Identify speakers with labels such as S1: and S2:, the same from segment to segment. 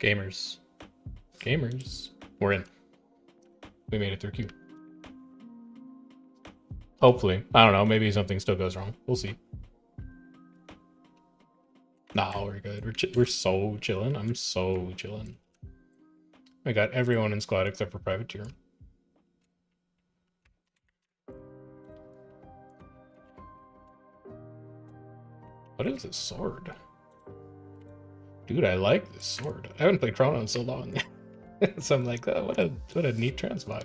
S1: Gamers. Gamers. We're in. We made it through Q. Hopefully. I don't know. Maybe something still goes wrong. We'll see. Nah, we're good. We're so chilling. I'm so chilling. I got everyone in squad except for privateer. What is this sword? Dude, I like this sword. I haven't played Chrono in so long. So I'm like, oh, what a neat transmog.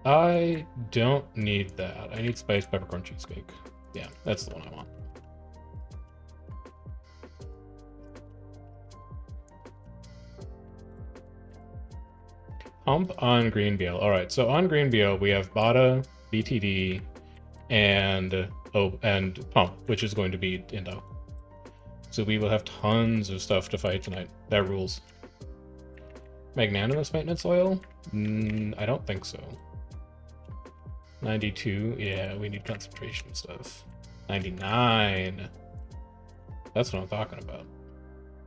S1: I don't need that. I need spiced peppercorn cheesecake. Yeah, that's the one I want. Pump on green BL. All right, so on green BL we have Bada, BTD, and Pump, which is going to be Indo. So we will have tons of stuff to fight tonight. That rules. Magnanimous maintenance oil? I don't think so. 92, yeah, we need concentration stuff. 99. That's what I'm talking about.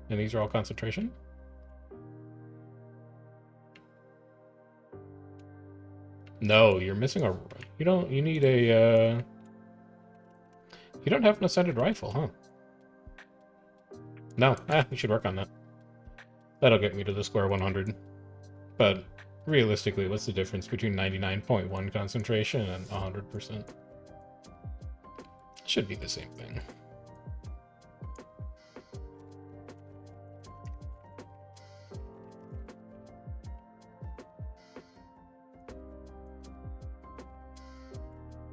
S1: And these are all concentration? No, you're missing a... You need a... You don't have an ascended rifle, huh? No, we should work on that. That'll get me to the square 100. But realistically, what's the difference between 99.1 concentration and 100%? Should be the same thing.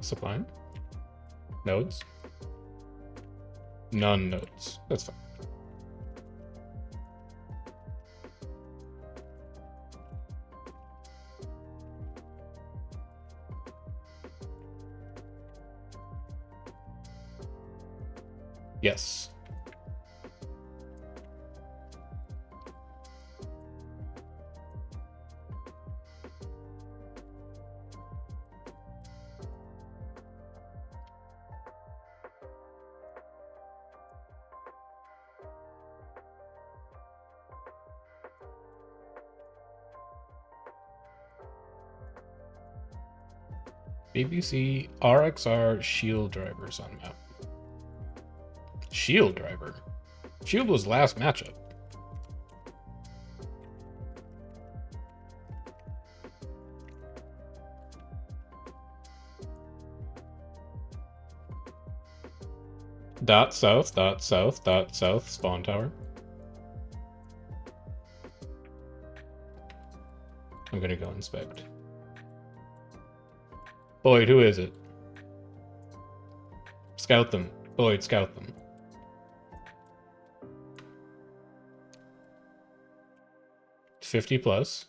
S1: Supply? Nodes? None nodes. That's fine. Yes. BBC RXR shield drivers on map. Shield driver? Shield was last matchup. Dot south, dot south, dot south, spawn tower. I'm gonna go inspect. Boyd, who is it? Scout them. Boyd, scout them. $50 plus.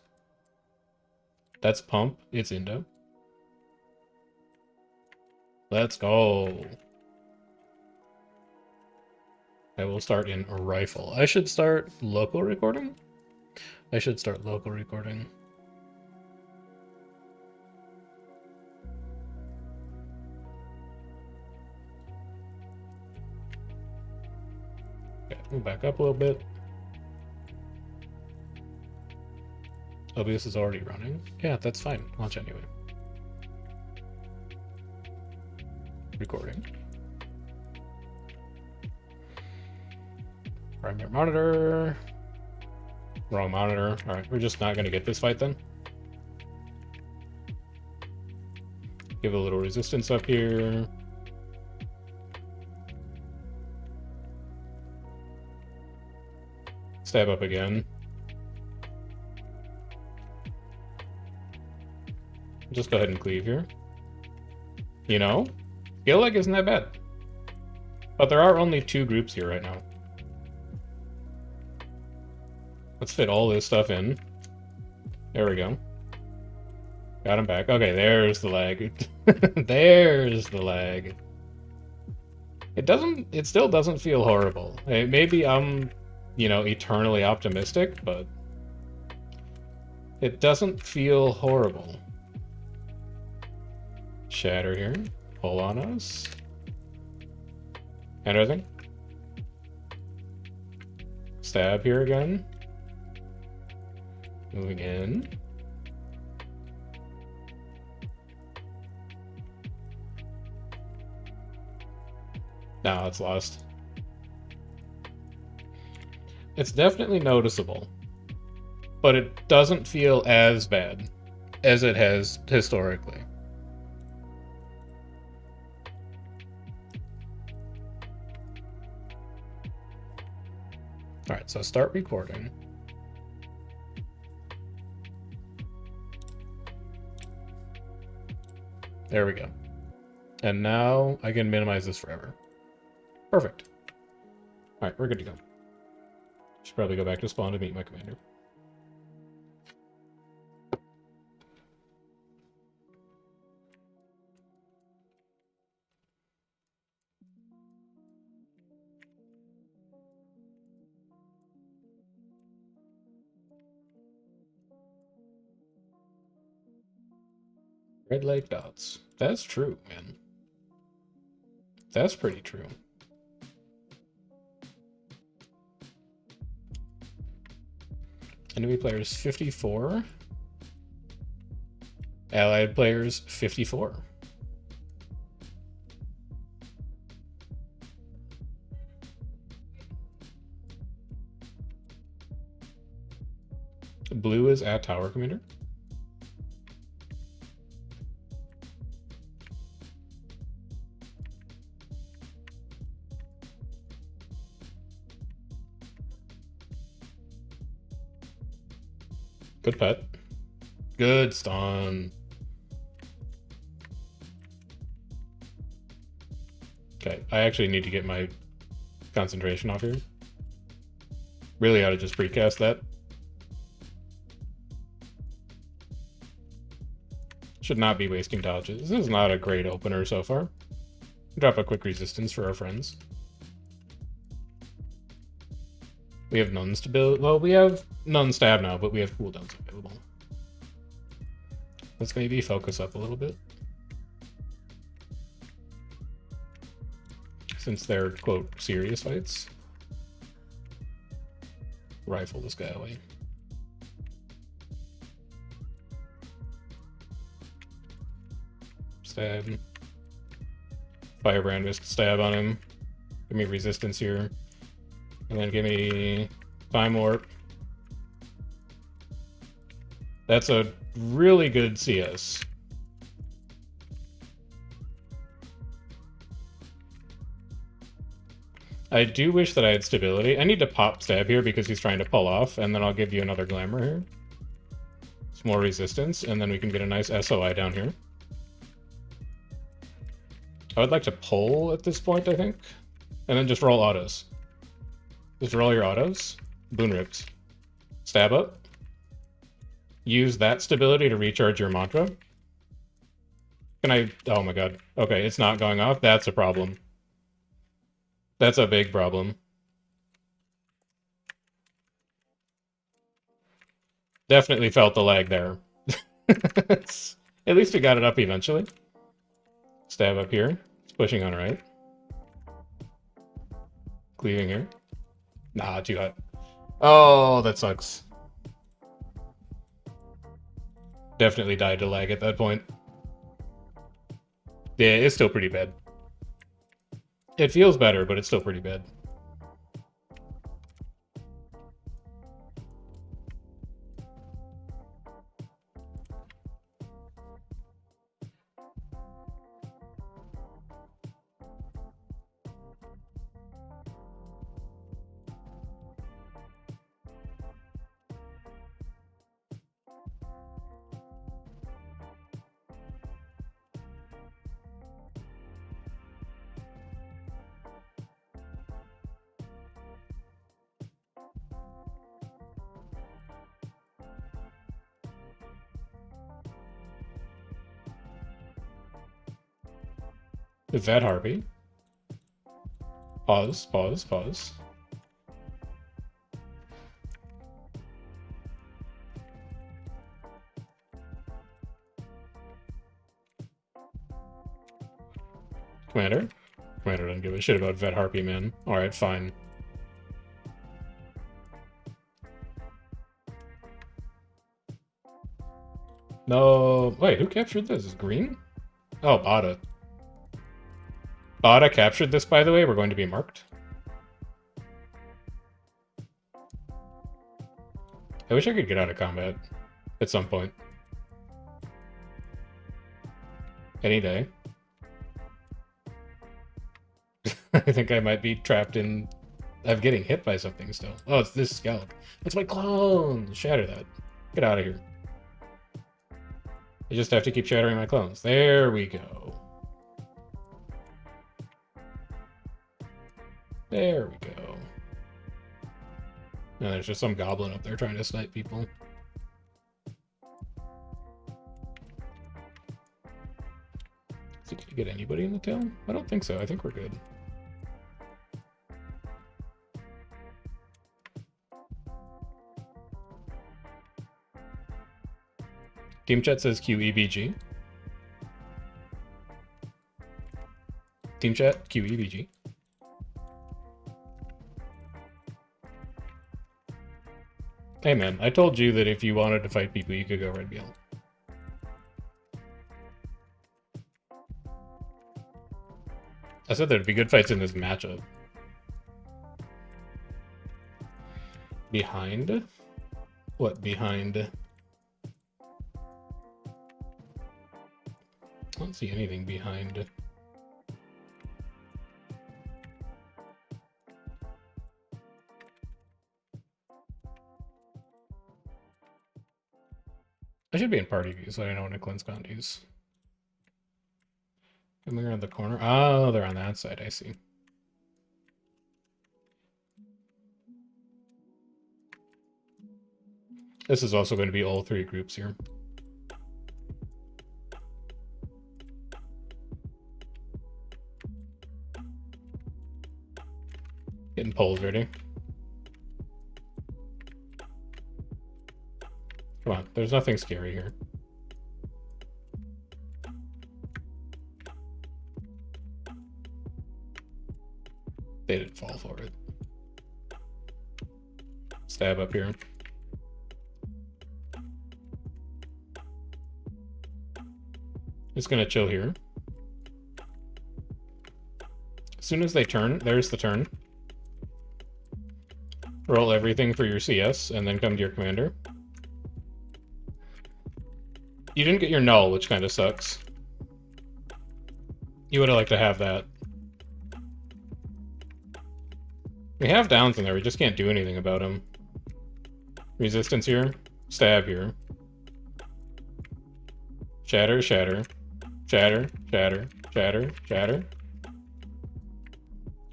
S1: That's pump. It's Indo. Let's go. I will start in a rifle. I should start local recording? I should start local recording. Okay, move back up a little bit. OBS is already running. Yeah, that's fine. Launch anyway. Recording. Primary monitor. Wrong monitor. Alright, we're just not going to get this fight then. Give a little resistance up here. Stab up again. Just go ahead and cleave here. You know, skill leg isn't that bad. But there are only 2 groups here right now. Let's fit all this stuff in. There we go. Got him back. Okay, there's the lag. There's the lag. It still doesn't feel horrible. Maybe I'm, eternally optimistic, but it doesn't feel horrible. Shatter here. Pull on us. Anything? Stab here again. Moving in. Now it's lost. It's definitely noticeable, but it doesn't feel as bad as it has historically. All right, so start recording. There we go. And now I can minimize this forever. Perfect. All right, we're good to go. Should probably go back to spawn to meet my commander. Red light dots. That's true, man. That's pretty true. Enemy players 54. Allied players 54. Blue is at tower commander. Good pet. Good stun. Okay, I actually need to get my concentration off here. Really ought to just precast that. Should not be wasting dodges. This is not a great opener so far. Drop a quick resistance for our friends. We have none stability. Well, we have none stab now, but we have cooldowns available. Let's maybe focus up a little bit. Since they're, quote, serious fights. Rifle this guy away. Stab. Firebrand risk stab on him. Give me resistance here. And then give me time warp. That's a really good CS. I do wish that I had stability. I need to pop stab here because he's trying to pull off, and then I'll give you another glamour here. It's more resistance, and then we can get a nice SOI down here. I would like to pull at this point, I think. And then just roll autos. Just roll your autos. Boon ripped. Stab up. Use that stability to recharge your mantra. Can I... Oh my god. Okay, it's not going off. That's a problem. That's a big problem. Definitely felt the lag there. At least we got it up eventually. Stab up here. It's pushing on right. Cleaving here. Nah, too hot. Oh, that sucks. Definitely died to lag at that point. Yeah, it's still pretty bad. It feels better, but it's still pretty bad. Vet Harpy. Pause, pause, pause. Commander? Commander doesn't give a shit about Vet Harpy, man. Alright, fine. No, wait, who captured this? Is it green? Oh, Bada. Bada captured this, by the way. We're going to be marked. I wish I could get out of combat at some point. Any day. I think I might be trapped in... I'm getting hit by something still. Oh, it's this scallop. It's my clones! Shatter that. Get out of here. I just have to keep shattering my clones. There we go. There we go. No, there's just some goblin up there trying to snipe people. Is he gonna get anybody in the tail? I don't think so. I think we're good. Team chat says QEBG. Team chat, QEBG. Hey man, I told you that if you wanted to fight people, you could go red BL. I said there'd be good fights in this matchup. Behind? What behind? I don't see anything behind. I should be in party view, so I know when to cleanse condies. Coming around the corner. Oh, they're on that side. I see. This is also going to be all three groups here. Getting poles ready. Come on, there's nothing scary here. They didn't fall for it. Stab up here. Just gonna chill here. As soon as they turn, there's the turn. Roll everything for your CS, and then come to your commander. You didn't get your null, which kind of sucks. You would have liked to have that. We have downs in there, we just can't do anything about them. Resistance here. Stab here. Shatter, shatter. Shatter, shatter, shatter, shatter.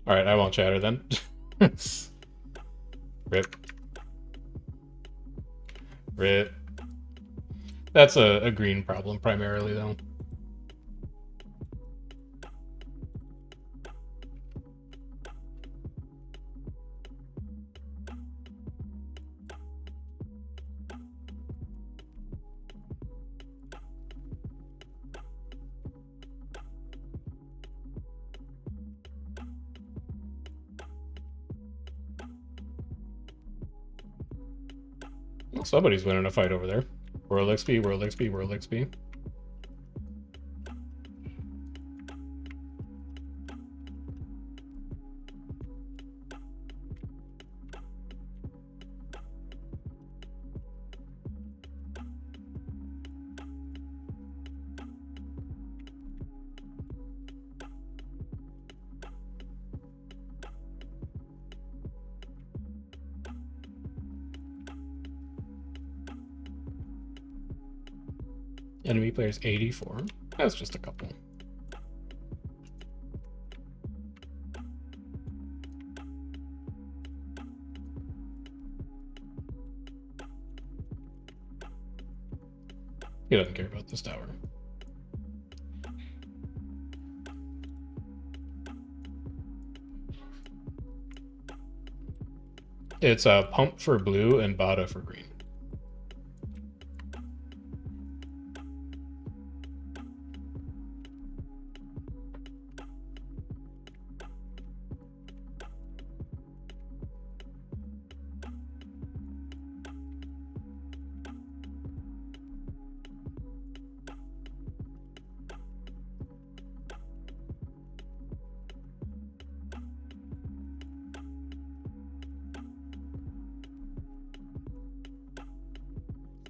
S1: Alright, I won't shatter then. Rip. Rip. That's a green problem primarily, though. Well, somebody's winning a fight over there. World XP, World XP, World XP. Enemy players 84. That's just a couple. He doesn't care about this tower. It's a pump for blue and Bada for green.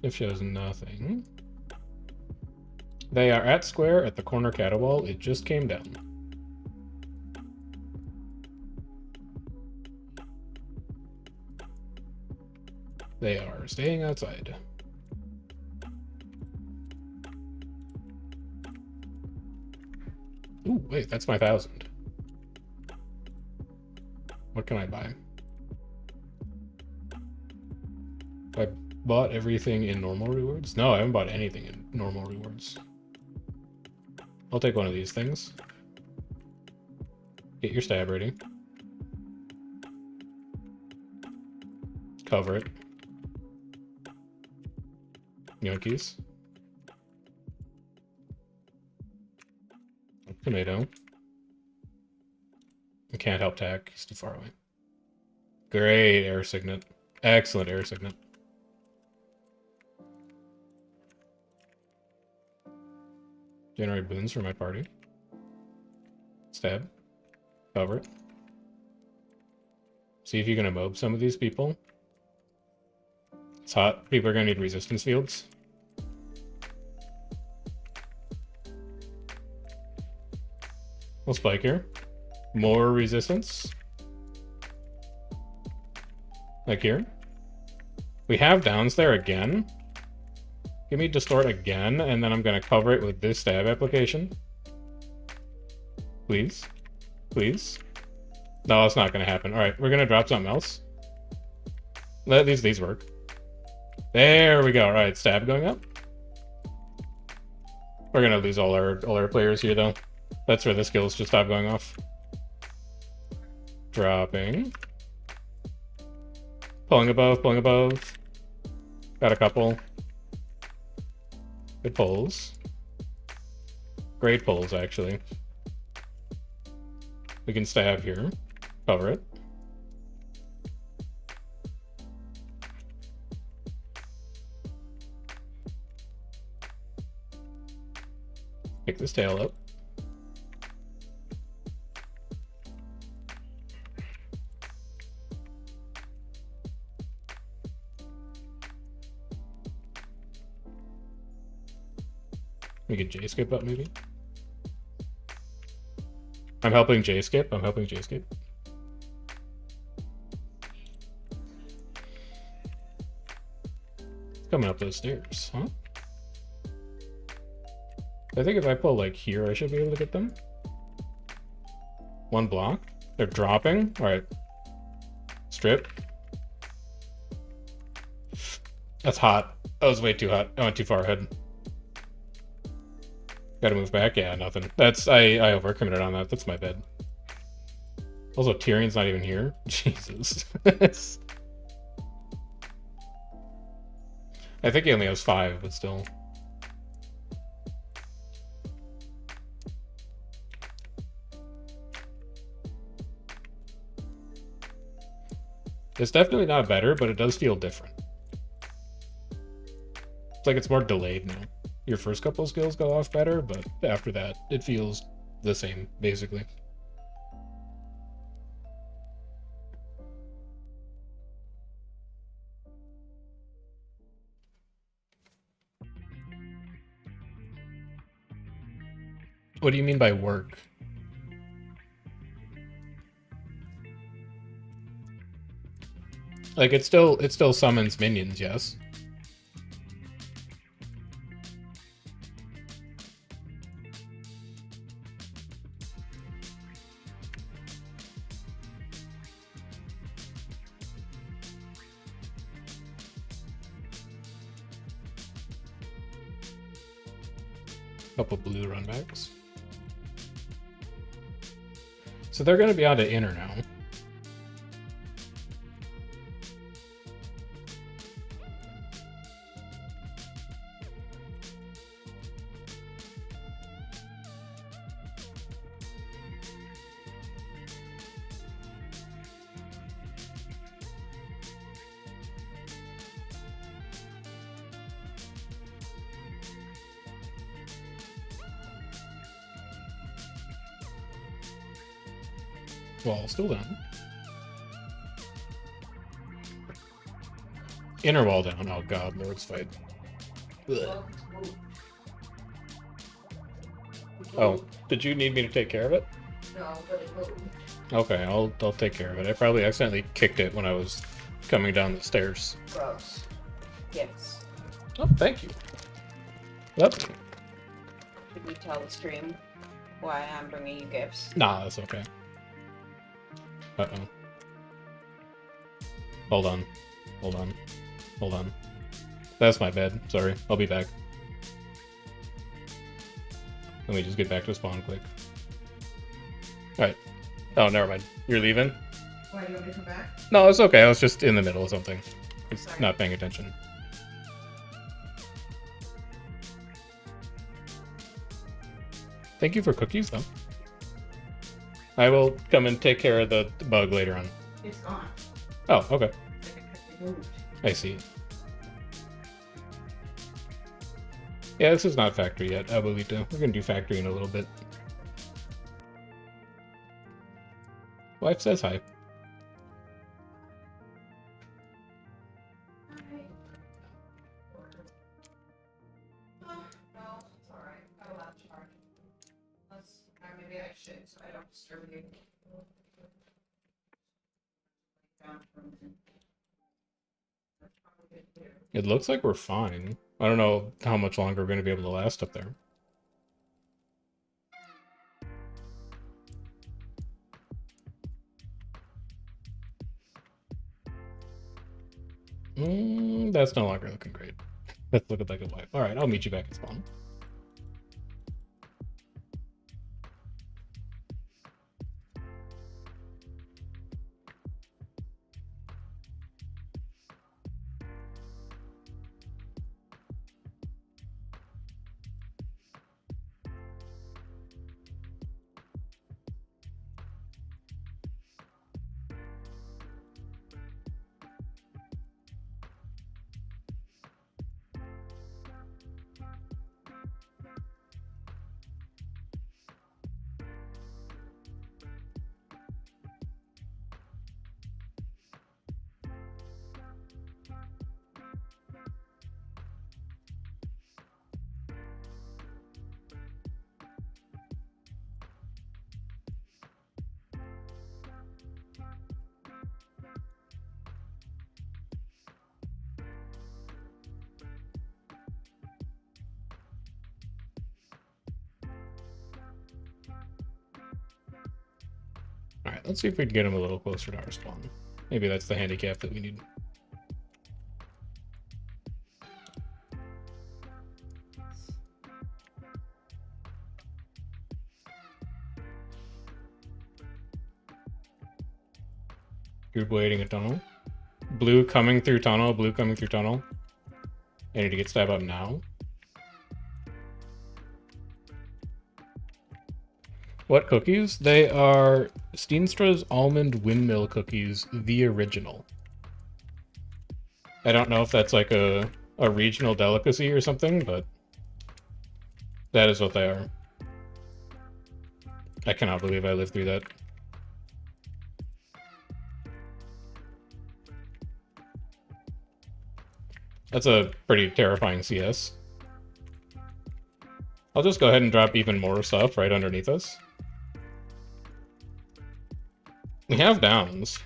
S1: It shows nothing. They are at square at the corner cattle wall. It just came down. They are staying outside. Ooh, wait, that's my 1,000. What can I buy? I bought everything in normal rewards? No, I haven't bought anything in normal rewards. I'll take one of these things. Get your stab ready. Cover it. Yankees. Tomato. I can't help tack. He's too far away. Great air signet. Excellent air signet. Generate boons for my party. Stab. Cover it. See if you can mob some of these people. It's hot. People are going to need resistance fields. We'll spike here. More resistance. Like here. We have downs there again. Give me distort again, and then I'm going to cover it with this stab application. Please. Please. No, it's not going to happen. Alright, we're going to drop something else. Let these work. There we go. Alright, stab going up. We're going to lose all our players here, though. That's where the skills just stop going off. Dropping. Pulling above, pulling above. Got a couple. Good pulls. Great pulls, actually. We can stab here. Cover it. Pick this tail up. We could J-skip up, maybe? I'm helping J-skip. I'm helping J-skip. Coming up those stairs, huh? I think if I pull, like, here, I should be able to get them. One block. They're dropping. Alright. Strip. That's hot. That was way too hot. I went too far ahead. Gotta move back? Yeah, nothing. That's... I overcommitted on that. That's my bad. Also, Tyrion's not even here. Jesus. I think he only has 5, but still. It's definitely not better, but it does feel different. It's like it's more delayed now. Your first couple of skills go off better, but after that, it feels the same, basically. What do you mean by work? Like, it still summons minions, yes. Couple blue runbacks. So they're going to be on to inner now. Wall still down. Inner wall down. Oh god, Lord's fight. Ugh. Oh, did you need me to take care of it?
S2: No, but it moved.
S1: Okay, I'll take care of it. I probably accidentally kicked it when I was coming down the stairs.
S2: Gross. Gifts.
S1: Oh, thank you. Yep.
S2: Should we tell the stream why I'm bringing you gifts?
S1: Nah, that's okay. Uh-oh. Hold on. Hold on. Hold on. That's my bad. Sorry. I'll be back. Let me just get back to spawn quick. Alright. Oh, never mind. You're leaving?
S2: Why, do you want me to come back?
S1: No, it's okay. I was just in the middle of something. It's
S2: Sorry.
S1: not paying attention. Thank you for cookies, though. I will come and take care of the bug later on.
S2: It's gone.
S1: Oh, okay.
S2: It moved.
S1: I see. Yeah, this is not factory yet, Abuelito. We're gonna do factory in a little bit. Wife says hi.
S2: No, it's alright. I will have to charge. Maybe I should, so I don't disturb you.
S1: It looks like we're fine. I don't know how much longer we're gonna be able to last up there. That's no longer looking great. That's looking like a wipe. Alright, I'll meet you back at spawn. Alright, let's see if we can get him a little closer to our spawn. Maybe that's the handicap that we need. You're waiting a tunnel. Blue coming through tunnel, blue coming through tunnel. I need to get stab up now. What cookies? They are Steenstra's almond windmill cookies, the original. I don't know if that's like a regional delicacy or something, but that is what they are. I cannot believe I lived through that. That's a pretty terrifying CS. I'll just go ahead and drop even more stuff right underneath us. We have downs.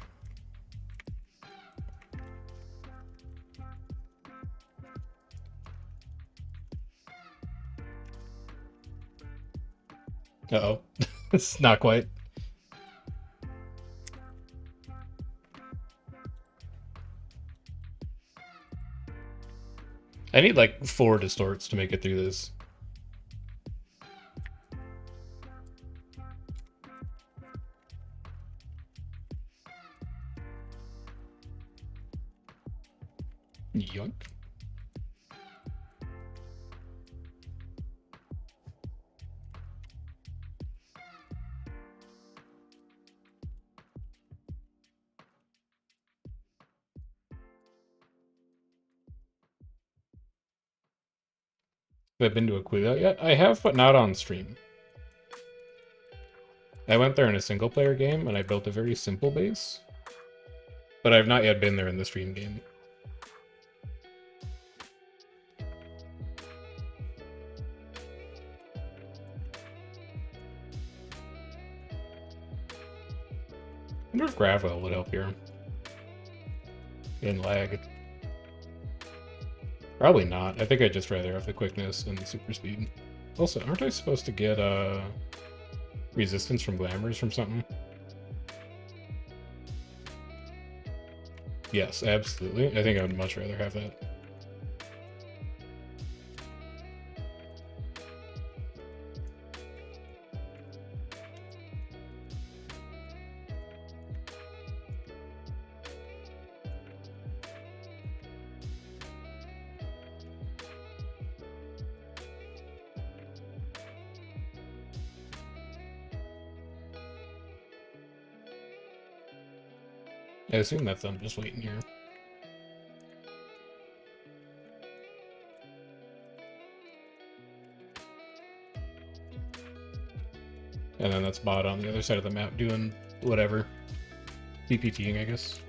S1: Uh-oh. It's not quite. I need like 4 distorts to make it through this. Yoink. Have I been to Aquila yet? I have, but not on stream. I went there in a single player game and I built a very simple base. But I've not yet been there in the stream game. wonder if gravel would help here. In lag. Probably not. I think I'd just rather have the quickness and the super speed. Also, aren't I supposed to get resistance from glamours from something? Yes, absolutely. I think I would much rather have that. I assume that's them just waiting here. And then that's bot on the other side of the map doing whatever. BPTing, I guess.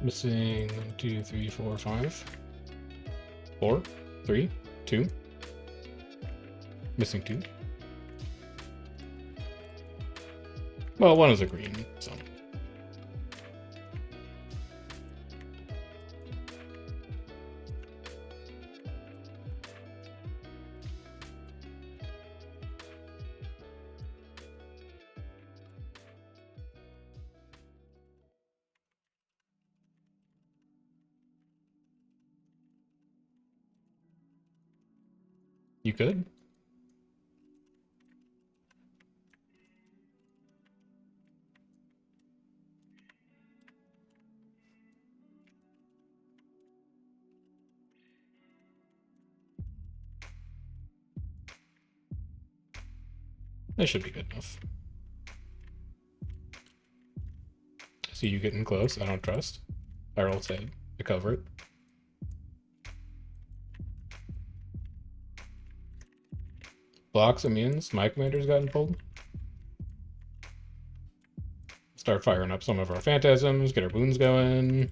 S1: Missing 1, 2, 3, 4, 5. 4, 3, 2. Missing 2. Well, one is a green, so. You could. That should be good enough. See you getting close. I don't trust. I roll save. I cover it. Blocks immunes. My commander's gotten pulled. Start firing up some of our phantasms. Get our wounds going.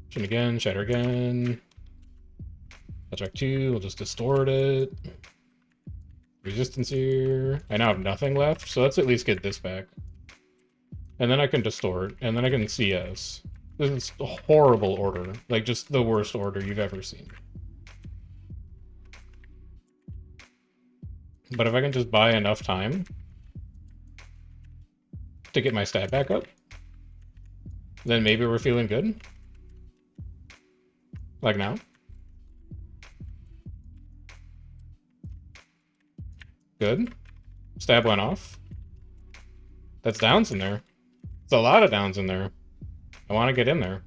S1: Shin again. Shatter again. Attack 2. We'll just distort it. Resistance here. I now have nothing left, so let's at least get this back. And then I can distort, and then I can CS. This is a horrible order. Like, just the worst order you've ever seen. But if I can just buy enough time to get my stat back up, then maybe we're feeling good. Like now. Good. Stab went off. That's downs in there. It's a lot of downs in there. I want to get in there.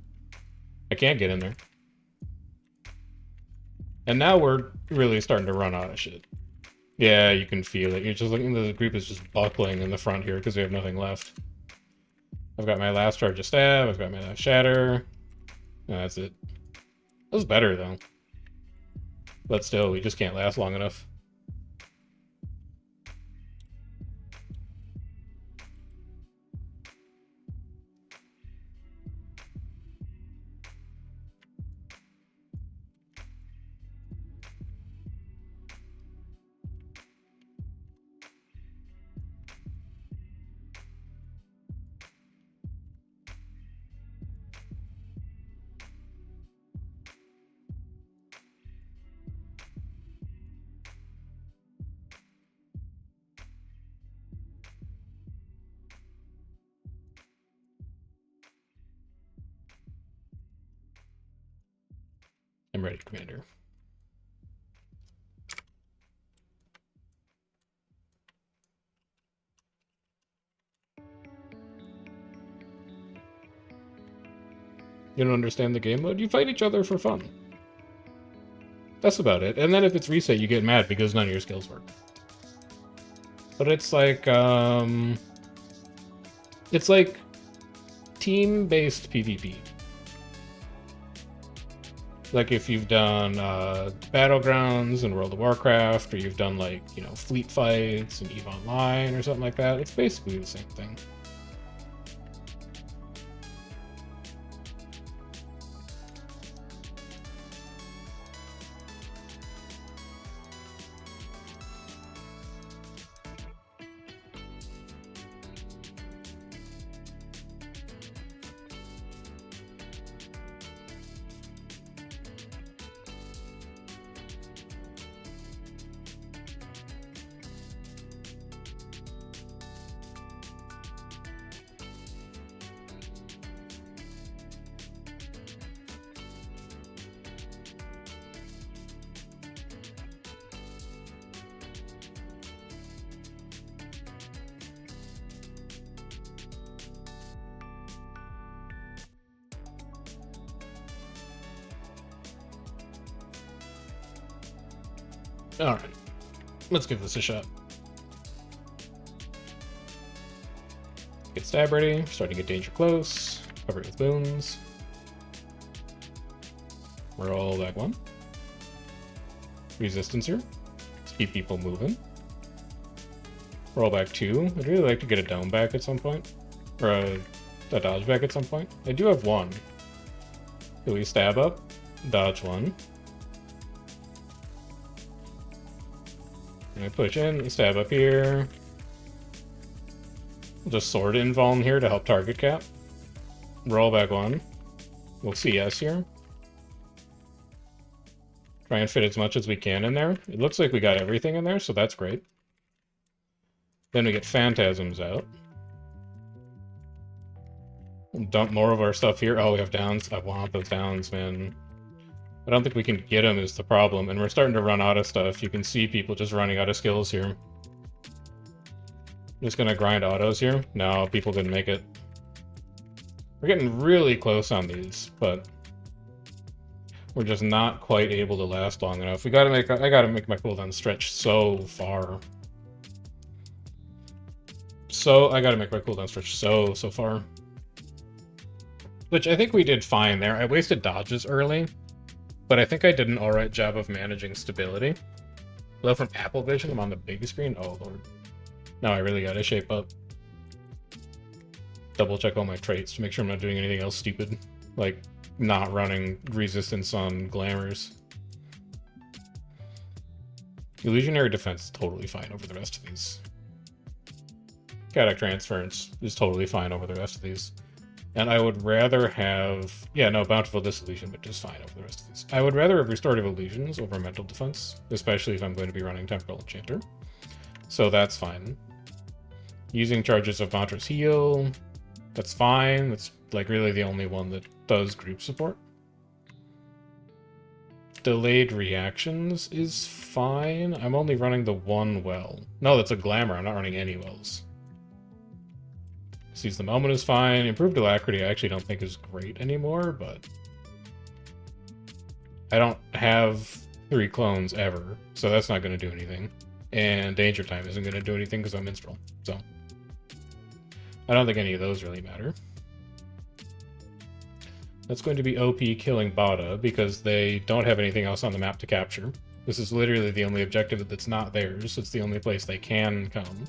S1: I can't get in there. And now we're really starting to run out of shit. Yeah, you can feel it. You're just looking, the group is just buckling in the front here because we have nothing left. I've got my last charge of stab. I've got my last shatter. No, that's it. That was better, though. But still, we just can't last long enough. I'm ready, Commander. You don't understand the game mode? You fight each other for fun. That's about it. And then if it's reset, you get mad because none of your skills work. But it's like team-based PvP. Like if you've done Battlegrounds in World of Warcraft, or you've done like, you know, fleet fights in EVE Online or something like that, it's basically the same thing. Alright, let's give this a shot. Get stab ready, starting to get danger close, cover it with boons. Roll back 1. Resistance here. Let's keep people moving. Roll back 2. I'd really like to get a dome back at some point. Or a dodge back at some point. I do have 1. So we stab up, dodge 1. And I push in, stab up here. We'll just sword invuln here to help target cap. Roll back 1. We'll CS here. Try and fit as much as we can in there. It looks like we got everything in there, so that's great. Then we get phantasms out. We'll dump more of our stuff here. Oh, we have downs. I want those downs, man. I don't think we can get them is the problem, and we're starting to run out of stuff. You can see people just running out of skills here. I'm just gonna grind autos here. No, people didn't make it. We're getting really close on these, but we're just not quite able to last long enough. I gotta make my cooldown stretch so far. I gotta make my cooldown stretch so far. Which I think we did fine there. I wasted dodges early, but I think I did an alright job of managing stability. Although from Apple Vision, I'm on the big screen. Oh lord. Now I really gotta shape up. Double check all my traits to make sure I'm not doing anything else stupid. Like not running resistance on glamours. Illusionary defense is totally fine over the rest of these. Chaotic transference is totally fine over the rest of these. And I would rather have... Yeah, no, Bountiful Disillusionment is fine over the rest of these. I would rather have Restorative Illusions over Mental Defense, especially if I'm going to be running Temporal Enchanter. So that's fine. Using charges of Mantra's Heal, that's fine. That's like really the only one that does group support. Delayed Reactions is fine. I'm only running the 1 well. No, that's a Glamour. I'm not running any wells. Seize the Moment is fine. Improved Alacrity I actually don't think is great anymore, but I don't have 3 clones ever, so that's not going to do anything. And Danger Time isn't going to do anything because I'm Minstrel, so I don't think any of those really matter. That's going to be OP killing Bada because they don't have anything else on the map to capture. This is literally the only objective that's not theirs. It's the only place they can come.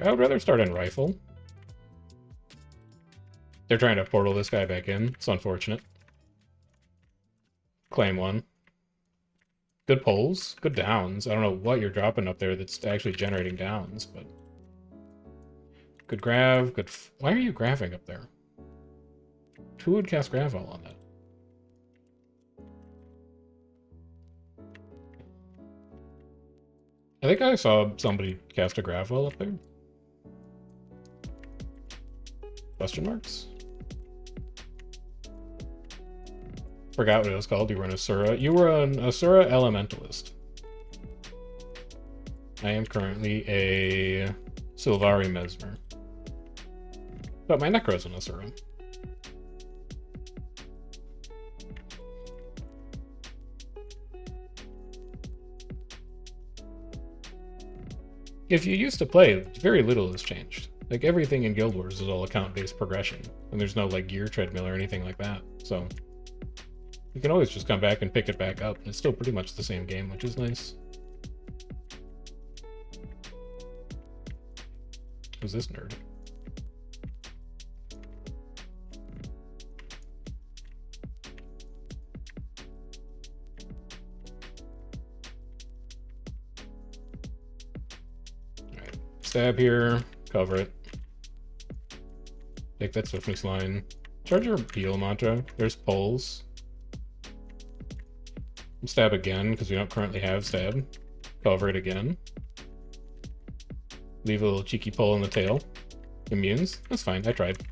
S1: I would rather start in Rifle. They're trying to portal this guy back in. It's unfortunate. Claim 1. Good pulls. Good downs. I don't know what you're dropping up there that's actually generating downs, but... Good grav. Good... Why are you graphing up there? Who would cast Gravol on that? I think I saw somebody cast a Gravwell up there. Question marks? Forgot what it was called. You were an Asura. You were an Asura Elementalist. I am currently a Sylvari Mesmer. But my Necro's an Asura. If you used to play, very little has changed. Like, everything in Guild Wars is all account-based progression, and there's no, like, gear treadmill or anything like that, so... You can always just come back and pick it back up, and it's still pretty much the same game, which is nice. Who's this nerd? Alright, stab here, cover it. Take that swiftness line. Charge your heal mantra. There's pulls. Stab again, because we don't currently have stab. Cover it again. Leave a little cheeky pull in the tail. Immunes? That's fine, I tried.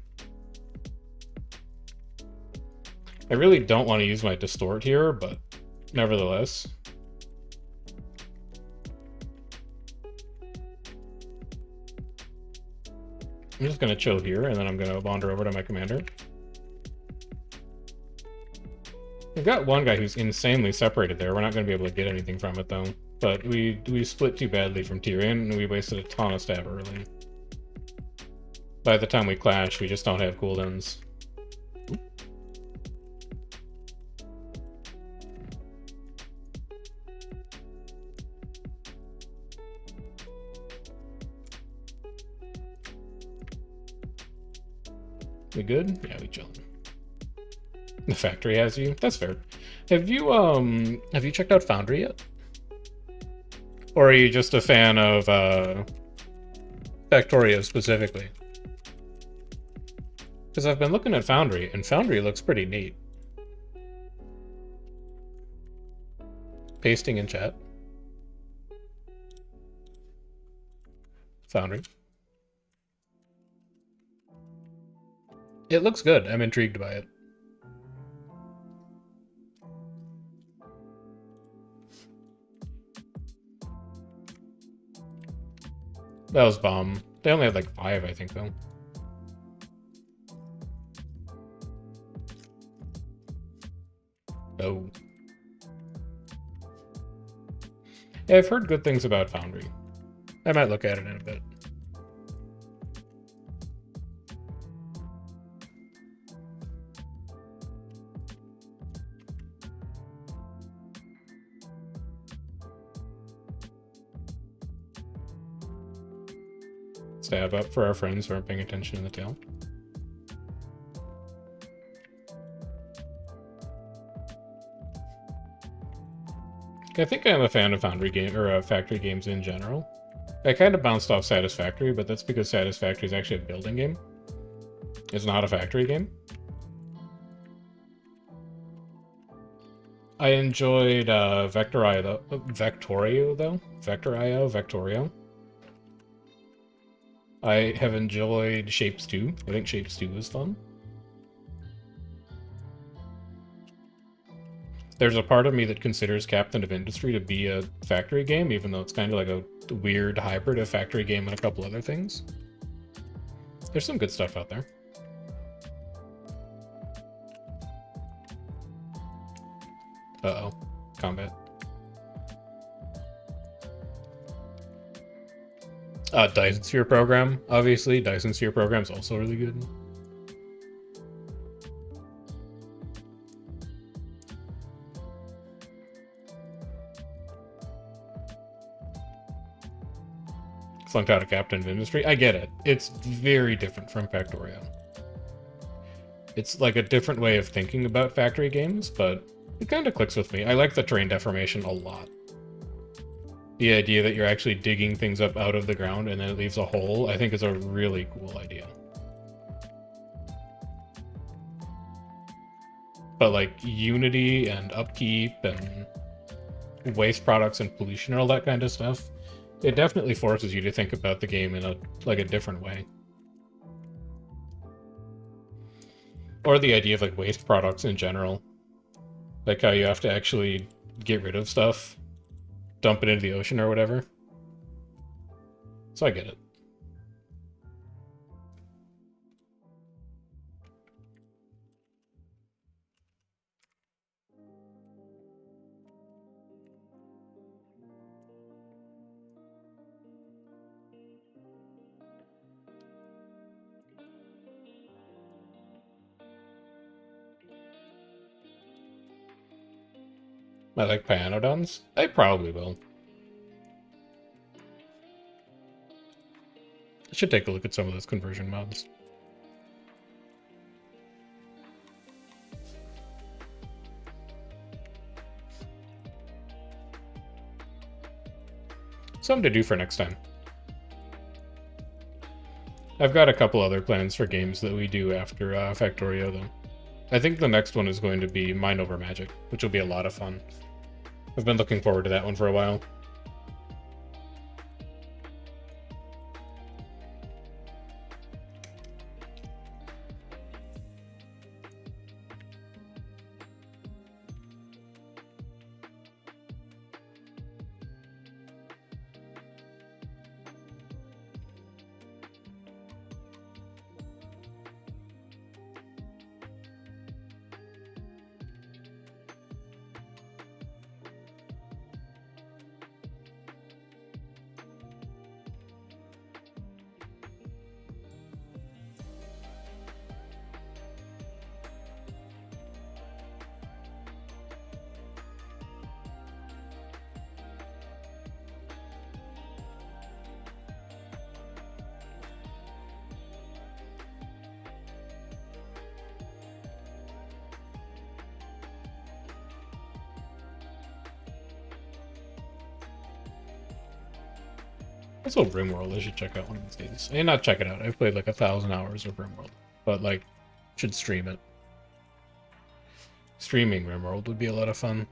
S1: I really don't want to use my distort here, but nevertheless. I'm just going to chill here, and then I'm going to wander over to my commander. We've got one guy who's insanely separated there. We're not going to be able to get anything from it, though. But we split too badly from Tyrion, and we wasted a ton of stab early. By the time we clash, we just don't have cooldowns. We good? Yeah, we chillin'. The factory has you? That's fair. Have you checked out Foundry yet? Or are you just a fan of Factorio specifically? Because I've been looking at Foundry, and Foundry looks pretty neat. Pasting in chat. Foundry. It looks good. I'm intrigued by it. That was bomb. They only had like 5, I think, though. Oh. Yeah, I've heard good things about Foundry. I might look at it in a bit. Stab up for our friends who aren't paying attention in the tail. I think I'm a fan of Foundry game or Factory games in general. I kind of bounced off Satisfactory, but that's because Satisfactory is actually a building game. It's not a factory game. I enjoyed Vectorio. I have enjoyed Shapes 2. I think Shapes 2 was fun. There's a part of me that considers Captain of Industry to be a factory game, even though it's kind of like a weird hybrid of factory game and a couple other things. There's some good stuff out there. Uh-oh. Combat. Dyson Sphere program, obviously. Dyson Sphere program is also really good. Flunked out a Captain of Industry. I get it. It's very different from Factorio. It's like a different way of thinking about factory games, but it kind of clicks with me. I like the terrain deformation a lot. The idea that you're actually digging things up out of the ground and then it leaves a hole, I think is a really cool idea. But like Unity and upkeep and waste products and pollution and all that kind of stuff It definitely forces you to think about the game in a different way. Or the idea of like waste products in general. Like how you have to actually get rid of stuff, dump it into the ocean or whatever. So I get it. I like Pyanodons? I probably will. I should take a look at some of those conversion mods. Something to do for next time. I've got a couple other plans for games that we do after Factorio, though. I think the next one is going to be Mind Over Magic, which will be a lot of fun. I've been looking forward to that one for a while. That's what RimWorld I should check out one of these days. And not check it out. I've played like 1,000 hours of RimWorld. But like, should stream it. Streaming RimWorld would be a lot of fun.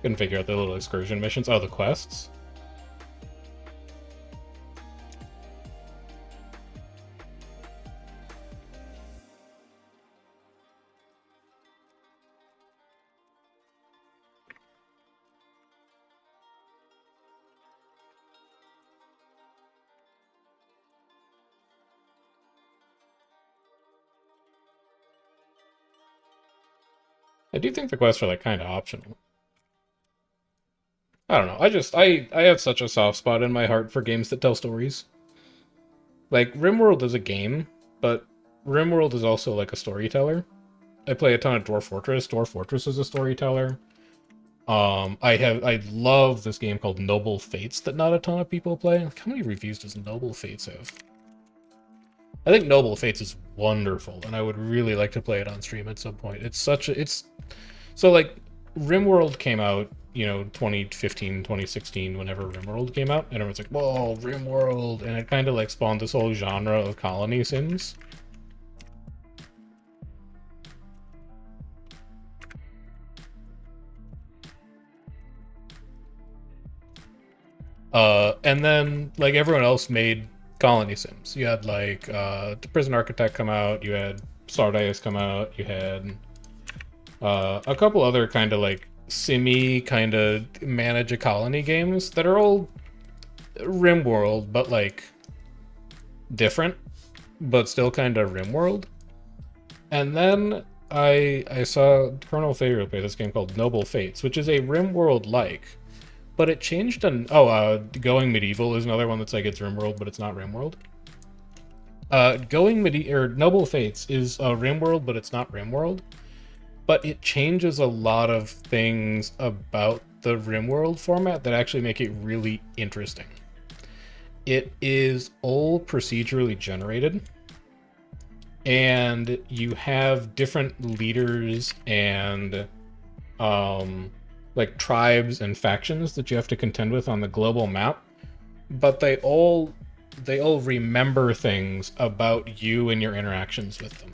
S1: Couldn't figure out the little excursion missions. Oh, the quests? I do think the quests are like kind of optional. I don't know. I have such a soft spot in my heart for games that tell stories. Like RimWorld is a game, but RimWorld is also like a storyteller. I play a ton of Dwarf Fortress. Dwarf Fortress is a storyteller. I love this game called Noble Fates that not a ton of people play. Like, how many reviews does Noble Fates have? I think Noble Fates is wonderful, and I would really like to play it on stream at some point. It's so like RimWorld came out, 2015, 2016, whenever RimWorld came out, and everyone's like, whoa, RimWorld, and it kind of like spawned this whole genre of colony sims. And then like everyone else made colony sims. You had like the Prison Architect come out, you had Stardust come out, you had a couple other kind of like simmy kind of manage a colony games that are all RimWorld, but like different, but still kind of RimWorld. And then I saw Colonel Thayer play this game called Noble Fates, which is a RimWorld like, but it changed. Going Medieval is another one that's like it's RimWorld, but it's not RimWorld. Noble Fates is a RimWorld, but it's not RimWorld. But it changes a lot of things about the RimWorld format that actually make it really interesting. It is all procedurally generated, and you have different leaders and um, like tribes and factions that you have to contend with on the global map, but they all remember things about you and your interactions with them.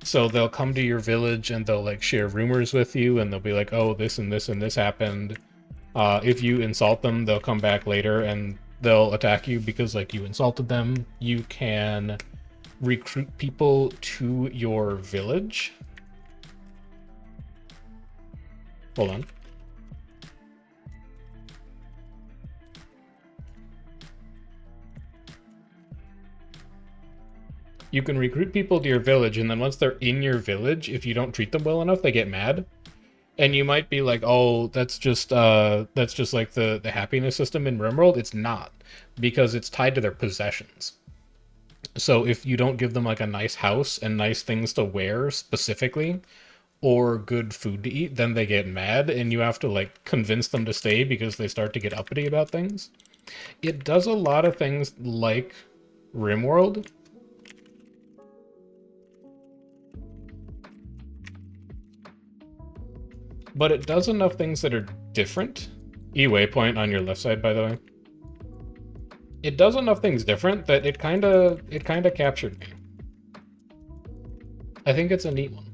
S1: So they'll come to your village and they'll like share rumors with you, and they'll be like, "Oh, this and this and this happened." If you insult them, they'll come back later and they'll attack you because like you insulted them. You can recruit people to your village. Hold on. You can recruit people to your village, and then once they're in your village, if you don't treat them well enough, they get mad. And you might be like, "Oh, that's just like the happiness system in RimWorld." It's not, because it's tied to their possessions. So if you don't give them like a nice house and nice things to wear specifically, or good food to eat, then they get mad, and you have to like convince them to stay because they start to get uppity about things. It does a lot of things like RimWorld, but it does enough things that are different. E-waypoint on your left side, by the way. It does enough things different that it kinda captured me. I think it's a neat one.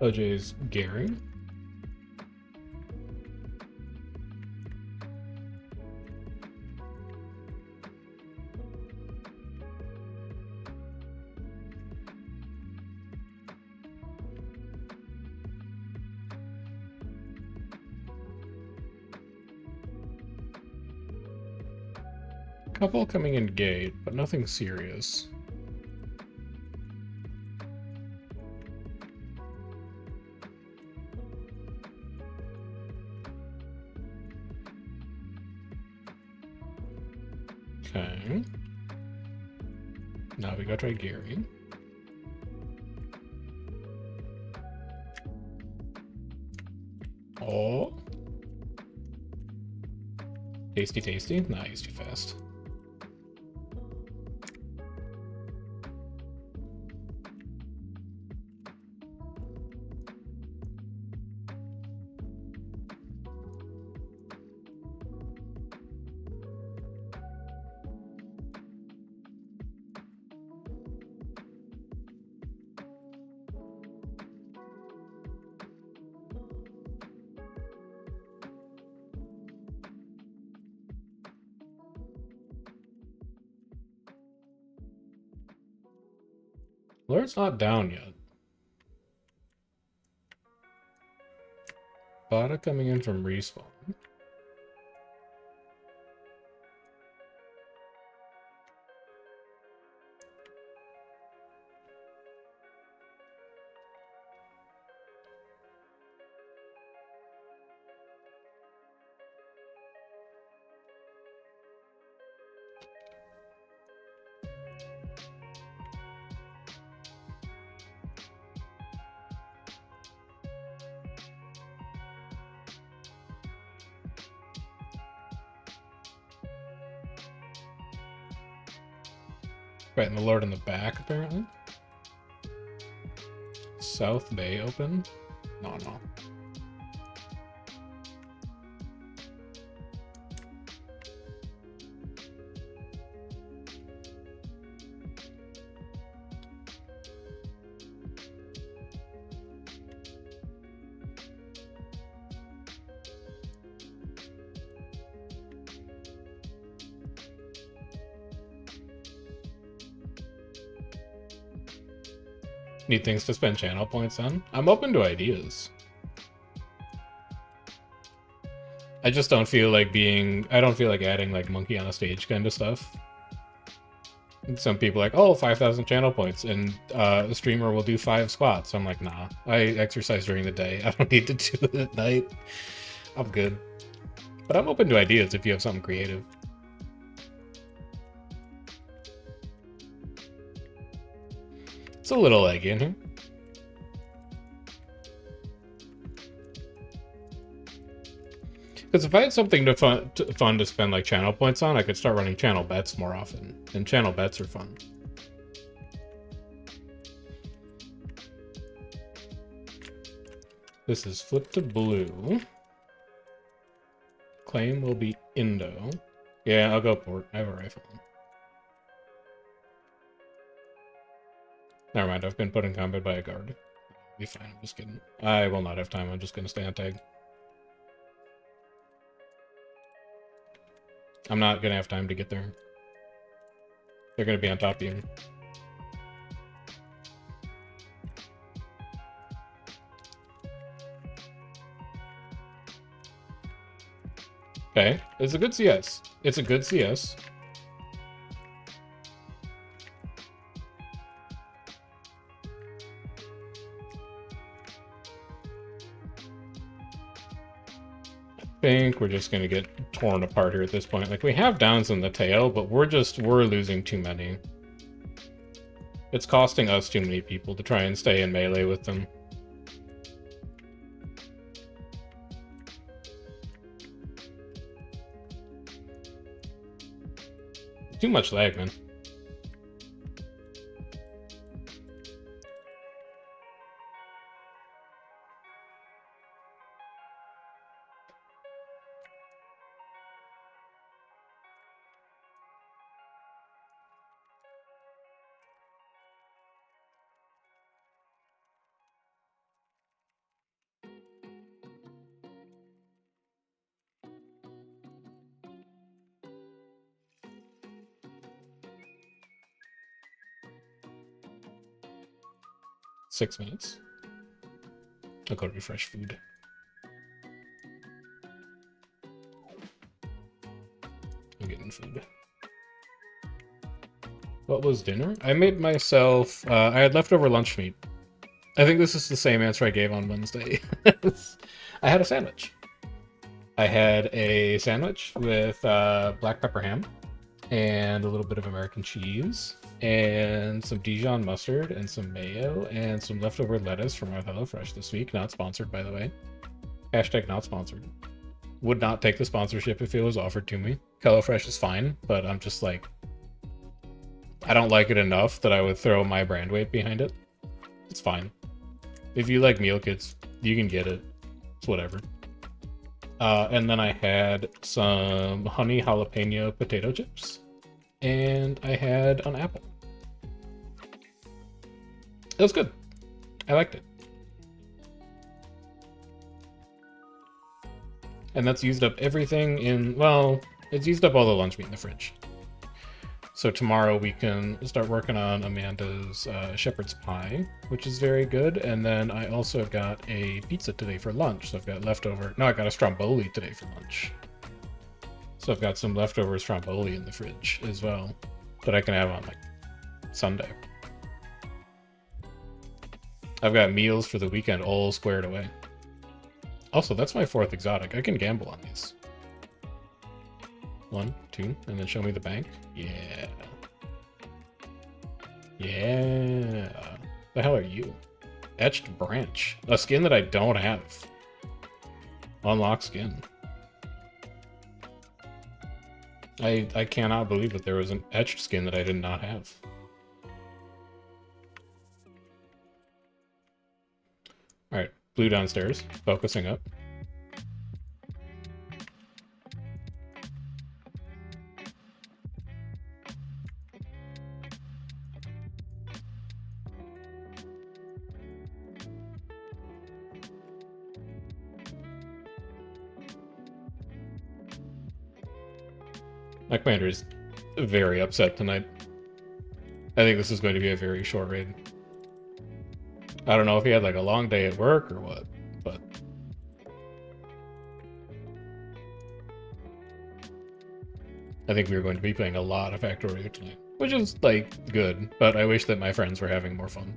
S1: OJ's Gary. Couple coming in gate, but nothing serious. Okay. Now we gotta try Gary. Oh. Tasty, tasty. Nah, he's too fast. Lord's not down yet. Bada coming in from respawn. Right, and the Lord in the back, apparently. South Bay open? No. Need things to spend channel points on? I'm open to ideas. I just don't feel like I don't feel like adding like monkey on a stage kind of stuff. Some people are like, oh, 5,000 channel points, and a streamer will do 5 squats. I'm like, nah, I exercise during the day. I don't need to do it at night. I'm good. But I'm open to ideas if you have something creative. It's a little eggy in here. Because if I had something fun to spend like channel points on, I could start running channel bets more often. And channel bets are fun. This is flip to blue. Claim will be Indo. Yeah, I'll go port. I have a rifle. Never mind, I've been put in combat by a guard. Be fine, I'm just kidding. I will not have time, I'm just gonna stay on tag. I'm not gonna have time to get there. They're gonna be on top of you. Okay, it's a good CS. It's a good CS. I think we're just gonna get torn apart here at this point. Like, we have downs in the tail, but we're losing too many. It's costing us too many people to try and stay in melee with them. Too much lag, man. Six minutes. I'll go refresh food. I'm getting food. What was dinner? I made myself, I had leftover lunch meat. I think this is the same answer I gave on Wednesday. I had a sandwich. I had a sandwich with black pepper ham and a little bit of American cheese and some Dijon mustard and some mayo and some leftover lettuce from our HelloFresh this week. Not sponsored, by the way. Hashtag not sponsored. Would not take the sponsorship if it was offered to me. HelloFresh is fine, but I'm just like, I don't like it enough that I would throw my brand weight behind it. It's fine. If you like meal kits, you can get it. It's whatever. And then I had some honey jalapeno potato chips. And I had an apple. It was good. I liked it. And that's used up everything in, well, it's used up all the lunch meat in the fridge. So tomorrow we can start working on Amanda's shepherd's pie, which is very good. And then I also got a pizza today for lunch. So I've got leftover, no, I got a stromboli today for lunch. So I've got some leftover stromboli in the fridge as well that I can have on like Sunday. I've got meals for the weekend all squared away. Also, that's my 4th exotic. I can gamble on these. 1, 2, and then show me the bank. Yeah. Yeah. The hell are you? Etched branch. A skin that I don't have. Unlock skin. I cannot believe that there was an etched skin that I did not have. Blue downstairs, focusing up. My commander is very upset tonight. I think this is going to be a very short raid. I don't know if he had like a long day at work or what, but I think we are going to be playing a lot of Factorio tonight, which is like good, but I wish that my friends were having more fun.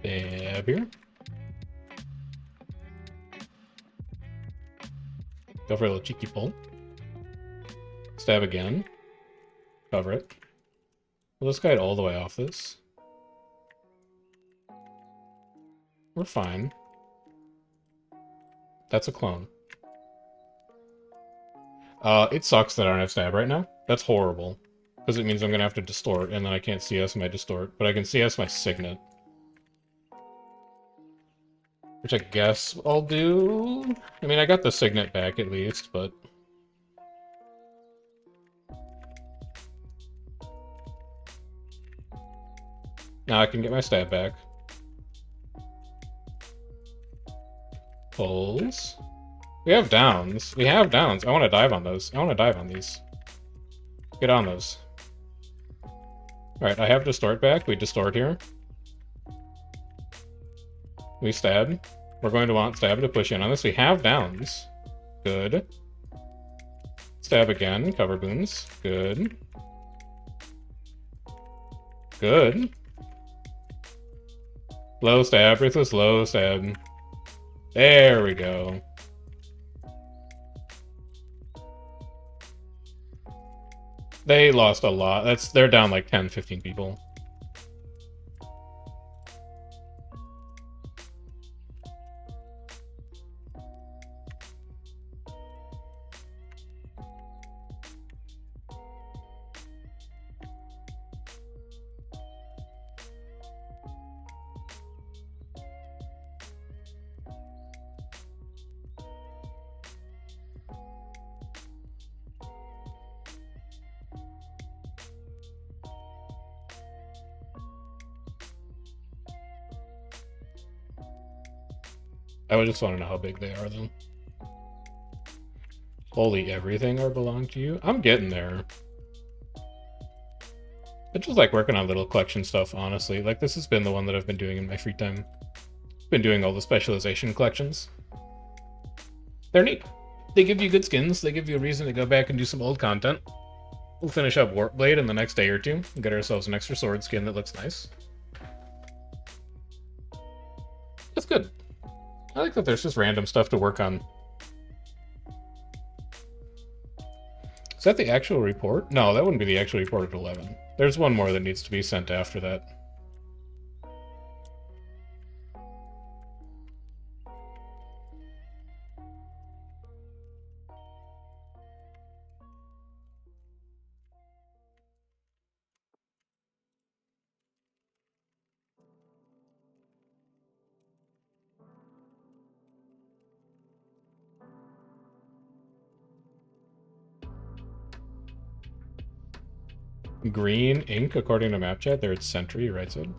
S1: Stab here. Go for a little cheeky pull. Stab again. Cover it. We'll just guide all the way off this. We're fine. That's a clone. It sucks that I don't have stab right now. That's horrible. Because it means I'm going to have to distort, and then I can't CS my distort. But I can CS my signet. Which I guess I'll do... I mean, I got the signet back at least, but... Now I can get my stab back. Pulls. We have downs. We have downs. I want to dive on those. I want to dive on these. Get on those. Alright, I have distort back. We distort here. We stab. We're going to want stab to push in on this. We have downs. Good. Stab again. Cover boons. Good. Good. Low stab. Ruthless low stab. There we go. They lost a lot. They're down like 10, 15 people. I would just want to know how big they are, though. Holy everything are belong to you? I'm getting there. I just like working on little collection stuff, honestly. Like, this has been the one that I've been doing in my free time. Been doing all the specialization collections. They're neat. They give you good skins. They give you a reason to go back and do some old content. We'll finish up Warpblade in the next day or two and get ourselves an extra sword skin that looks nice. That's good. I like that there's just random stuff to work on. Is that the actual report? No, that wouldn't be the actual report at 11. There's one more that needs to be sent after that. Green ink, according to map chat. There it's Sentry, right side.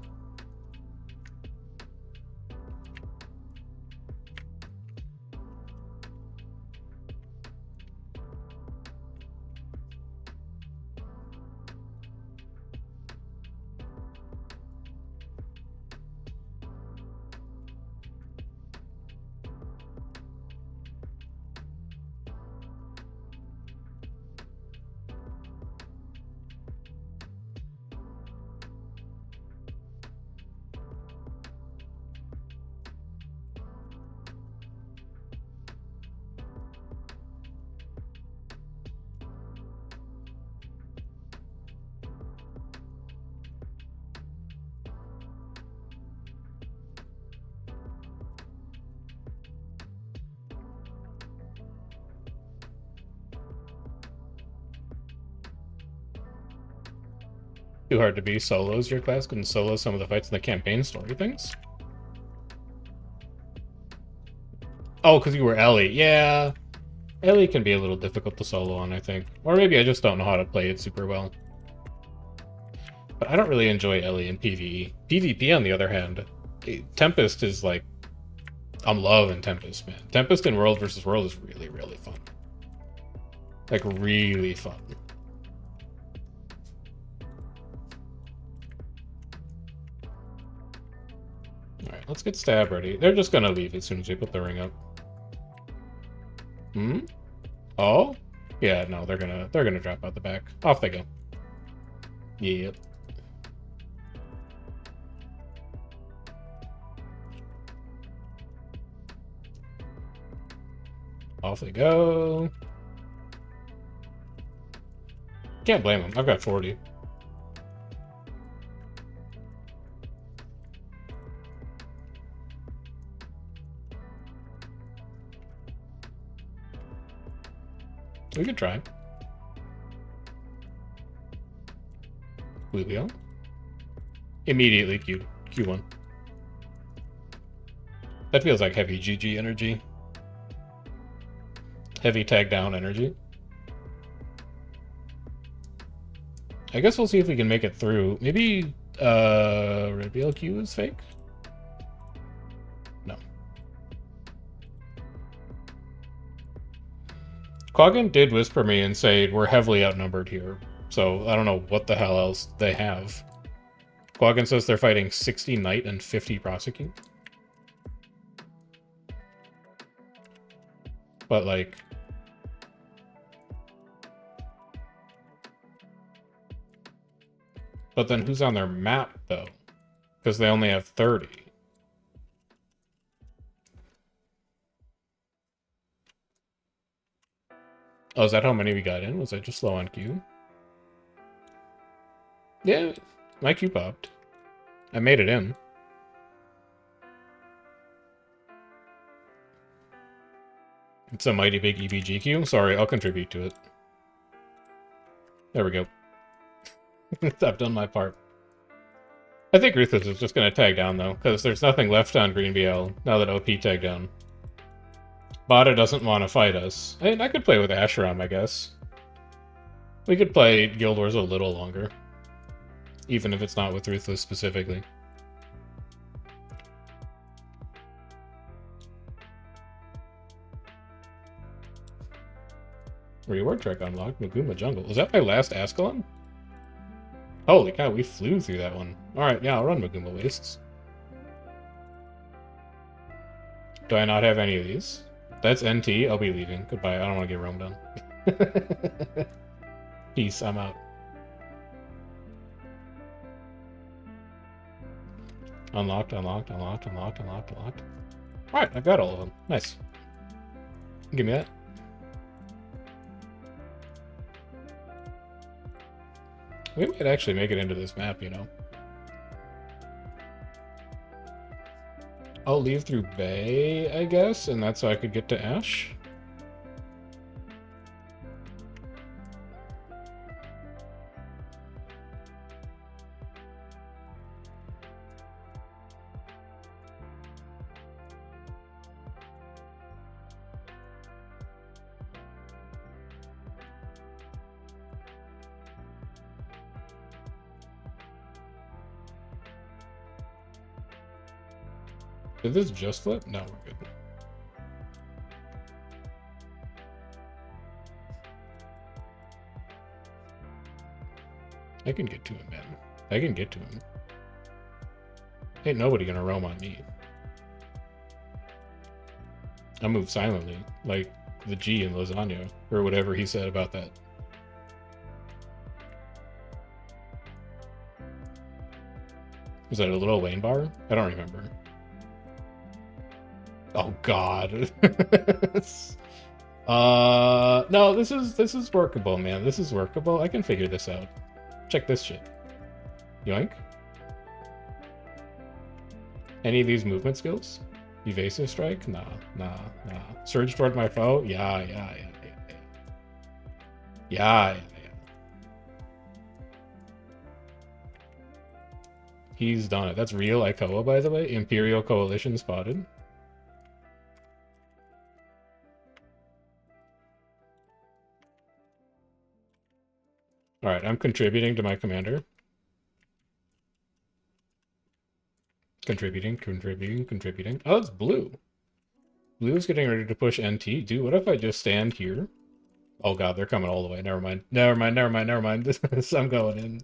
S1: Too hard to be solos. Your class couldn't solo some of the fights in the campaign story things. Oh, because you were Ellie. Yeah. Ellie can be a little difficult to solo on, I think. Or maybe I just don't know how to play it super well. But I don't really enjoy Ellie in PvE. PvP, on the other hand, Tempest is like... I'm loving Tempest, man. Tempest in World versus World is really, really fun. Like, really fun. Alright, let's get stab ready. They're just gonna leave as soon as we put the ring up. Hmm? Oh? Yeah, no, they're gonna drop out the back. Off they go. Yep. Off they go. Can't blame them. I've got 40. We could try. Blue wheel. Immediately Q1. That feels like heavy GG energy. Heavy tag down energy. I guess we'll see if we can make it through. Maybe red BLQ is fake? No. Quaggan did whisper me and say we're heavily outnumbered here. So I don't know what the hell else they have. Quaggan says they're fighting 60 Knight and 50 Prosecute. But like... But then who's on their map, though? Because they only have 30. Oh, is that how many we got in? Was I just low on Q? Yeah, my Q popped. I made it in. It's a mighty big EBGQ. Sorry, I'll contribute to it. There we go. I've done my part. I think Ruthless is just going to tag down, though, because there's nothing left on Green BL now that OP tagged down. Bada doesn't want to fight us. I could play with Asheram, I guess. We could play Guild Wars a little longer. Even if it's not with Ruthless specifically. Reward track unlocked. Maguma Jungle. Was that my last Ascalon? Holy cow, we flew through that one. Alright, yeah, I'll run Maguma Wastes. Do I not have any of these? That's NT. I'll be leaving. Goodbye. I don't want to get roamed on. Peace. I'm out. Unlocked, unlocked, unlocked, unlocked, unlocked, unlocked. Alright, I've got all of them. Nice. Give me that. We might actually make it into this map, you know. I'll leave through Bay, I guess, and that's how I could get to Ash. Did this just flip? No, we're good. I can get to him, man. I can get to him. Ain't nobody gonna roam on me. I move silently, like the G in lasagna, or whatever he said about that. Was that a little lane bar? I don't remember. Oh God. No, this is workable, man. This is workable. I can figure this out. Check this shit. Yoink. Any of these movement skills? Evasive strike? Nah. Surge toward my foe? Yeah. Yeah. He's done it. That's real Ikoa, by the way. Imperial Coalition spotted. Alright, I'm contributing to my commander. Contributing. Oh, it's blue. Blue is getting ready to push NT. Dude, what if I just stand here? Oh god, they're coming all the way. Never mind. I'm going in.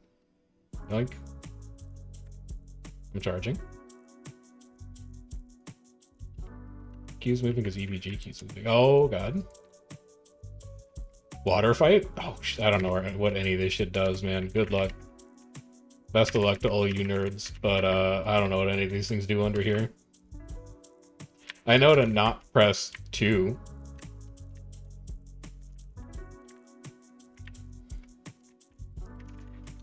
S1: Yoink. I'm charging. Q's moving because EVG keeps moving. Oh god. Water fight? Oh, I don't know what any of this shit does, man. Good luck. Best of luck to all you nerds, but I don't know what any of these things do under here. I know to not press 2.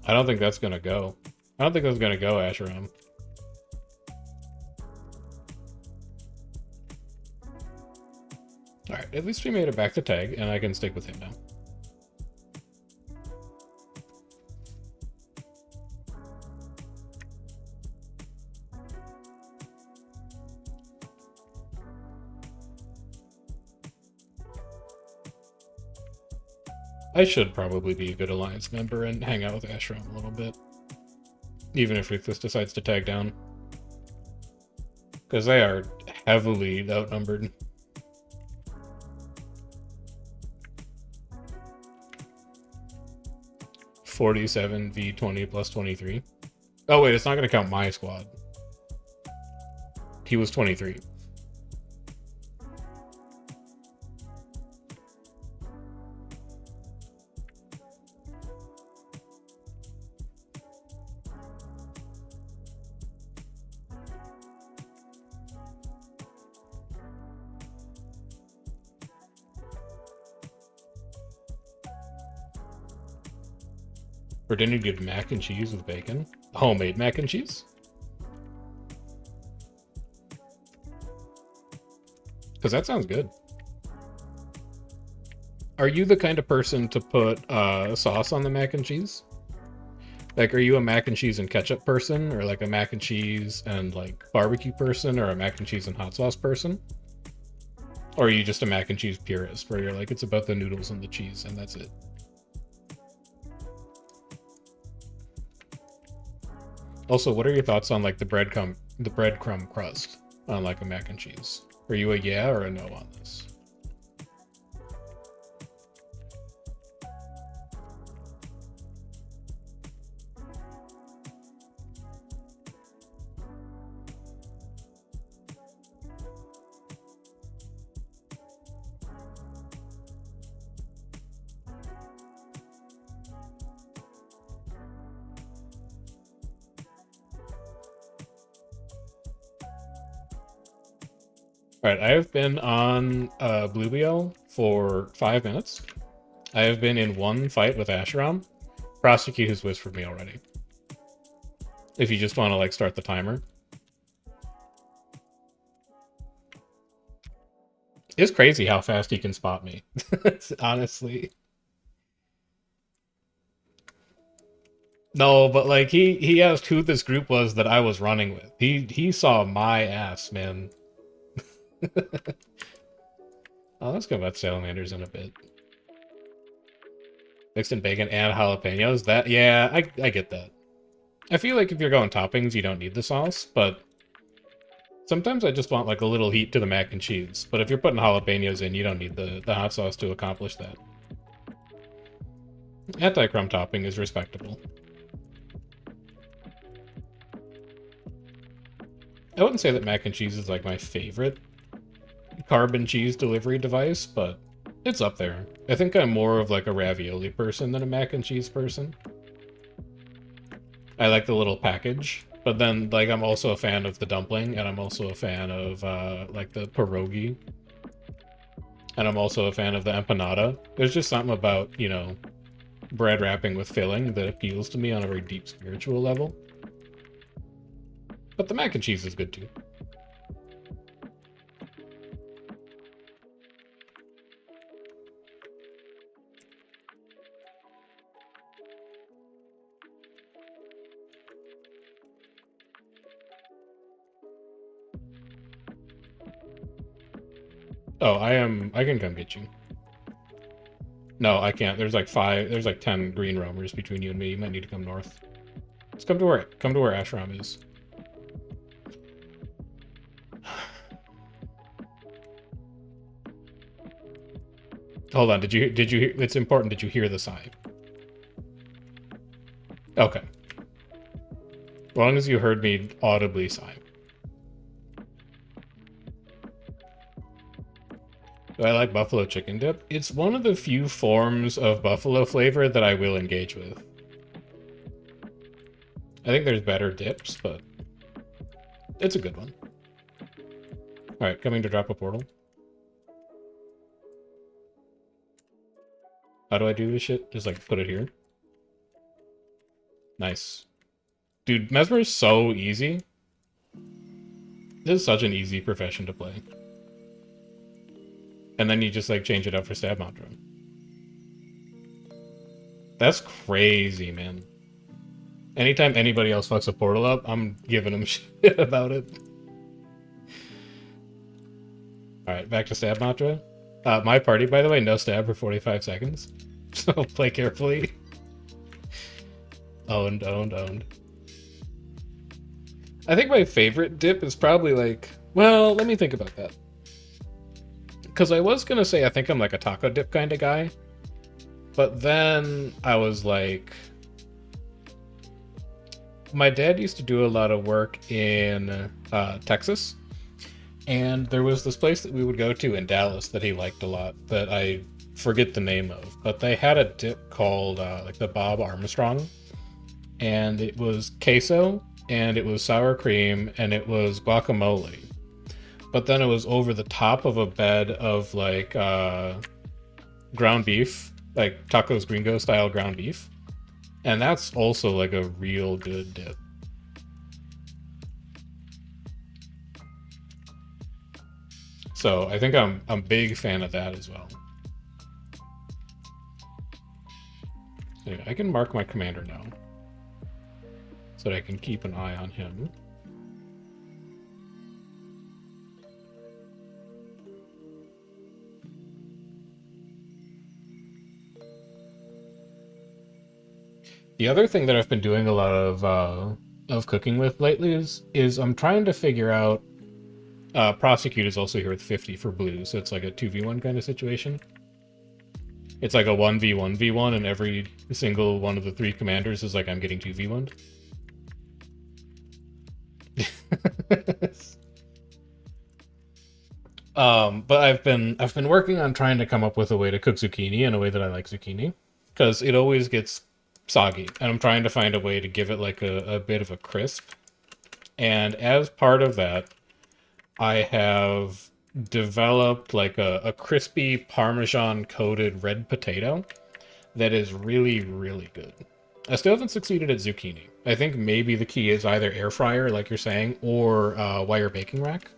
S1: I don't think that's gonna go. I don't think that's gonna go, Asheram. Alright, at least we made it back to tag, and I can stick with him now. I should probably be a good Alliance member and hang out with Ashram a little bit. Even if Ruthless decides to tag down. Because they are heavily outnumbered. $47 v 20 plus 23. Oh wait, it's not going to count my squad. He was 23. For dinner, you get mac and cheese with bacon. Homemade mac and cheese? Because that sounds good. Are you the kind of person to put sauce on the mac and cheese? Like, are you a mac and cheese and ketchup person? Or like a mac and cheese and like barbecue person? Or a mac and cheese and hot sauce person? Or are you just a mac and cheese purist where you're like, it's about the noodles and the cheese and that's it? Also, what are your thoughts on like the breadcrumb crust on like a mac and cheese? Are you a yeah or a no on this? Alright, I have been on Bluebeel for 5 minutes. I have been in one fight with Asheram. Prosecute has whispered me already. If you just want to like start the timer. It's crazy how fast he can spot me. Honestly. No, but like he asked who this group was that I was running with. He saw my ass, man. Oh, let's go about salamanders in a bit. Mixed in bacon and jalapenos. That, yeah, I get that. I feel like if you're going toppings, you don't need the sauce, but Sometimes I just want like a little heat to the mac and cheese, but if you're putting jalapenos in, you don't need the hot sauce to accomplish that. Anti-crumb topping is respectable. I wouldn't say that mac and cheese is like my favorite carb and cheese delivery device, but it's up there. I think I'm more of like a ravioli person than a mac and cheese person. I like the little package, but then like I'm also a fan of the dumpling, and I'm also a fan of like the pierogi, and I'm also a fan of the empanada. There's just something about, you know, bread wrapping with filling that appeals to me on a very deep spiritual level. But the mac and cheese is good too. Oh, I can come get you. No, I can't. There's like 10 green roamers between you and me. You might need to come north. Let's come to where Ashram is. Hold on, did you hear? It's important. Did you hear the sigh? Okay. As long as you heard me audibly sigh. Do I like buffalo chicken dip? It's one of the few forms of buffalo flavor that I will engage with. I think there's better dips, but it's a good one. Alright, coming to drop a portal. How do I do this shit? Just like put it here. Nice. Dude, Mesmer is so easy. This is such an easy profession to play. And then you just like change it up for stab mantra. That's crazy, man. Anytime anybody else fucks a portal up, I'm giving them shit about it. Alright, back to stab mantra. My party, by the way, no stab for 45 seconds. So play carefully. Owned. I think my favorite dip is probably like... Well, let me think about that. Because I was going to say I think I'm like a taco dip kind of guy. But then I was like... My dad used to do a lot of work in Texas. And there was this place that we would go to in Dallas that he liked a lot that I forget the name of. But they had a dip called like the Bob Armstrong. And it was queso, and it was sour cream, and it was guacamole. But then it was over the top of a bed of like ground beef, like Tacos Gringo style ground beef. And that's also like a real good dip. So I think I'm a big fan of that as well. Anyway, I can mark my commander now, so that I can keep an eye on him. The other thing that I've been doing a lot of cooking with lately is I'm trying to figure out. Prosecute is also here with 50 for blue, so it's like a 2v1 kind of situation. It's like a 1v1v1, and every single one of the 3 commanders is like I'm getting 2v1'd. But I've been working on trying to come up with a way to cook zucchini in a way that I like zucchini, because it always gets soggy, and I'm trying to find a way to give it like a bit of a crisp. And as part of that, I have developed like a crispy Parmesan coated red potato that is really, really good. I still haven't succeeded at zucchini. I think maybe the key is either air fryer, like you're saying, or wire baking rack,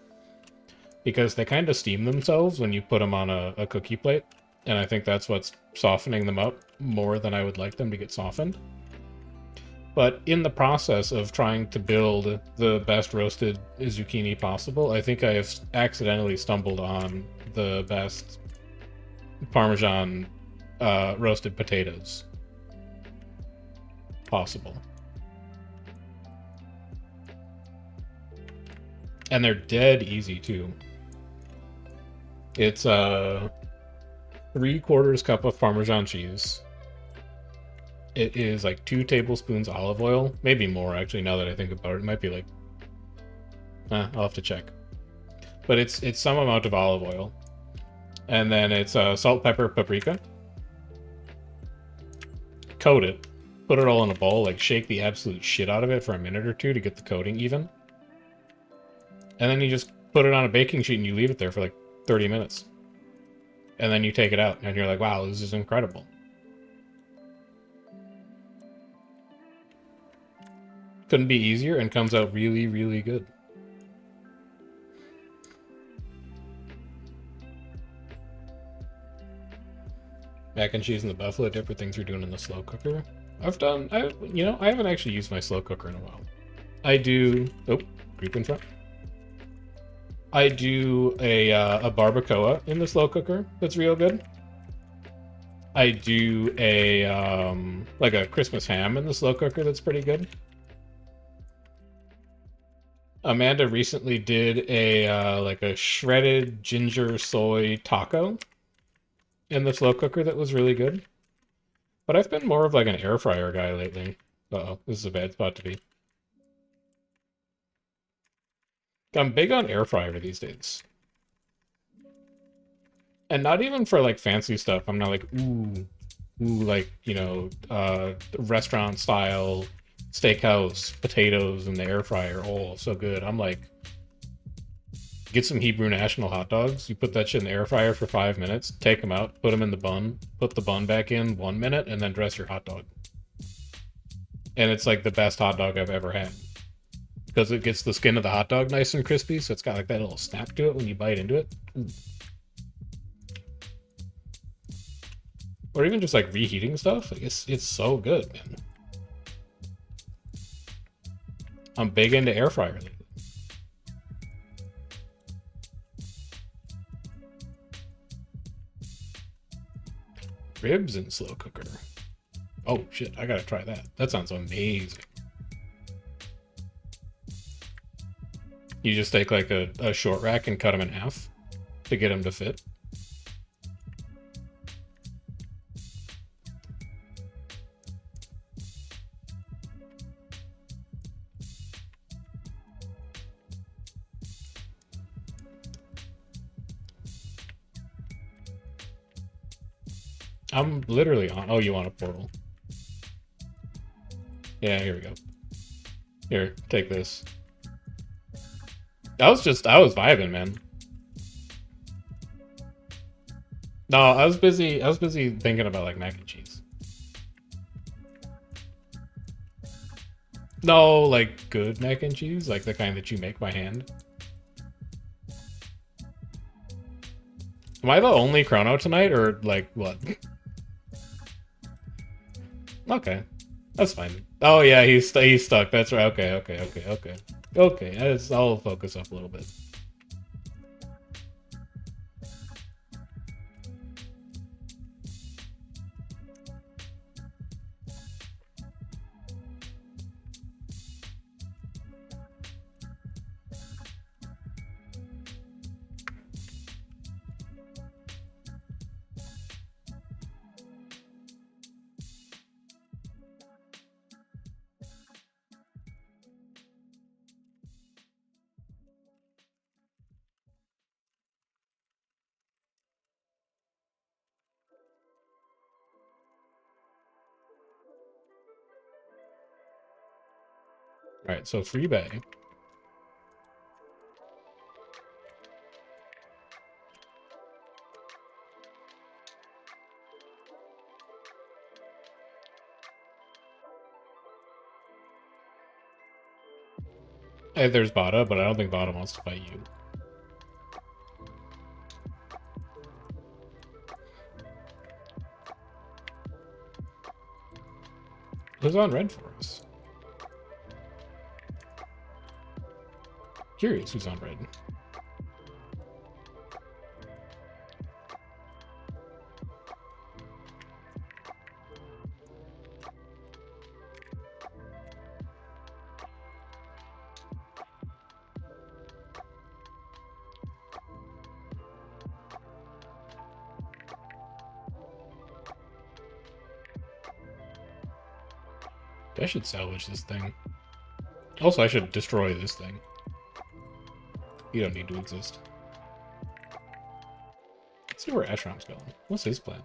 S1: because they kind of steam themselves when you put them on a cookie plate, and I think that's what's softening them up more than I would like them to get softened. But in the process of trying to build the best roasted zucchini possible, I think I have accidentally stumbled on the best Parmesan roasted potatoes possible. And they're dead easy too. It's a 3/4 cup of Parmesan cheese. It is like 2 tablespoons olive oil, maybe more actually. Now that I think about it, it might be like, I'll have to check. But it's some amount of olive oil, and then it's salt, pepper, paprika. Coat it, put it all in a bowl, like shake the absolute shit out of it for a minute or two to get the coating even, and then you just put it on a baking sheet and you leave it there for like 30 minutes, and then you take it out and you're like, wow, this is incredible. Couldn't be easier, and comes out really, really good. Mac and cheese and the buffalo dip are things you're doing in the slow cooker. I haven't actually used my slow cooker in a while. I do, group in front. I do a barbacoa in the slow cooker that's real good. I do a like a Christmas ham in the slow cooker that's pretty good. Amanda recently did a like a shredded ginger soy taco in the slow cooker that was really good. But I've been more of like an air fryer guy lately. Uh-oh, this is a bad spot to be. I'm big on air fryer these days. And not even for like fancy stuff. I'm not like, ooh, like, restaurant style steakhouse potatoes in the air fryer. Oh, so good. I'm like, get some Hebrew National hot dogs. You put that shit in the air fryer for 5 minutes, take them out, put them in the bun, put the bun back in 1 minute, and then dress your hot dog. And it's like the best hot dog I've ever had. Because it gets the skin of the hot dog nice and crispy, so it's got like that little snap to it when you bite into it. Ooh. Or even just like reheating stuff. Like it's so good, man. I'm big into air fryer lately. Ribs in slow cooker. Oh shit, I gotta try that. That sounds amazing. You just take like a short rack and cut them in half to get them to fit. I'm literally on. Oh, you want a portal? Yeah, here we go. Here, take this. I was vibing, man. No, I was busy thinking about like mac and cheese. No, like good mac and cheese, like the kind that you make by hand. Am I the only chrono tonight, or like what? Okay, that's fine. Oh yeah, he's stuck. That's right. Okay. I'll focus up a little bit. All right, so free bay. Hey, there's Bada, but I don't think Bada wants to fight you. Who's on red for us? Curious who's on red. I should salvage this thing. Also, I should destroy this thing. You don't need to exist. Let's see where Eshram's going. What's his plan?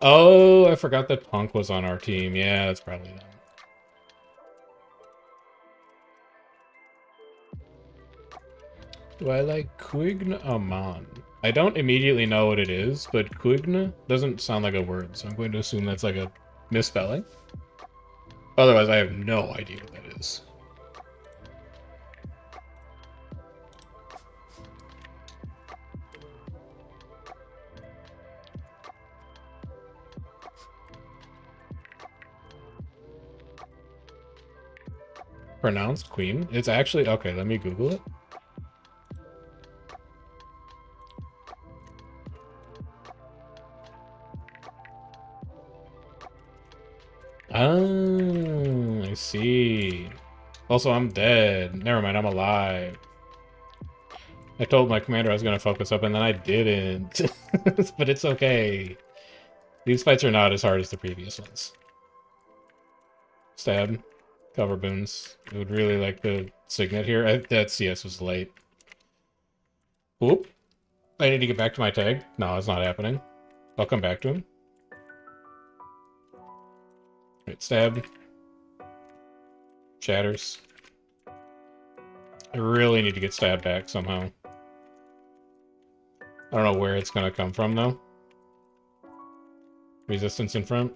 S1: Oh, I forgot that Punk was on our team. Yeah, that's probably them. Do I like Quign Amon? I don't immediately know what it is, but Quign doesn't sound like a word, so I'm going to assume that's like a misspelling. Otherwise, I have no idea what that is. Pronounced Queen? It's actually... Okay, let me Google it. Oh, I see. Also, I'm dead. Never mind, I'm alive. I told my commander I was going to focus up, and then I didn't. But it's okay. These fights are not as hard as the previous ones. Stab. Cover boons. I would really like to signet here. That CS was late. Whoop. I need to get back to my tag. No, it's not happening. I'll come back to him. Right, stab. Shatters. I really need to get stabbed back somehow. I don't know where it's going to come from, though. Resistance in front.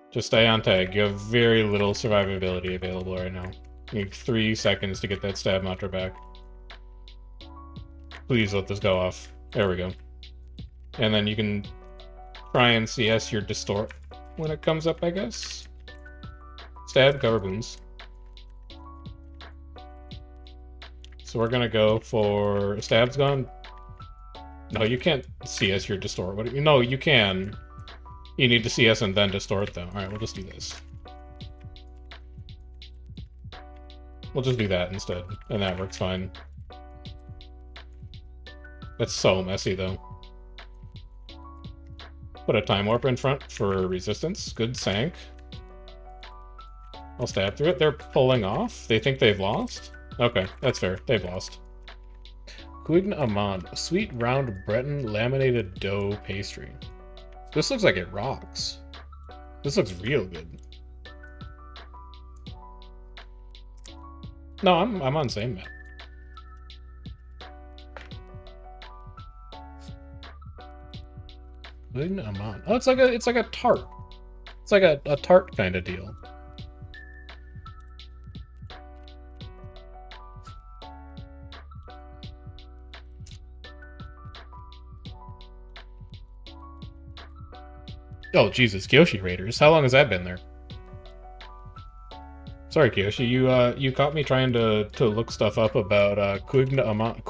S1: Just stay on tag. You have very little survivability available right now. You need 3 seconds to get that stab mantra back. Please let this go off. There we go. And then you can try and CS your distort when it comes up, I guess. Stab, cover boons. So we're gonna go for... Stab's gone? No, you can't CS your distort. What? No, you can. You need to CS and then distort, though. Alright, we'll just do this. We'll just do that instead, and that works fine. That's so messy, though. Put a time warp in front for resistance. Good sank. I'll stab through it. They're pulling off? They think they've lost? Okay, that's fair. They've lost. Quign Amand. Sweet round Breton laminated dough pastry. This looks like it rocks. This looks real good. No, I'm on same map. Quign Amand. Oh, it's like a tart. It's like a tart kind of deal. Oh, Jesus, Kyoshi Raiders. How long has that been there? Sorry, Kyoshi, you caught me trying to look stuff up about Queen Amon.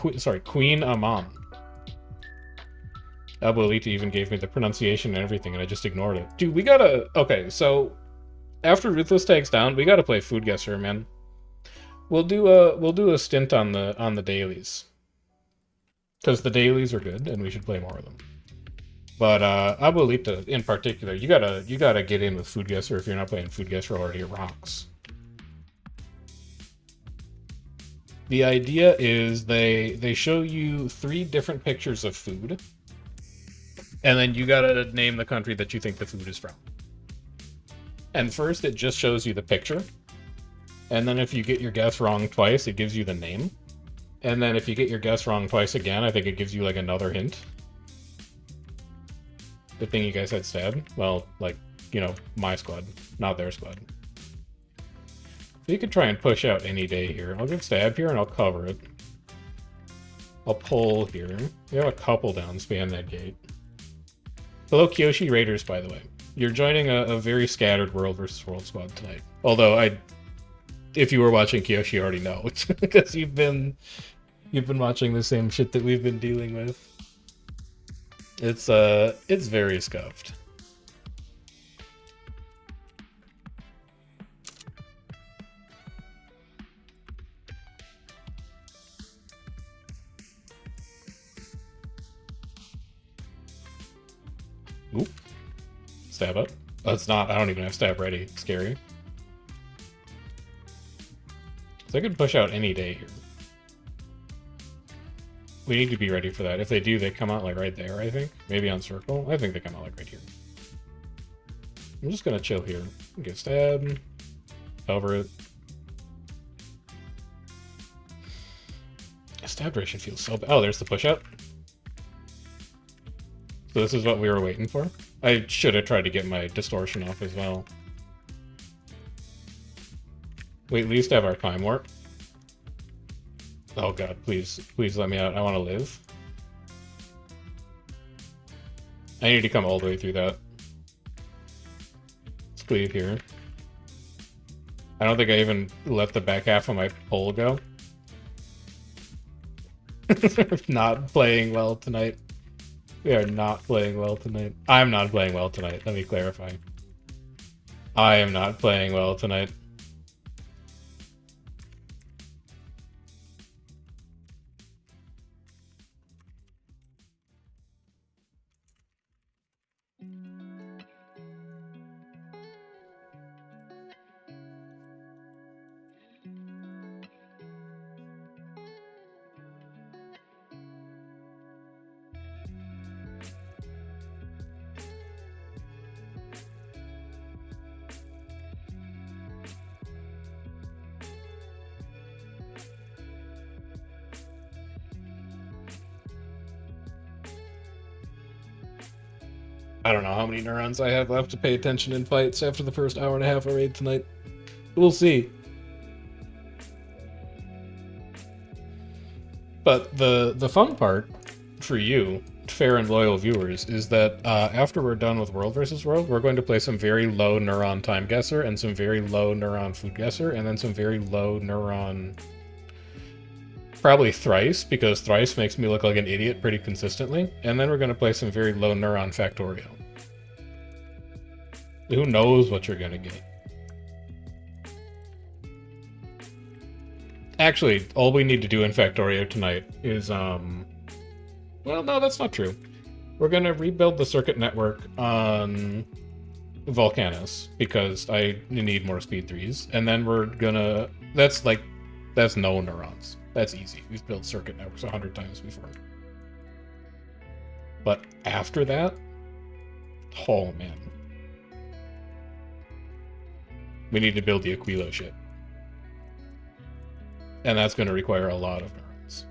S1: Abuelita even gave me the pronunciation and everything, and I just ignored it. Dude, we gotta... Okay, so after Ruthless takes down, we gotta play Food Guesser, man. We'll do a stint on the dailies, because the dailies are good, and we should play more of them. But Abuelita in particular, you gotta get in with Food Guesser if you're not playing Food Guesser already. It rocks. The idea is they show you 3 different pictures of food, and then you gotta name the country that you think the food is from. And first, it just shows you the picture, and then if you get your guess wrong twice, it gives you the name. And then if you get your guess wrong twice again, I think it gives you like another hint. The thing you guys had stab? Well, like, you know, my squad, not their squad. You could try and push out any day here. I'll get stab here and I'll cover it. I'll pull here. We have a couple down, span that gate. Hello, Kyoshi Raiders, by the way. You're joining a very scattered World vs. World squad tonight. Although, if you were watching Kyoshi, you already know. Because you've been watching the same shit that we've been dealing with. It's very scuffed. Stab up. Oh, it's not. I don't even have stab ready. Scary. So I could push out any day here. We need to be ready for that. If they do, they come out like right there, I think. Maybe on circle. I think they come out like right here. I'm just gonna chill here. Get stab. Cover it. Stab duration feels so bad. Oh, there's the push out. So this is what we were waiting for. I should have tried to get my distortion off as well. We at least have our time warp. Oh god, please, please let me out. I want to live. I need to come all the way through that. Let's cleave here. I don't think I even let the back half of my pole go. Not playing well tonight. We are not playing well tonight. I'm not playing well tonight, let me clarify. I am not playing well tonight. I don't know how many neurons I have left to pay attention in fights after the first hour and a half of raid tonight. We'll see. But the fun part for you, fair and loyal viewers, is that after we're done with World vs. World, we're going to play some very low neuron time guesser and some very low neuron food guesser, and then some very low neuron... Probably Thrice, because Thrice makes me look like an idiot pretty consistently. And then we're going to play some very low neuron Factorio. Who knows what you're going to get? Actually, all we need to do in Factorio tonight is, well, no, that's not true. We're going to rebuild the circuit network on Volcanus, because I need more speed 3s. And then we're going to... That's no neurons. That's easy. We've built circuit networks 100 times before. But after that, oh man. We need to build the Aquilo ship. And that's going to require a lot of neurons.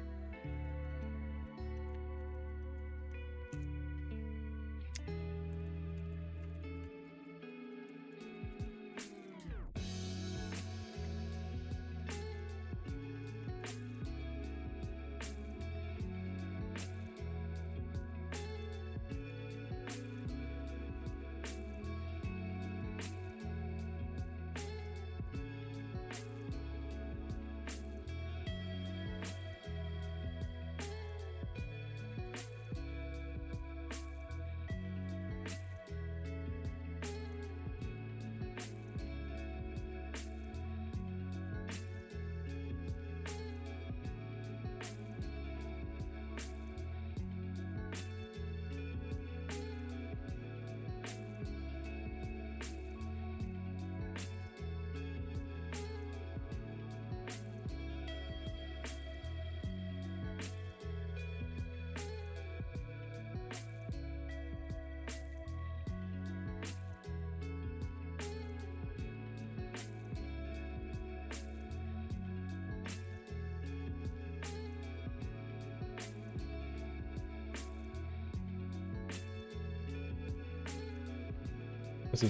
S1: This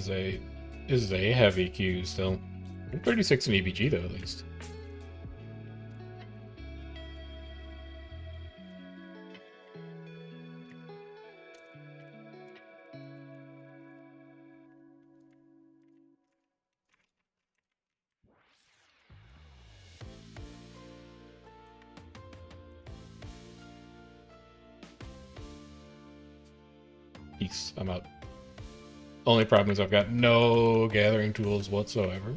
S1: is a heavy queue still. 36 in EBG though, at least. Peace. I'm out. Only problem is I've got no gathering tools whatsoever.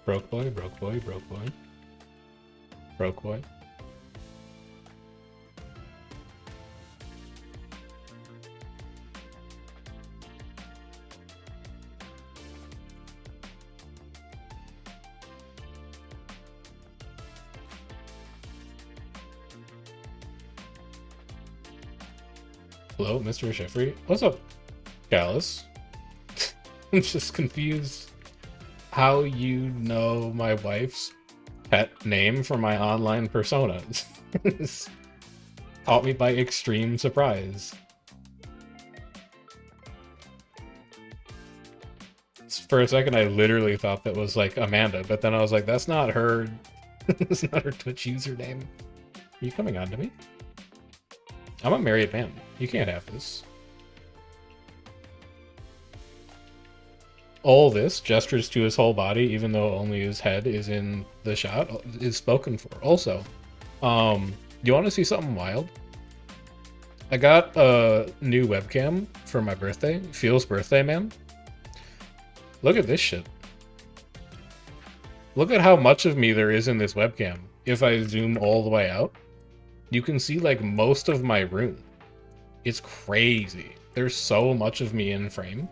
S1: Broke boy, broke boy, broke boy. Broke boy. Hello, Mr. Sheffrey. What's up, Gallus? I'm just confused how you know my wife's pet name for my online persona. It's caught me by extreme surprise. For a second, I literally thought that was like Amanda, but then I was like, that's not her. That's not her Twitch username. Are you coming on to me? I'm a married man. You can't have this. All this gestures to his whole body, even though only his head is in the shot, is spoken for. Also, you want to see something wild? I got a new webcam for my birthday. Feels birthday, man. Look at this shit. Look at how much of me there is in this webcam. If I zoom all the way out, you can see like most of my room. It's crazy. There's so much of me in frame.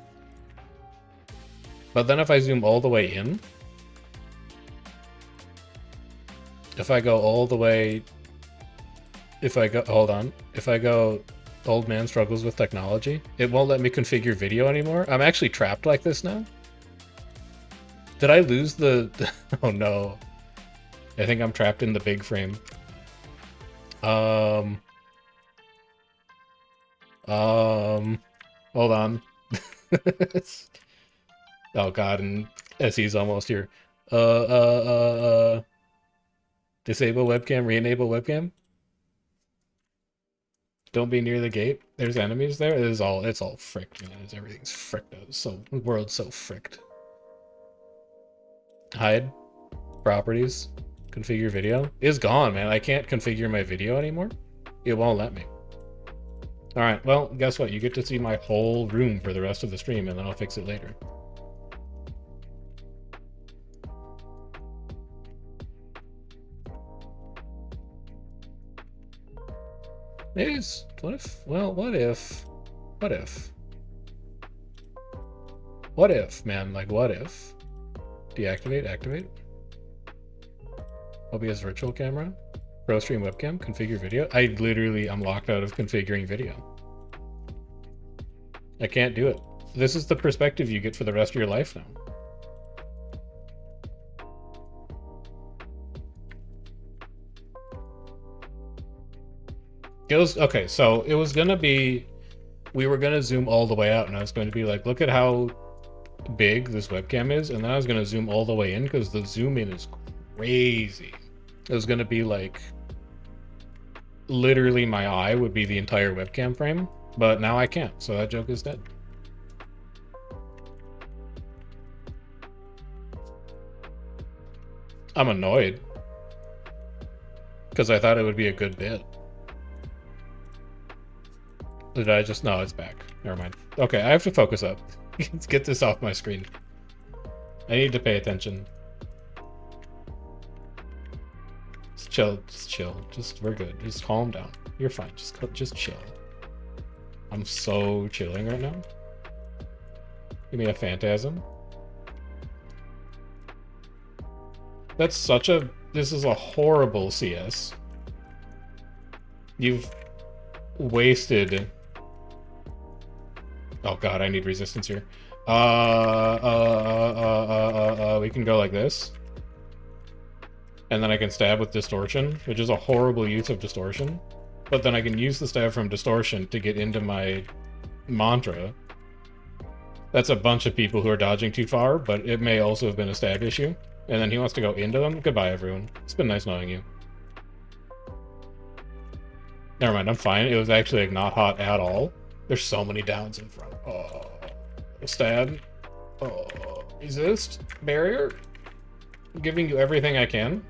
S1: But then if I zoom all the way in, if I go all the way, hold on, if I go old man struggles with technology, it won't let me configure video anymore. I'm actually trapped like this now. Did I lose the oh no. I think I'm trapped in the big frame. Hold on. Oh god, and SE's almost here. Disable webcam, re-enable webcam. Don't be near the gate. There's enemies there. It's all fricked, man. Everything's fricked. The world's so fricked. Hide. Properties. Configure video. It's gone, man. I can't configure my video anymore. It won't let me. Alright, well, guess what? You get to see my whole room for the rest of the stream, and then I'll fix it later. Maybe it's... What if... Well, what if... What if... What if, man? Like, what if... Deactivate, activate. OBS virtual camera. Pro stream webcam. Configure video. I'm locked out of configuring video. I can't do it. This is the perspective you get for the rest of your life now. It was... Okay, so it was gonna be... We were gonna zoom all the way out, and I was going to be like, look at how big this webcam is, and then I was going to zoom all the way in because the zoom in is crazy. It was going to be like literally my eye would be the entire webcam frame, but now I can't, so that joke is dead. I'm annoyed because I thought it would be a good bit. Did I just... No, it's back. Never mind. Okay, I have to focus up. Let's get this off my screen. I need to pay attention. Just chill. Just chill. We're good. Just calm down. You're fine. Just chill. I'm so chilling right now. Give me a phantasm. That's such a... This is a horrible CS. You've wasted... Oh god, I need resistance here. We can go like this. And then I can stab with distortion, which is a horrible use of distortion. But then I can use the stab from distortion to get into my mantra. That's a bunch of people who are dodging too far, but it may also have been a stab issue. And then he wants to go into them. Goodbye, everyone. It's been nice knowing you. Never mind, I'm fine. It was actually like not hot at all. There's so many downs in front. Oh, stab. Oh, resist. Barrier. I'm giving you everything I can.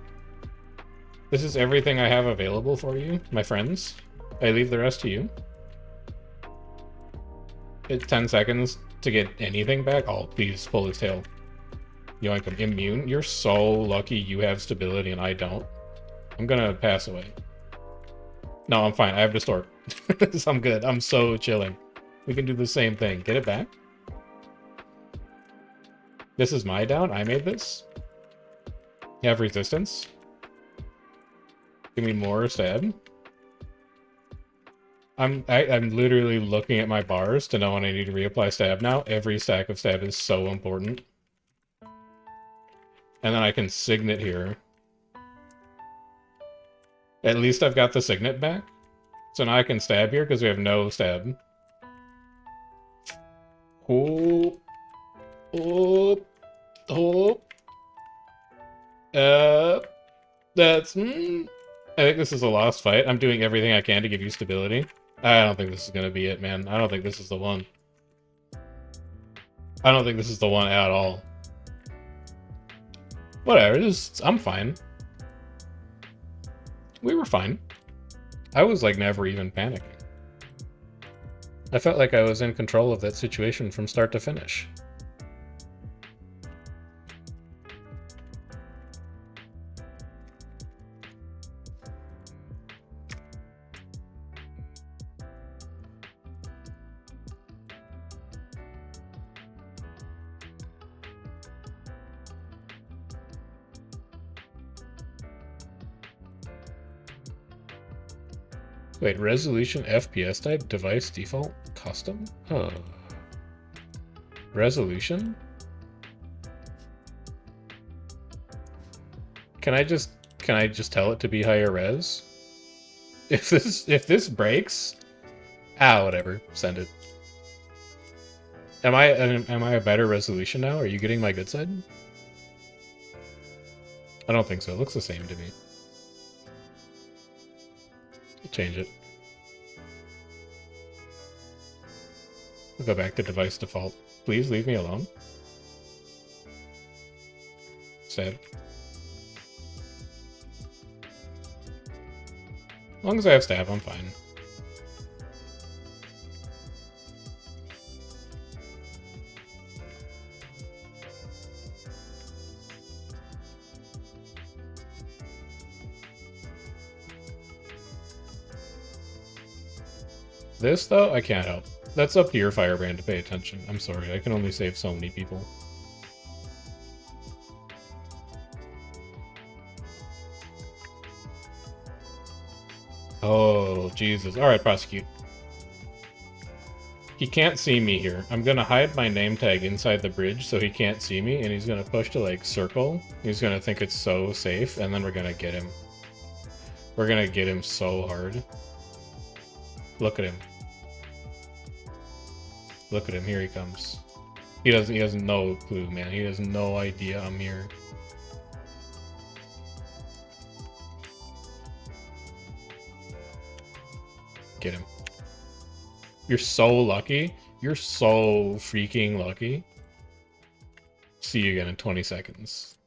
S1: This is everything I have available for you, my friends. I leave the rest to you. It's 10 seconds to get anything back. Oh, please pull his tail. Yoink, I'm immune. You're so lucky you have stability and I don't. I'm gonna pass away. No, I'm fine. I have distort. I'm good. I'm so chilling. We can do the same thing. Get it back. This is my down. I made this. You have resistance. Give me more stab. I'm literally looking at my bars to know when I need to reapply stab now. Every stack of stab is so important. And then I can signet here. At least I've got the signet back. So now I can stab here because we have no stab. Oh. Oh. Oh. That's... I think this is a lost fight. I'm doing everything I can to give you stability. I don't think this is gonna be it, man. I don't think this is the one. I don't think this is the one at all. Whatever, I'm fine. We were fine. I was like never even panicking. I felt like I was in control of that situation from start to finish. Wait, resolution, FPS type, device default, custom? Huh. Resolution? Can I just tell it to be higher res? If this breaks, whatever, send it. Am I a better resolution now? Are you getting my good side? I don't think so. It looks the same to me. Change it. We'll go back to device default. Please leave me alone. Sad. As long as I have stab, I'm fine. This, though, I can't help. That's up to your firebrand to pay attention. I'm sorry, I can only save so many people. Oh, Jesus. Alright, prosecute. He can't see me here. I'm gonna hide my name tag inside the bridge so he can't see me, and he's gonna push to, like, circle. He's gonna think it's so safe, and then we're gonna get him. We're gonna get him so hard. Look at him. Look at him, here he comes. He has no clue, man. He has no idea I'm here. Get him. You're so lucky. You're so freaking lucky. See you again in 20 seconds.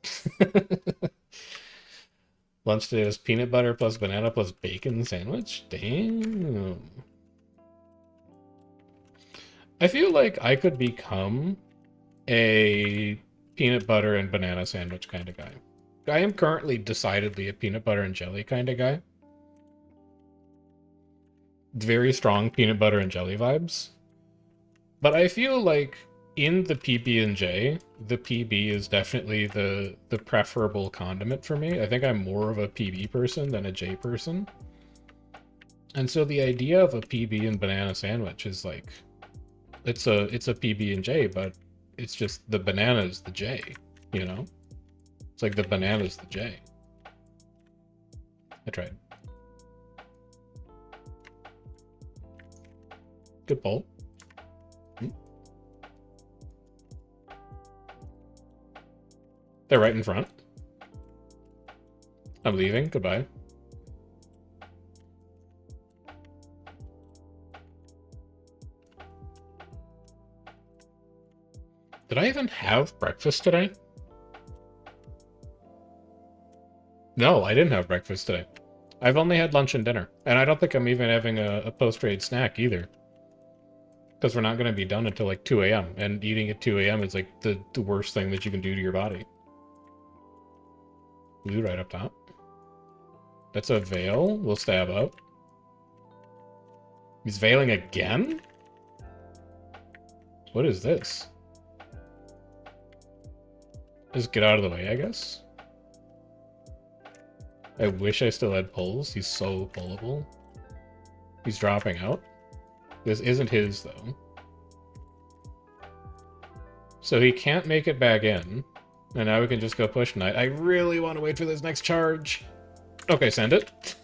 S1: Lunch today was peanut butter plus banana plus bacon sandwich? Damn. I feel like I could become a peanut butter and banana sandwich kind of guy. I am currently decidedly a peanut butter and jelly kind of guy. Very strong peanut butter and jelly vibes. But I feel like in the PB&J, the PB is definitely the preferable condiment for me. I think I'm more of a PB person than a J person. And so the idea of a PB and banana sandwich is like, it's a PB&J, but it's just the banana is the J, you know? It's like the banana is the J. I tried. Good pull. They're right in front. I'm leaving. Goodbye. Did I even have breakfast today? No, I didn't have breakfast today. I've only had lunch and dinner. And I don't think I'm even having a post-trade snack either. Because we're not going to be done until like 2 a.m. And eating at 2 a.m. is like the worst thing that you can do to your body. Blue right up top. That's a veil. We'll stab up. He's veiling again? What is this? Just get out of the way, I guess. I wish I still had pulls. He's so pullable. He's dropping out. This isn't his, though. So he can't make it back in. And now we can just go push knight. I really want to wait for this next charge. Okay, send it.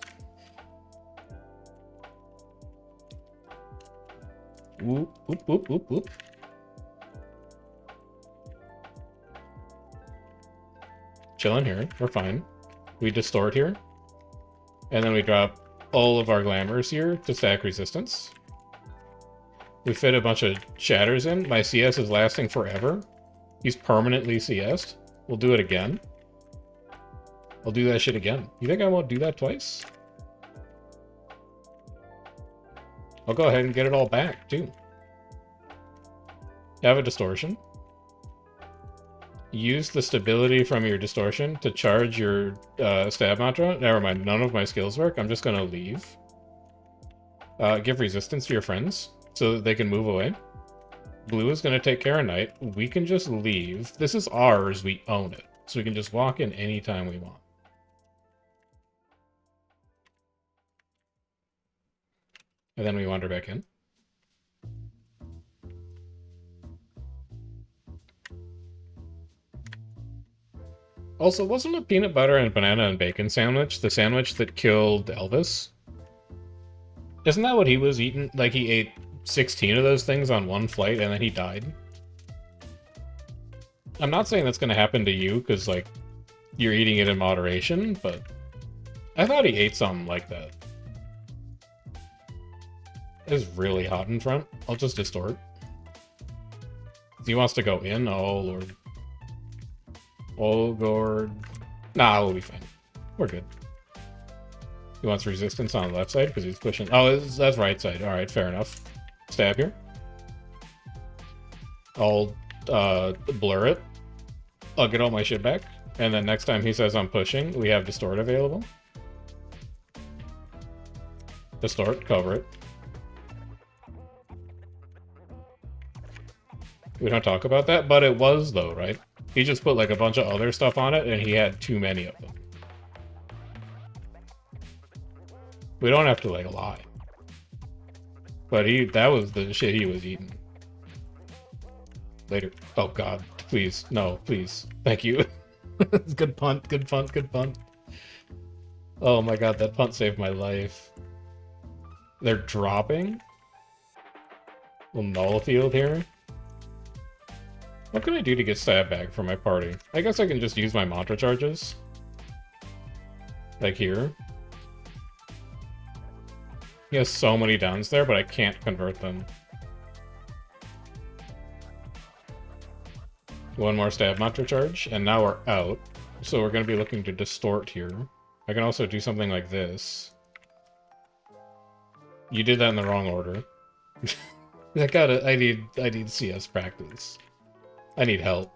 S1: Whoop, whoop, whoop, whoop, whoop. Chilling here. We're fine. We distort here. And then we drop all of our glamours here to stack resistance. We fit a bunch of shatters in. My CS is lasting forever. He's permanently CS'd. We'll do it again. I'll do that shit again. You think I won't do that twice? I'll go ahead and get it all back, too. Have a distortion. Use the stability from your distortion to charge your stab mantra. Never mind, none of my skills work. I'm just going to leave. Give resistance to your friends so that they can move away. Blue is going to take care of knight. We can just leave. This is ours. We own it. So we can just walk in anytime we want. And then we wander back in. Also, wasn't a peanut butter and banana and bacon sandwich the sandwich that killed Elvis? Isn't that what he was eating? Like, he ate 16 of those things on one flight and then he died? I'm not saying that's going to happen to you because, like, you're eating it in moderation, but I thought he ate something like that. It's really hot in front. I'll just distort. He wants to go in? Oh, Lord. Oh, Lord. Nah, we'll be fine. We're good. He wants resistance on the left side because he's pushing... Oh, that's right side. Alright, fair enough. Stab here. I'll blur it. I'll get all my shit back. And then next time he says I'm pushing, we have distort available. Distort, cover it. We don't talk about that, but it was, though, right? He just put, like, a bunch of other stuff on it, and he had too many of them. We don't have to, like, lie. But that was the shit he was eating. Later. Oh, God. Please. No, please. Thank you. Good punt, good punt, good punt. Oh, my God, that punt saved my life. They're dropping? Little null field here. What can I do to get stab back for my party? I guess I can just use my mantra charges. Like here. He has so many downs there, but I can't convert them. One more stab mantra charge, and now we're out. So we're going to be looking to distort here. I can also do something like this. You did that in the wrong order. I need CS practice. I need help.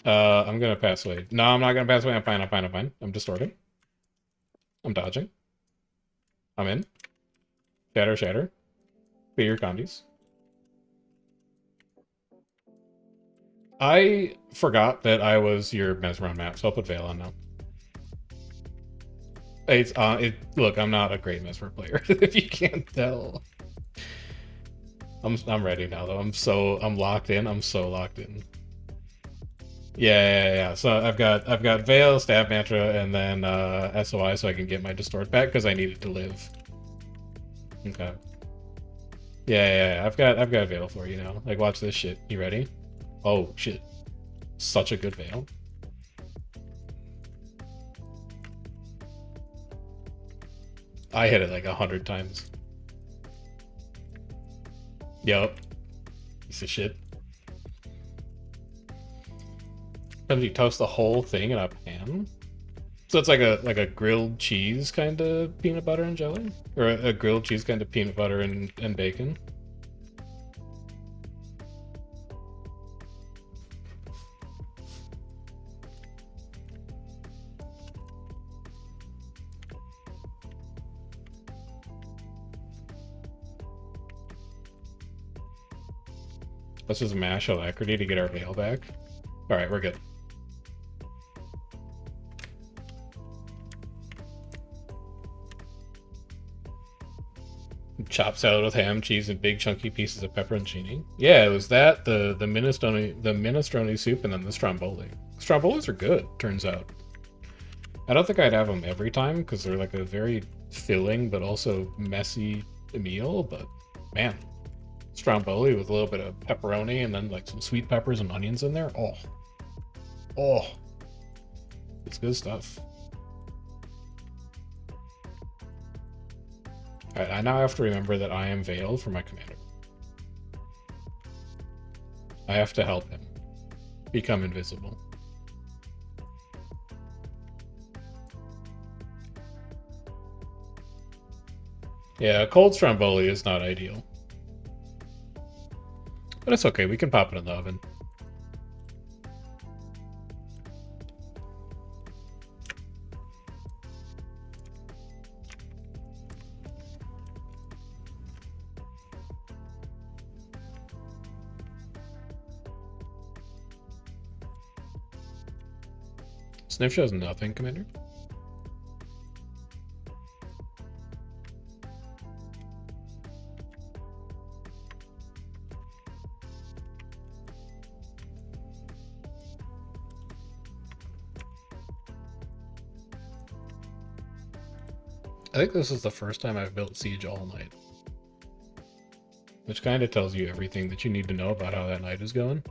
S1: I'm gonna pass away. No, I'm not gonna pass away. I'm fine, I'm fine, I'm fine. I'm distorting. I'm dodging. I'm in. Shatter, shatter. Be your condies. I forgot that I was your Mesmer on map, so I'll put Veil on now. Look, I'm not a great Mesmer player, if you can't tell. I'm ready now though. I'm locked in. I'm so locked in. Yeah. So I've got Veil, Stab Mantra, and then SOI so I can get my distort back because I need it to live. Okay. Yeah. I've got Veil for you now. Like, watch this shit. You ready? Oh shit. Such a good Veil. I hit it like 100 times. Yup. Piece of shit. And you toast the whole thing in a pan? So it's like a grilled cheese kind of peanut butter and jelly? Or a grilled cheese kind of peanut butter and bacon? Let's just mash Alacrity to get our Veil back. Alright, we're good. Chopped salad with ham, cheese, and big chunky pieces of pepperoncini. Yeah, it was that, the minestrone soup, and then the stromboli. Strombolis are good, turns out. I don't think I'd have them every time, because they're like a very filling but also messy meal, but man, stromboli with a little bit of pepperoni and then like some sweet peppers and onions in there. Oh. Oh. It's good stuff. Alright, I now have to remember that I am Vale for my commander. I have to help him become invisible. Yeah, cold stromboli is not ideal. But it's okay, we can pop it in the oven. Sniff shows nothing, Commander. I think this is the first time I've built Siege all night. Which kind of tells you everything that you need to know about how that night is going.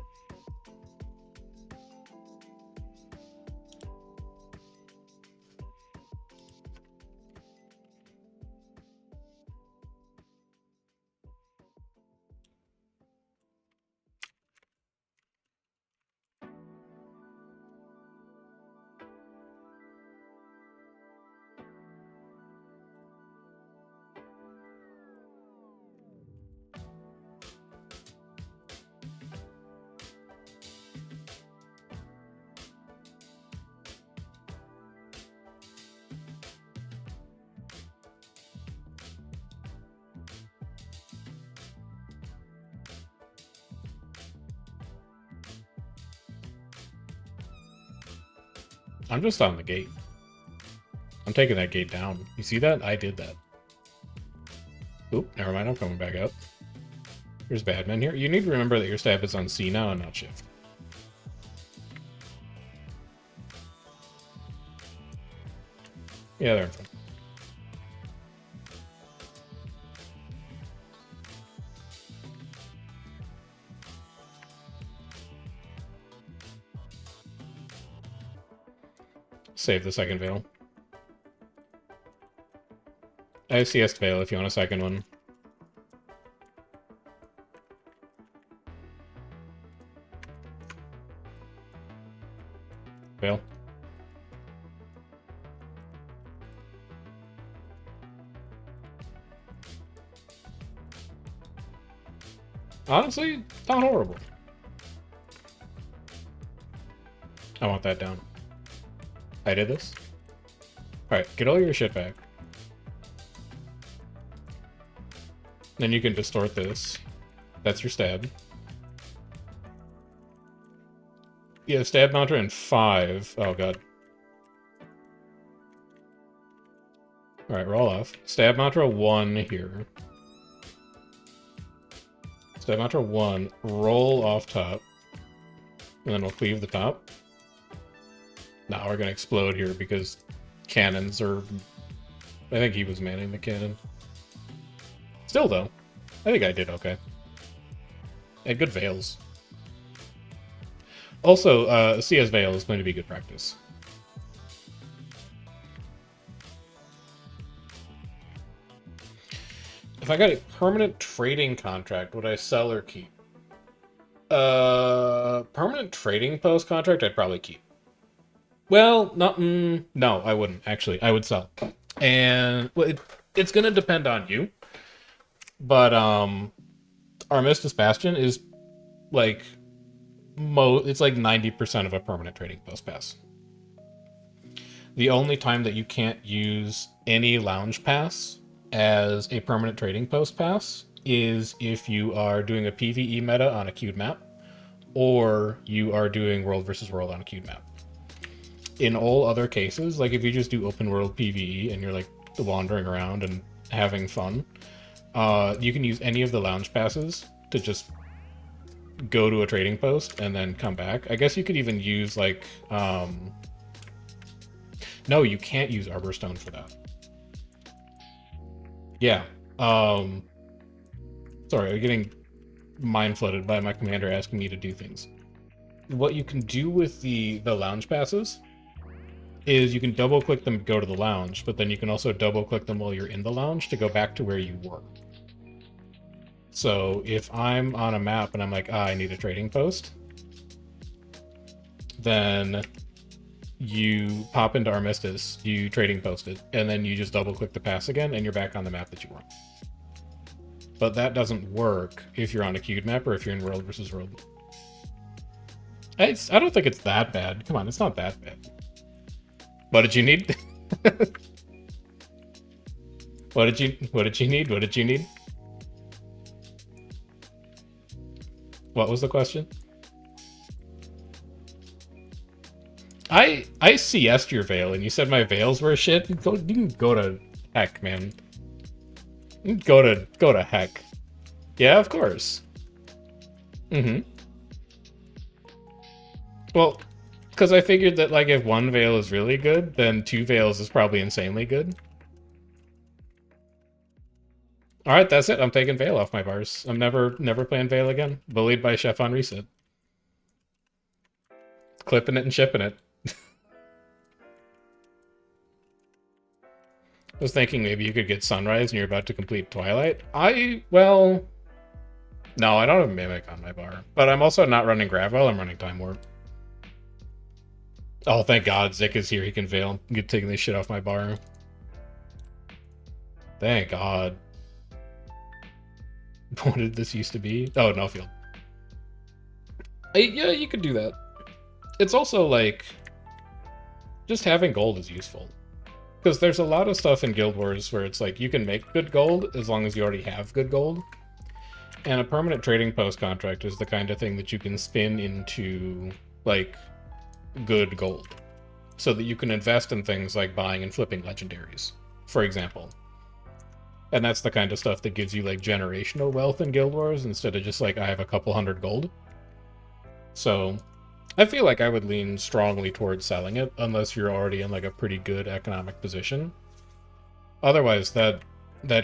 S1: I'm just on the gate. I'm taking that gate down. You see that? I did that. Oop, never mind. I'm coming back out. There's Badman here. You need to remember that your stab is on C now and not shift. Yeah, they're in front. Save the second Veil. I have CS Veil if you want a second one. Veil. Honestly, not horrible. I want that down. I did this. Alright, get all your shit back. Then you can distort this. That's your stab. You have stab mounter in 5. Oh god. Alright, roll off. Stab mounter 1 here. Stab mounter 1, roll off top. And then we'll cleave the top. Now we're gonna explode here because cannons are... I think he was manning the cannon. Still though, I think I did okay. And good Veils. Also, CS Veil is going to be good practice. If I got a permanent trading contract, would I sell or keep? Permanent trading post contract, I'd probably keep. Well, not no, I wouldn't actually. I would sell, and well, it's gonna depend on you. But Armistice Bastion is like it's like 90% of a permanent trading post pass. The only time that you can't use any lounge pass as a permanent trading post pass is if you are doing a PvE meta on a queued map, or you are doing world versus world on a queued map. In all other cases, like if you just do open world PvE and you're like wandering around and having fun, you can use any of the lounge passes to just go to a trading post and then come back. I guess you could even use like no, you can't use Arborstone for that. Yeah. Sorry, I'm getting mind flooded by my commander asking me to do things. What you can do with the lounge passes is you can double click them to go to the lounge, but then you can also double click them while you're in the lounge to go back to where you were. So if I'm on a map and I'm like, I need a trading post, then you pop into Armistice, you trading post it, and then you just double click the pass again and you're back on the map that you were on. But that doesn't work if you're on a queued map or if you're in World versus World. I don't think it's that bad. Come on, it's not that bad. What did you need? What did you need? What did you need? What was the question? I CS'd your Veil, and you said my Veils were shit. You can go to heck, man. You can go to heck. Yeah, of course. Mm-hmm. Well, because I figured that, like, if one Veil is really good, then two Veils is probably insanely good. Alright, that's it. I'm taking Veil off my bars. I'm never playing Veil again. Bullied by Chef on reset. Clipping it and shipping it. I was thinking maybe you could get Sunrise and you're about to complete Twilight. Well... No, I don't have Mimic on my bar. But I'm also not running Gravwell, I'm running Time Warp. Oh, thank God, Zik is here. He can Veil. Get taking this shit off my bar. Thank God. What did this used to be? Oh, no field. Yeah, you could do that. It's also, like... Just having gold is useful. Because there's a lot of stuff in Guild Wars where it's like, you can make good gold as long as you already have good gold. And a permanent trading post contract is the kind of thing that you can spin into, like... good gold, so that you can invest in things like buying and flipping legendaries, for example. And that's the kind of stuff that gives you like generational wealth in Guild Wars instead of just like, I have a couple hundred gold. So I feel like I would lean strongly towards selling it unless you're already in like a pretty good economic position. Otherwise, that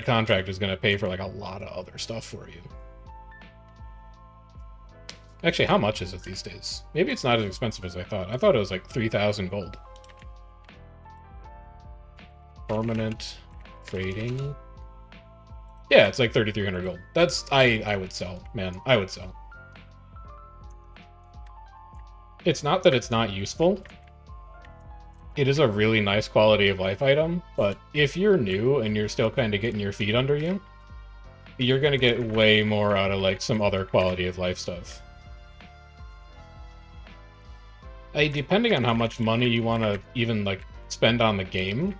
S1: contract is going to pay for like a lot of other stuff for you. Actually, how much is it these days? Maybe it's not as expensive as I thought. I thought it was like 3,000 gold. Permanent trading. Yeah, it's like 3,300 gold. That's... I would sell, man. I would sell. It's not that it's not useful. It is a really nice quality of life item, but if you're new and you're still kind of getting your feet under you, you're going to get way more out of like some other quality of life stuff. Depending on how much money you want to even, like, spend on the game,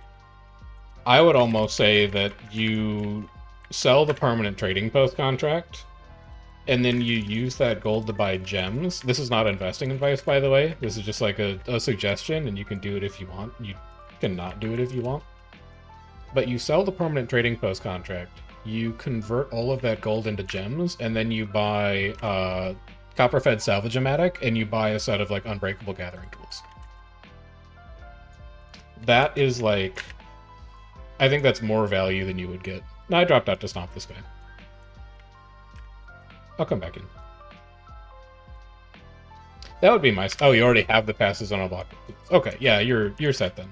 S1: I would almost say that you sell the permanent trading post contract, and then you use that gold to buy gems. This is not investing advice, by the way. This is just, like, a suggestion, and you can do it if you want. You can not do it if you want. But you sell the permanent trading post contract, you convert all of that gold into gems, and then you buy, Copperfed Salvage-O-Matic, and you buy a set of, like, Unbreakable Gathering Tools. That is, like... I think that's more value than you would get. No, I dropped out to stomp this guy. I'll come back in. That would be my... Oh, you already have the passes on unlocked. Okay, yeah, you're set then.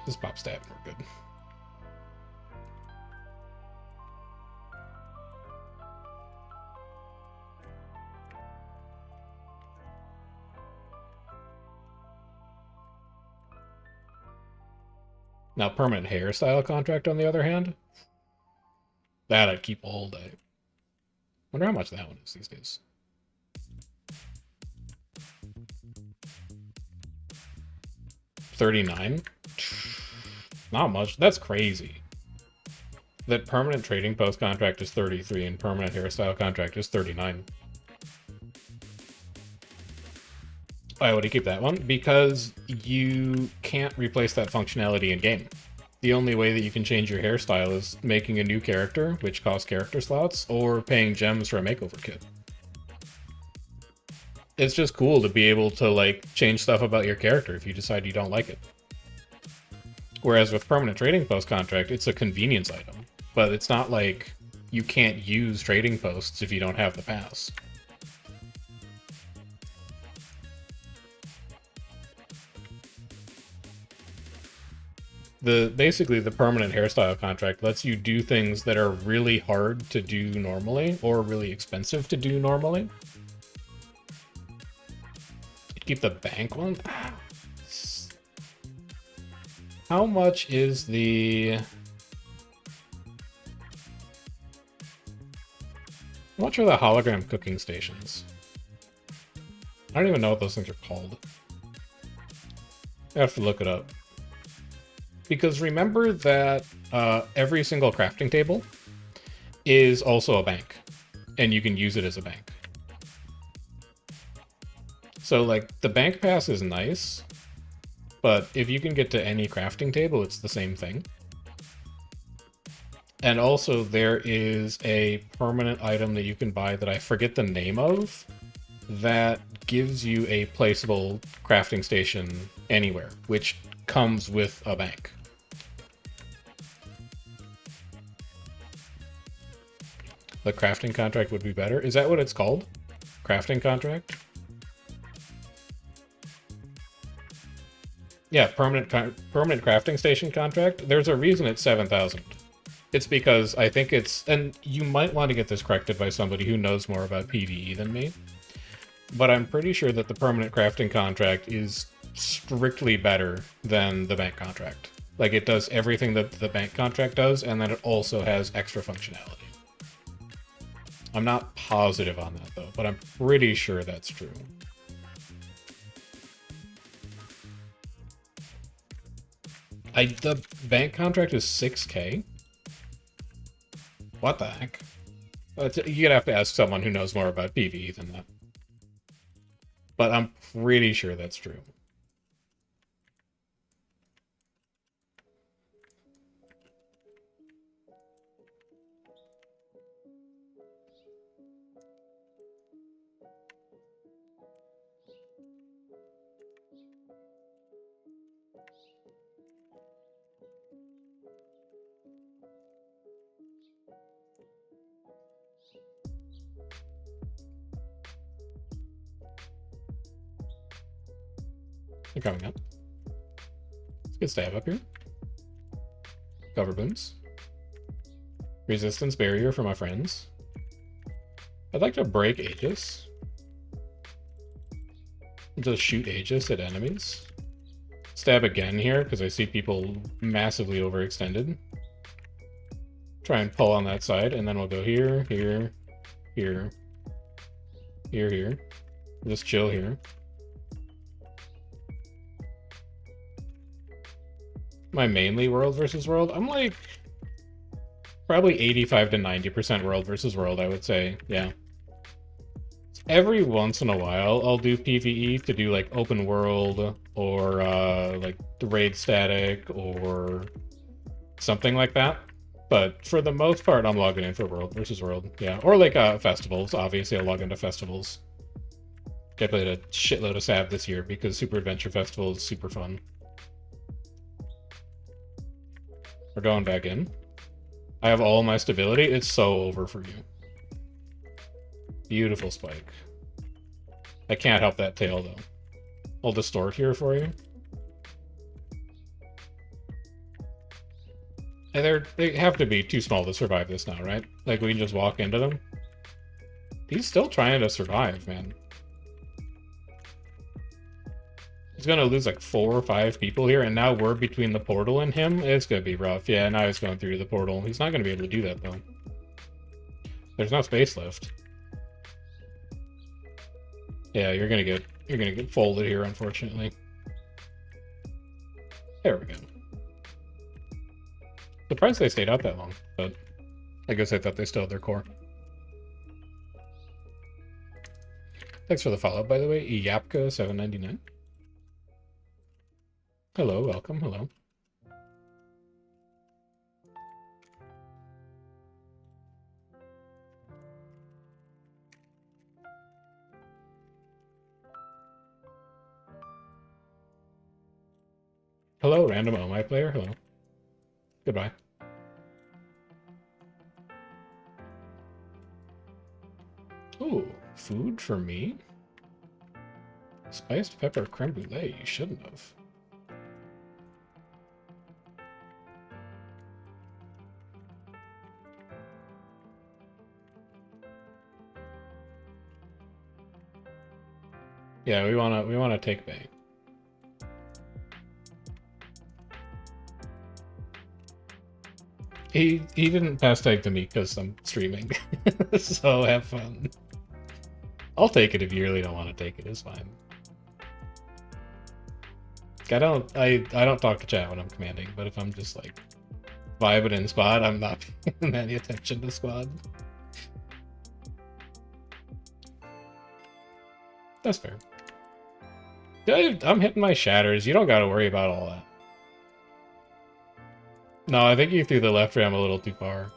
S1: This pop stab, we're good. Now, permanent hairstyle contract, on the other hand, that I'd keep all day. Wonder how much that one is these days. $39? Not much. That's crazy. That permanent trading post contract is 33 and permanent hairstyle contract is 39. Why would you keep that one? Because you can't replace that functionality in game. The only way that you can change your hairstyle is making a new character, which costs character slots, or paying gems for a makeover kit. It's just cool to be able to, like, change stuff about your character if you decide you don't like it. Whereas with permanent trading post contract, it's a convenience item. But it's not like you can't use trading posts if you don't have the pass. Basically, the permanent hairstyle contract lets you do things that are really hard to do normally, or really expensive to do normally. Keep the bank one? How much is the... How much are the hologram cooking stations? I don't even know what those things are called. I have to look it up. Because remember that every single crafting table is also a bank. And you can use it as a bank. So, like, the bank pass is nice, but if you can get to any crafting table, it's the same thing. And also, there is a permanent item that you can buy that I forget the name of, that gives you a placeable crafting station anywhere, which comes with a bank. The crafting contract would be better? Is that what it's called? Crafting contract? Yeah, permanent crafting station contract. There's a reason it's 7,000. It's because I think it's... And you might want to get this corrected by somebody who knows more about PvE than me. But I'm pretty sure that the permanent crafting contract is strictly better than the bank contract. Like, it does everything that the bank contract does, and then it also has extra functionality. I'm not positive on that, though, but I'm pretty sure that's true. The bank contract is 6K? What the heck? You'd have to ask someone who knows more about PvE than that. But I'm pretty sure that's true. They're coming up. Let's get stab up here. Cover booms. Resistance barrier for my friends. I'd like to break Aegis. Just shoot Aegis at enemies. Stab again here, because I see people massively overextended. Try and pull on that side, and then we'll go here, here, here, here, here. Just chill here. My mainly world versus world? I'm like probably 85 to 90% world versus world, I would say. Yeah. Every once in a while, I'll do PvE to do like open world or like the raid static or something like that. But for the most part, I'm logging in for world versus world. Yeah. Or like festivals. Obviously, I log into festivals. I played a shitload of SAB this year because Super Adventure Festival is super fun. We're going back in. I have all my stability. It's so over for you. Beautiful spike. I can't help that tail, though. I'll distort here for you. And they have to be too small to survive this now, right? Like, we can just walk into them. He's still trying to survive, man. He's gonna lose like 4 or 5 people here, and now we're between the portal and him. It's gonna be rough. Yeah, now he's going through the portal. He's not gonna be able to do that, though. There's no space left. Yeah, you're gonna get folded here, unfortunately. There we go. Surprised they stayed out that long, but I guess I thought they still had their core. Thanks for the follow, by the way. Yapka799. Hello, welcome, hello. Hello, random Oh My player, hello. Goodbye. Ooh, food for me? Spiced pepper creme brulee, you shouldn't have. Yeah, we wanna take bait. He didn't pass tag to me because I'm streaming, so have fun. I'll take it if you really don't want to take it. It's fine. I don't talk to chat when I'm commanding, but if I'm just like vibing in squad, I'm not paying any attention to squad. That's fair. I'm hitting my shatters. You don't got to worry about all that. No, I think you threw the left ram a little too far.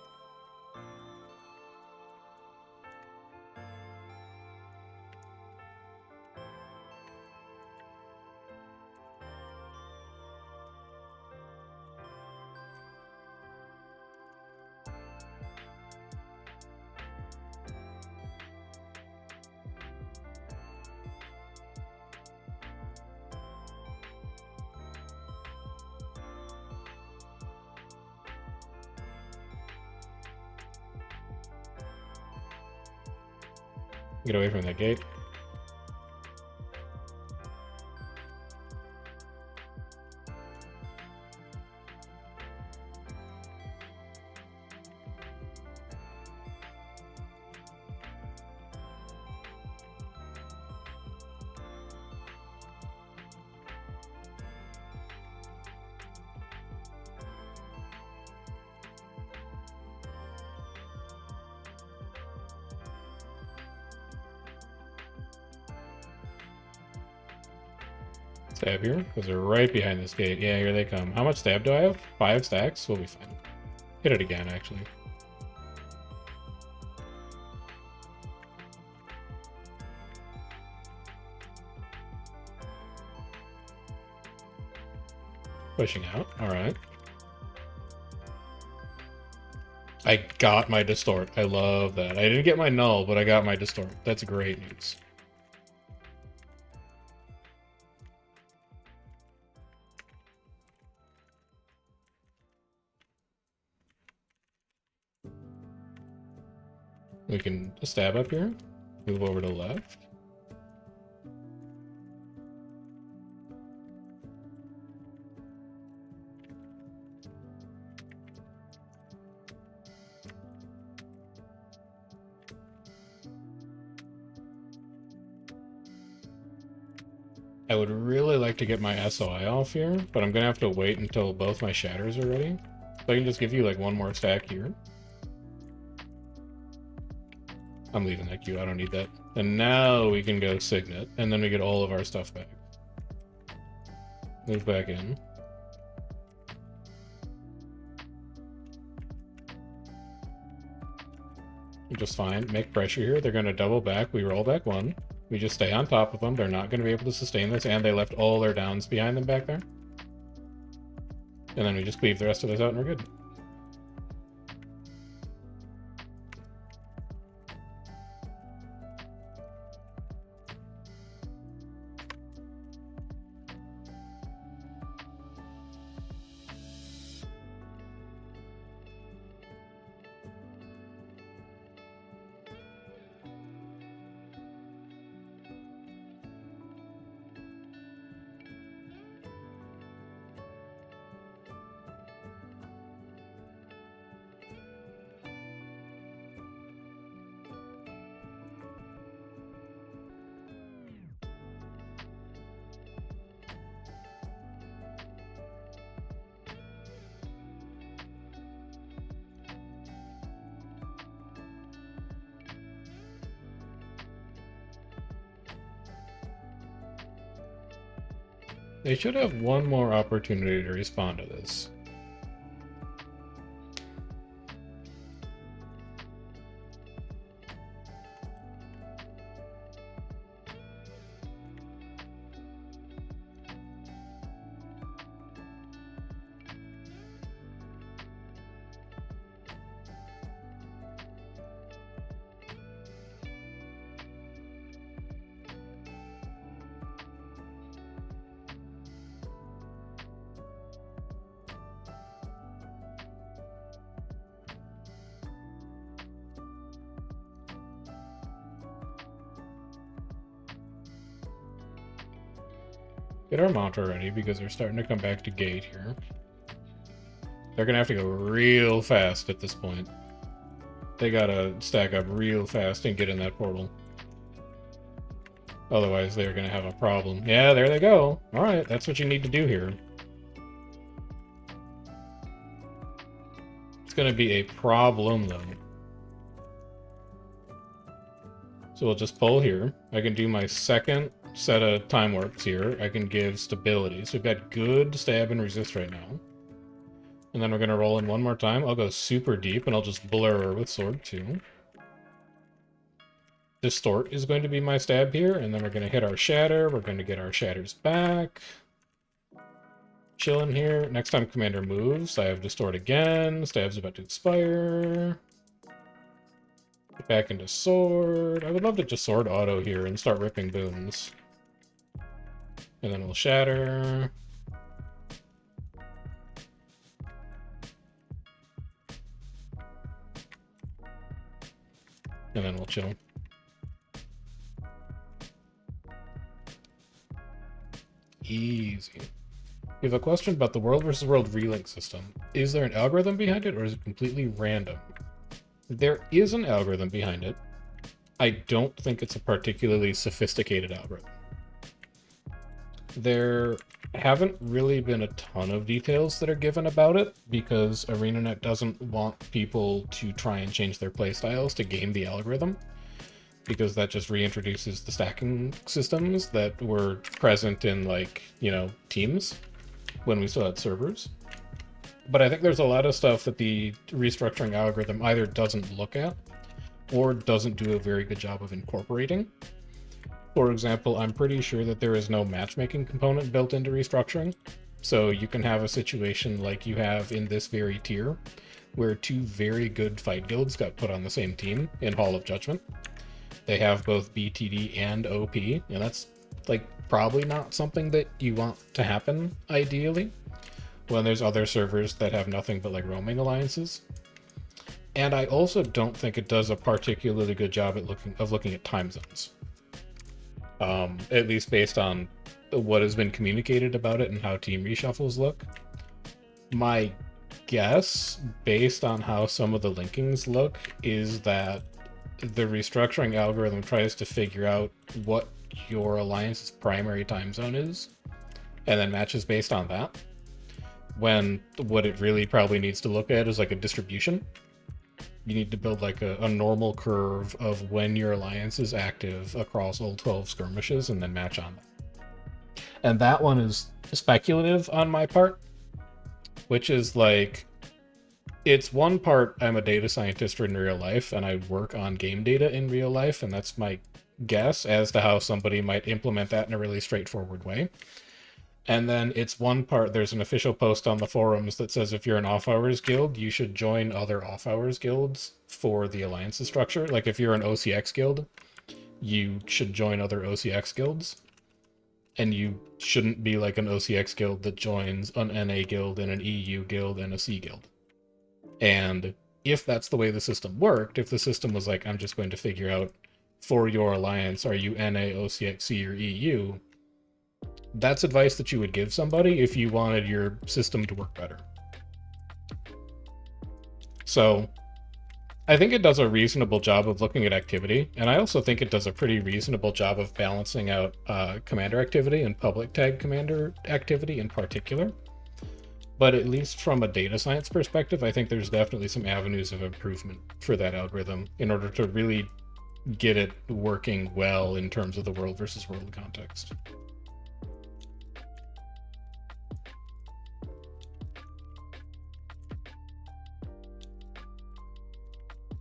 S1: Get away from that gate. Stab here, because they're right behind this gate. Yeah, here they come. How much stab do I have? 5 stacks? We'll be fine. Hit it again, actually. Pushing out. Alright. I got my distort. I love that. I didn't get my null, but I got my distort. That's great news. We can stab up here. Move over to the left. I would really like to get my SOI off here, but I'm gonna have to wait until both my shatters are ready. So I can just give you like one more stack here. I'm leaving that queue, I don't need that. And now we can go Signet, and then we get all of our stuff back. Move back in. Just fine. Make pressure here. They're gonna double back. We roll back one. We just stay on top of them. They're not gonna be able to sustain this, and they left all their downs behind them back there. And then we just cleave the rest of this out and we're good. They should have one more opportunity to respond to this. Get our mantra ready because they're starting to come back to gate here. They're gonna have to go real fast at this point. They gotta stack up real fast and get in that portal. Otherwise, they're gonna have a problem. Yeah, there they go. Alright, that's what you need to do here. It's gonna be a problem, though. So we'll just pull here. I can do my second set of time warps here. I can give stability. So we've got good stab and resist right now. And then we're going to roll in one more time. I'll go super deep, and I'll just blur with sword too. Distort is going to be my stab here, and then we're going to hit our shatter. We're going to get our shatters back. Chilling here. Next time commander moves, I have distort again. Stab's about to expire. Get back into sword. I would love to just sword auto here and start ripping boons. And then we'll shatter. And then we'll chill. Easy. We have a question about the world versus world relink system. Is there an algorithm behind it, or is it completely random? There is an algorithm behind it. I don't think it's a particularly sophisticated algorithm. There haven't really been a ton of details that are given about it, because ArenaNet doesn't want people to try and change their playstyles to game the algorithm, because that just reintroduces the stacking systems that were present in, like, you know, teams when we still had servers. But I think there's a lot of stuff that the restructuring algorithm either doesn't look at or doesn't do a very good job of incorporating. For example, I'm pretty sure that there is no matchmaking component built into restructuring. So you can have a situation like you have in this very tier, where two very good fight guilds got put on the same team in Hall of Judgment. They have both BTD and OP, and that's, like, probably not something that you want to happen, ideally, when there's other servers that have nothing but, like, roaming alliances. And I also don't think it does a particularly good job at looking at time zones. At least based on what has been communicated about it and how team reshuffles look. My guess, based on how some of the linkings look, is that the restructuring algorithm tries to figure out what your alliance's primary time zone is, and then matches based on that, when what it really probably needs to look at is like a distribution. You need to build like a normal curve of when your alliance is active across all 12 skirmishes and then match on that. And that one is speculative on my part, which is like, it's one part I'm a data scientist in real life and I work on game data in real life, and that's my guess as to how somebody might implement that in a really straightforward way. And then it's one part, there's an official post on the forums that says if you're an off-hours guild, you should join other off-hours guilds for the alliances structure. Like if you're an OCX guild, you should join other OCX guilds. And you shouldn't be like an OCX guild that joins an NA guild and an EU guild and a C guild. And if that's the way the system worked, if the system was like, I'm just going to figure out for your alliance, are you NA, OCX, C, or EU? That's advice that you would give somebody if you wanted your system to work better. So I think it does a reasonable job of looking at activity, and I also think it does a pretty reasonable job of balancing out commander activity and public tag commander activity in particular. But at least from a data science perspective, I think there's definitely some avenues of improvement for that algorithm in order to really get it working well in terms of the world versus world context.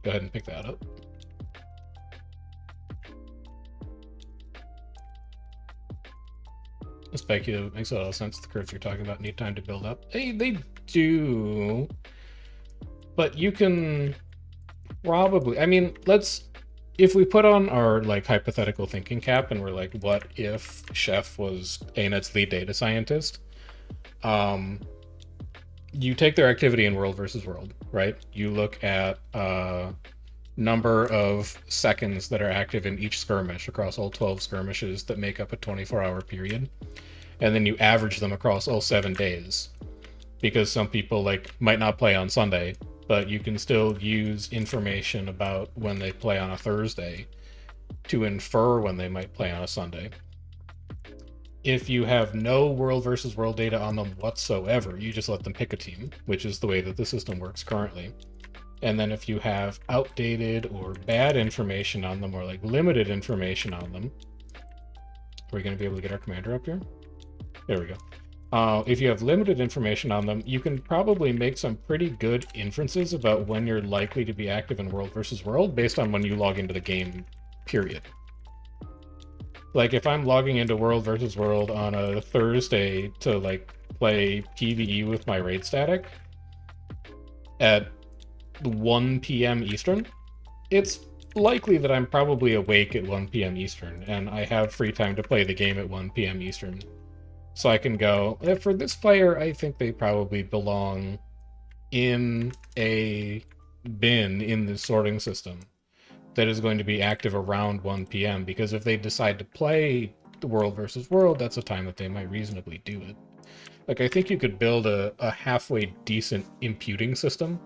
S1: Go ahead and pick that up. Speculative makes a lot of sense. The curves you're talking about need time to build up. They do, but you can probably. I mean, if we put on our like hypothetical thinking cap and we're like, what if Chef was ANET's lead data scientist? You take their activity in world versus world, right? You look at number of seconds that are active in each skirmish across all 12 skirmishes that make up a 24-hour period, and then you average them across all 7 days, because some people like might not play on Sunday, but you can still use information about when they play on a Thursday to infer when they might play on a Sunday. If you have no world versus world data on them whatsoever, you just let them pick a team, which is the way that the system works currently. And then if you have outdated or bad information on them, or like limited information on them, are we going to be able to get our commander up here? There we go. If you have limited information on them, you can probably make some pretty good inferences about when you're likely to be active in world versus world based on when you log into the game, period. Like if I'm logging into world versus world on a Thursday to like play PvE with my raid static at 1 p.m. Eastern, it's likely that I'm probably awake at 1 p.m. Eastern, and I have free time to play the game at 1 p.m. Eastern. So I can go, for this player, I think they probably belong in a bin in the sorting system that is going to be active around 1 p.m. because if they decide to play the world versus world, that's a time that they might reasonably do it. Like, I think you could build a halfway decent imputing system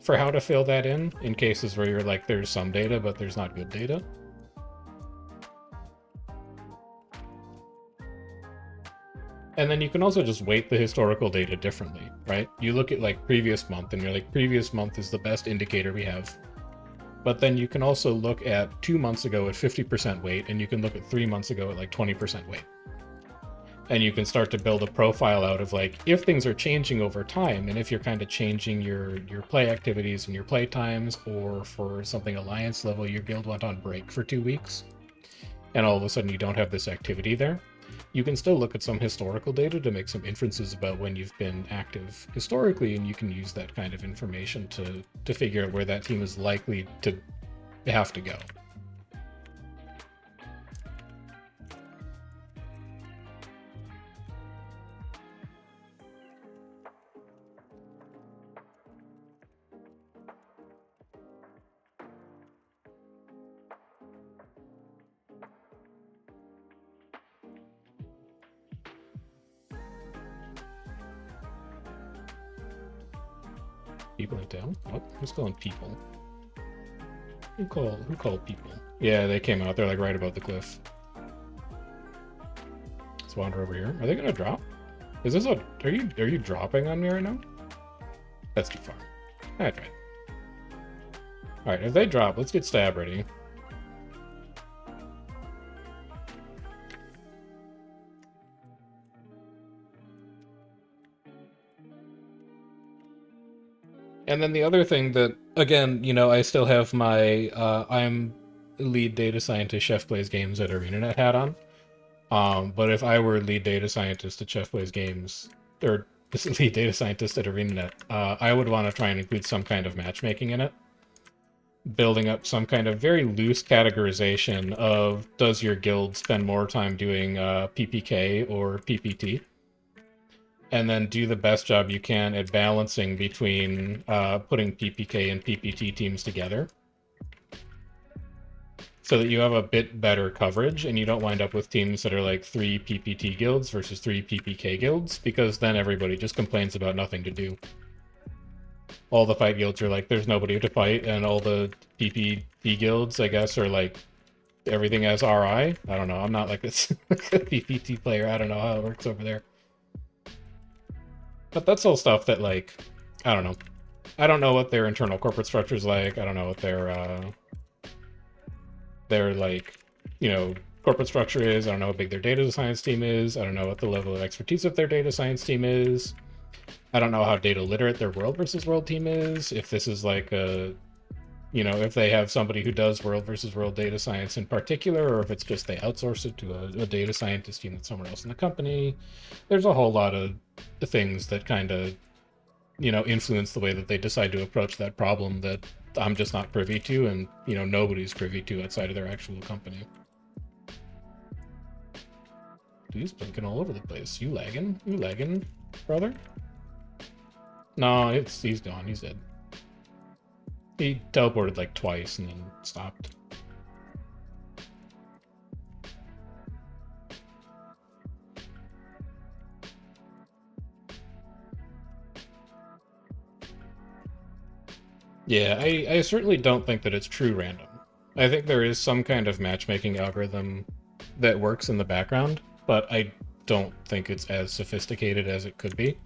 S1: for how to fill that in cases where you're like, there's some data, but there's not good data. And then you can also just weight the historical data differently, right? You look at like previous month and you're like, previous month is the best indicator we have. But then you can also look at 2 months ago at 50% weight, and you can look at 3 months ago at like 20% weight. And you can start to build a profile out of like, if things are changing over time, and if you're kind of changing your play activities and your play times, or for something alliance level, your guild went on break for 2 weeks, and all of a sudden you don't have this activity there, you can still look at some historical data to make some inferences about when you've been active historically, and you can use that kind of information to figure out where that team is likely to have to go. People in town? What? Who's calling people? Who called people? Yeah, they came out. They're like right above the cliff. Let's wander over here. Are they gonna drop? Is this a... Are you dropping on me right now? That's too far. I tried. Alright, if they drop, let's get stab ready. And then the other thing that, again, you know, I still have my, I'm lead data scientist, Chef Plays Games at ArenaNet hat on. But if I were lead data scientist at Chef Plays Games, or lead data scientist at ArenaNet, I would want to try and include some kind of matchmaking in it. Building up some kind of very loose categorization of, does your guild spend more time doing PPK or PPT? And then do the best job you can at balancing between putting PPK and PPT teams together, so that you have a bit better coverage and you don't wind up with teams that are like 3 PPT guilds versus 3 PPK guilds, because then everybody just complains about nothing to do. All the fight guilds are like, there's nobody to fight, and all the PPT guilds, I guess, are like, everything has RI. I don't know, I'm not like this PPT player, I don't know how it works over there. But that's all stuff that, like, I don't know. I don't know what their internal corporate structure is like. I don't know what their like, you know, corporate structure is. I don't know how big their data science team is. I don't know what the level of expertise of their data science team is. I don't know how data literate their world versus world team is. If this is like a You know, if they have somebody who does world versus world data science in particular, or if it's just they outsource it to a data scientist team that's somewhere else in the company. There's a whole lot of things that kind of, you know, influence the way that they decide to approach that problem that I'm just not privy to, and, you know, nobody's privy to outside of their actual company. Dude, he's blinking all over the place. You lagging? You lagging, brother? No, he's gone. He's dead. He teleported like twice and then stopped. Yeah, I certainly don't think that it's true random. I think there is some kind of matchmaking algorithm that works in the background, but I don't think it's as sophisticated as it could be.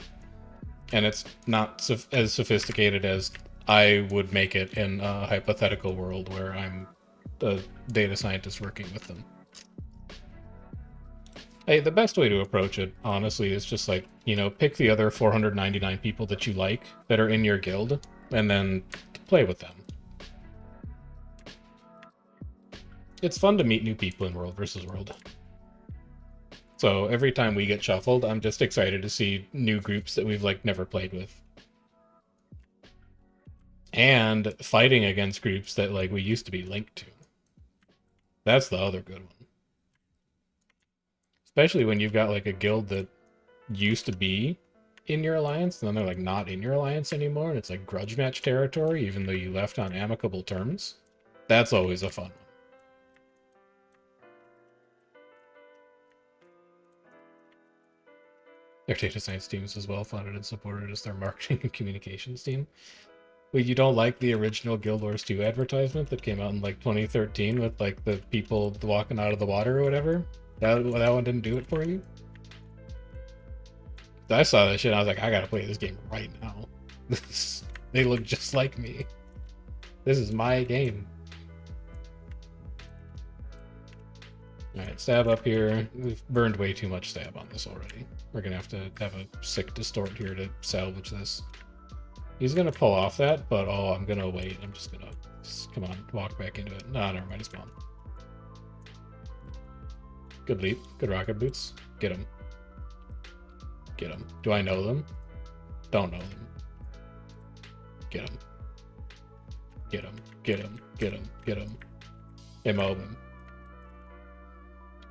S1: And it's not as sophisticated as I would make it in a hypothetical world where I'm a data scientist working with them. Hey, the best way to approach it, honestly, is just like, you know, pick the other 499 people that you like that are in your guild, and then play with them. It's fun to meet new people in World versus World. So every time we get shuffled, I'm just excited to see new groups that we've like never played with. And fighting against groups that like we used to be linked to. That's the other good one. Especially when you've got like a guild that used to be in your alliance, and then they're like not in your alliance anymore, and it's like grudge match territory, even though you left on amicable terms. That's always a fun one. Their data science team is as well funded and supported as their marketing and communications team. Wait, you don't like the original Guild Wars 2 advertisement that came out in like 2013 with like the people walking out of the water or whatever? That one didn't do it for you? I saw that shit and I was like, I gotta play this game right now. They look just like me. This is my game. Alright, stab up here. We've burned way too much stab on this already. We're gonna have to have a sick distort here to salvage this. He's gonna pull off that, but oh, I'm gonna wait. I'm just gonna... Come on, walk back into it. No, never mind, he's gone. Good leap. Good rocket boots. Get him. Get him. Do I know them? Don't know them. Get him. Get him. Get him. Get him. Get him. MO him.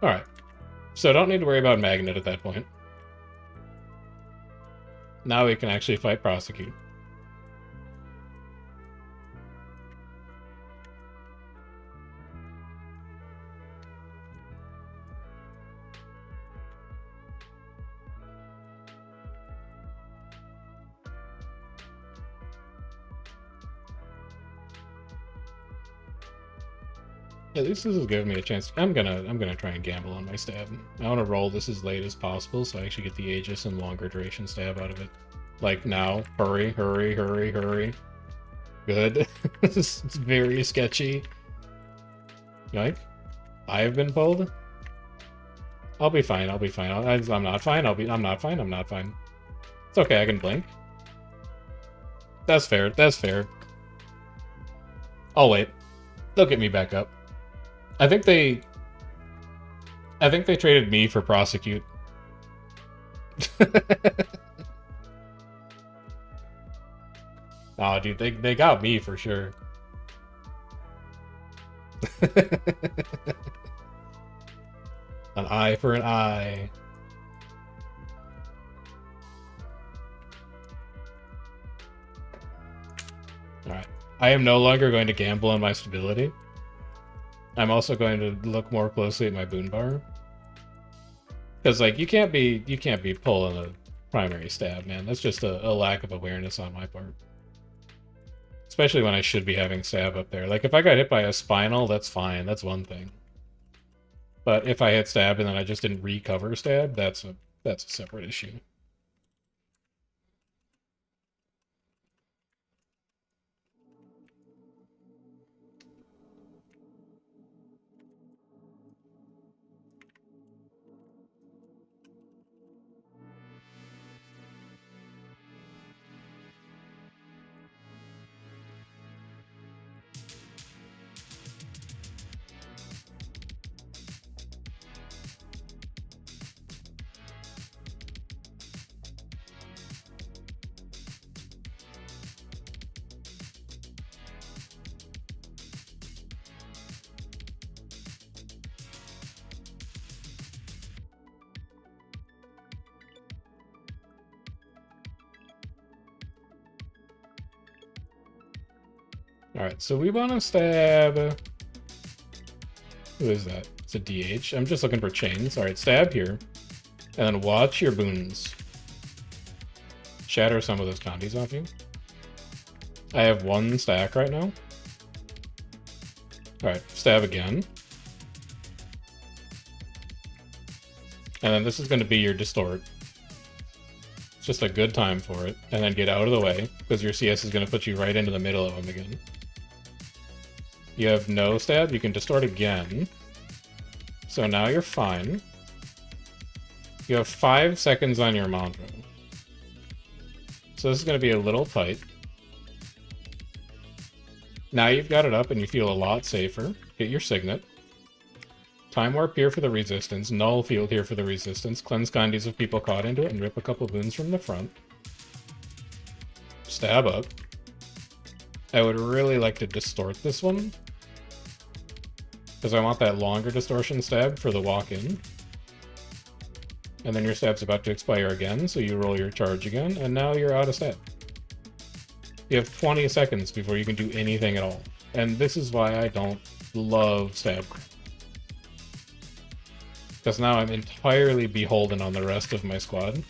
S1: Alright. So don't need to worry about Magnet at that point. Now we can actually fight Prosecute. At least this is giving me a chance. I'm gonna try and gamble on my stab. I want to roll this as late as possible so I actually get the Aegis and longer duration stab out of it. Like now. Hurry, hurry, hurry, hurry. Good. It's very sketchy. Yoink. I have been pulled. I'll be fine. I'll be fine. I'm not fine. I'm not fine. I'm not fine. It's okay. I can blink. That's fair. That's fair. I'll wait. They'll get me back up. I think they traded me for Prosecute. Oh, dude, they got me for sure. An eye for an eye. Alright. I am no longer going to gamble on my stability. I'm also going to look more closely at my boon bar. Because like you can't be pulling a primary stab, man. That's just a lack of awareness on my part. Especially when I should be having stab up there. Like if I got hit by a spinal, that's fine. That's one thing. But if I hit stab and then I just didn't recover stab, that's a separate issue. Alright, so we want to stab... Who is that? It's a DH. I'm just looking for chains. Alright, stab here. And then watch your boons. Shatter some of those condies off you. I have 1 stack right now. Alright, stab again. And then this is going to be your distort. It's just a good time for it. And then get out of the way, because your CS is going to put you right into the middle of them again. You have no stab, you can distort again. So now you're fine. You have 5 seconds on your mantra. So this is going to be a little tight. Now you've got it up and you feel a lot safer. Hit your signet. Time warp here for the resistance. Null field here for the resistance. Cleanse condies of people caught into it and rip a couple boons from the front. Stab up. I would really like to distort this one, because I want that longer distortion stab for the walk-in. And then your stab's about to expire again, so you roll your charge again, and now you're out of stab. You have 20 seconds before you can do anything at all. And this is why I don't love stab. Because now I'm entirely beholden on the rest of my squad.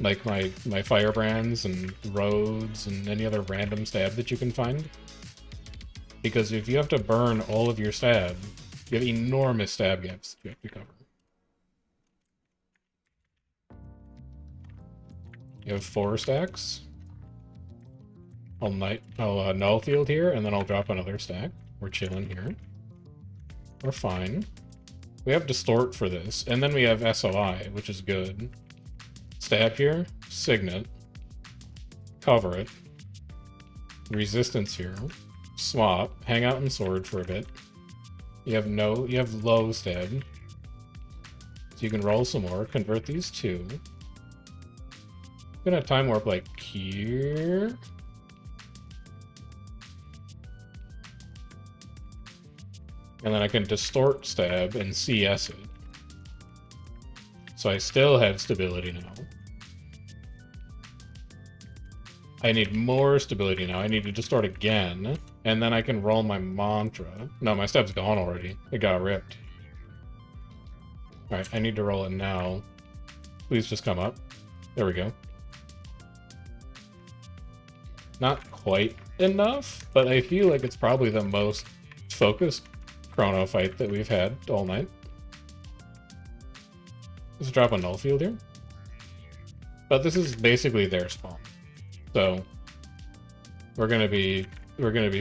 S1: Like my firebrands and roads and any other random stab that you can find. Because if you have to burn all of your stab, you have enormous stab gaps you have to cover. You have 4 stacks. I'll null field here, and then I'll drop another stack. We're chilling here. We're fine. We have distort for this, and then we have SOI, which is good. Stab here, signet, cover it, resistance here, swap, hang out in sword for a bit. You have low stab, so you can roll some more, convert these 2. I'm gonna time warp like here. And then I can distort stab and CS it. So I still have stability now. I need more stability now. I need to distort again. And then I can roll my mantra. No, my stab's gone already. It got ripped. Alright, I need to roll it now. Please just come up. There we go. Not quite enough, but I feel like it's probably the most focused chrono fight that we've had all night. Let's drop a null field here. But this is basically their spawn. So we're gonna be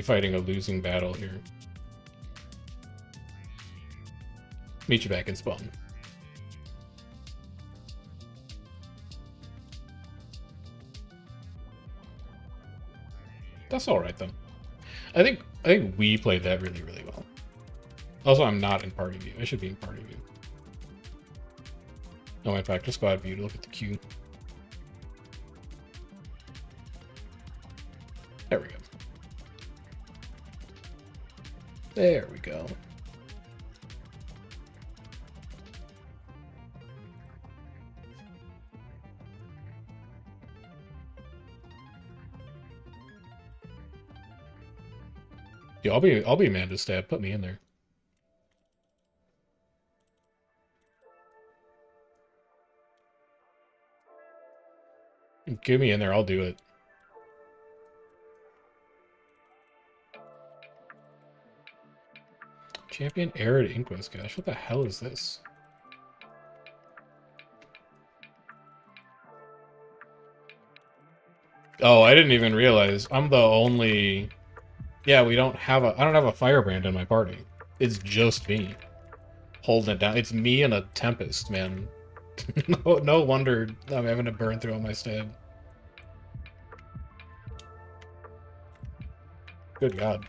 S1: fighting a losing battle here. Meet you back in spawn. That's alright though. I think we played that really, really well. Also, I'm not in party view. I should be in party view. I went back to squad view to look at the queue. There we go. There we go. Yeah, I'll be Amanda's stab. Put me in there. Get me in there, I'll do it. Champion Arid Inquest, gosh, what the hell is this? Oh, I didn't even realize. I'm the only... Yeah, I don't have a firebrand in my party. It's just me. Holding it down. It's me and a Tempest, man. No wonder I'm having to burn through all my stab. Good God.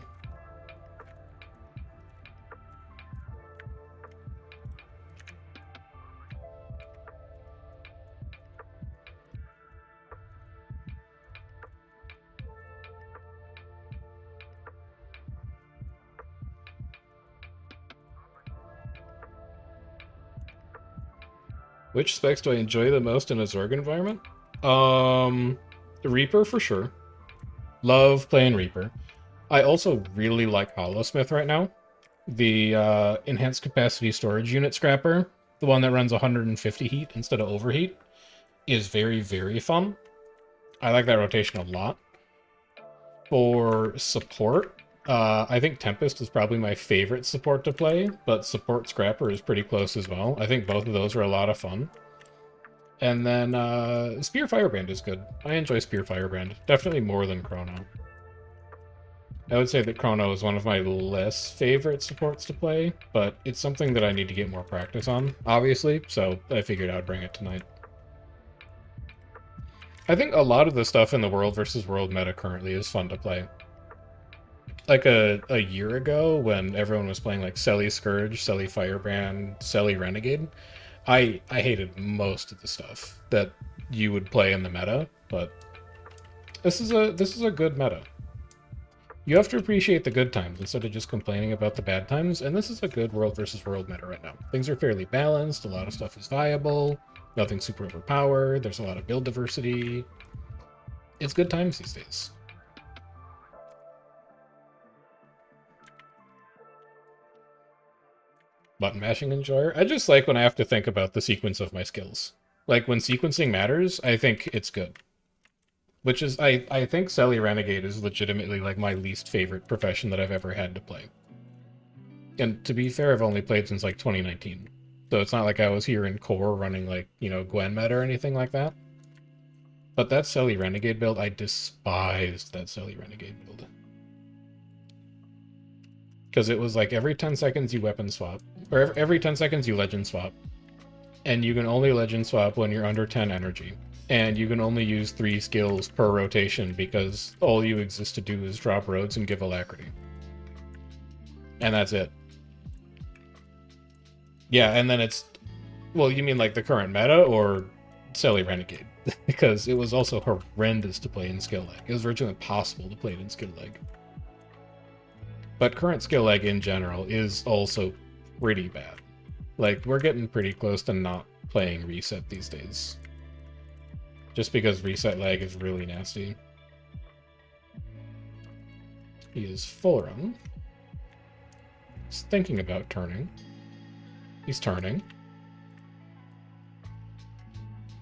S1: Which specs do I enjoy the most in a Zorg environment? Reaper for sure. Love playing Reaper. I also really like Hollowsmith right now. The enhanced capacity storage unit scrapper, the one that runs 150 heat instead of overheat, is very, very fun. I like that rotation a lot. For support, I think Tempest is probably my favorite support to play, but support Scrapper is pretty close as well. I think both of those are a lot of fun. And then Spear Firebrand is good. I enjoy Spear Firebrand, definitely more than Chrono. I would say that Chrono is one of my less favorite supports to play, but it's something that I need to get more practice on, obviously, so I figured I'd bring it tonight. I think a lot of the stuff in the World versus World meta currently is fun to play. Like a year ago, when everyone was playing like Selly Scourge, Selly Firebrand, Selly Renegade, I hated most of the stuff that you would play in the meta, but this is a good meta. You have to appreciate the good times instead of just complaining about the bad times, and this is a good World versus World meta right now. Things are fairly balanced, a lot of stuff is viable, nothing super overpowered, there's a lot of build diversity. It's good times these days. Button mashing enjoyer. I just like when I have to think about the sequence of my skills. Like when sequencing matters, I think it's good. Which is, I think Selly Renegade is legitimately like my least favorite profession that I've ever had to play. And to be fair, I've only played since like 2019. So it's not like I was here in core running like, you know, Gwen meta or anything like that. But that Selly Renegade build, I despised that Selly Renegade build. Because it was like every 10 seconds you weapon swap, or every 10 seconds you legend swap. And you can only legend swap when you're under 10 energy. And you can only use 3 skills per rotation because all you exist to do is drop roads and give alacrity. And that's it. Yeah, and then it's... Well, you mean like the current meta or Selly Renegade? Because it was also horrendous to play in skill lag. It was virtually impossible to play it in skill lag. But current skill lag in general is also pretty bad. Like, we're getting pretty close to not playing Reset these days. Just because Reset lag is really nasty. He is full run. He's thinking about turning. He's turning.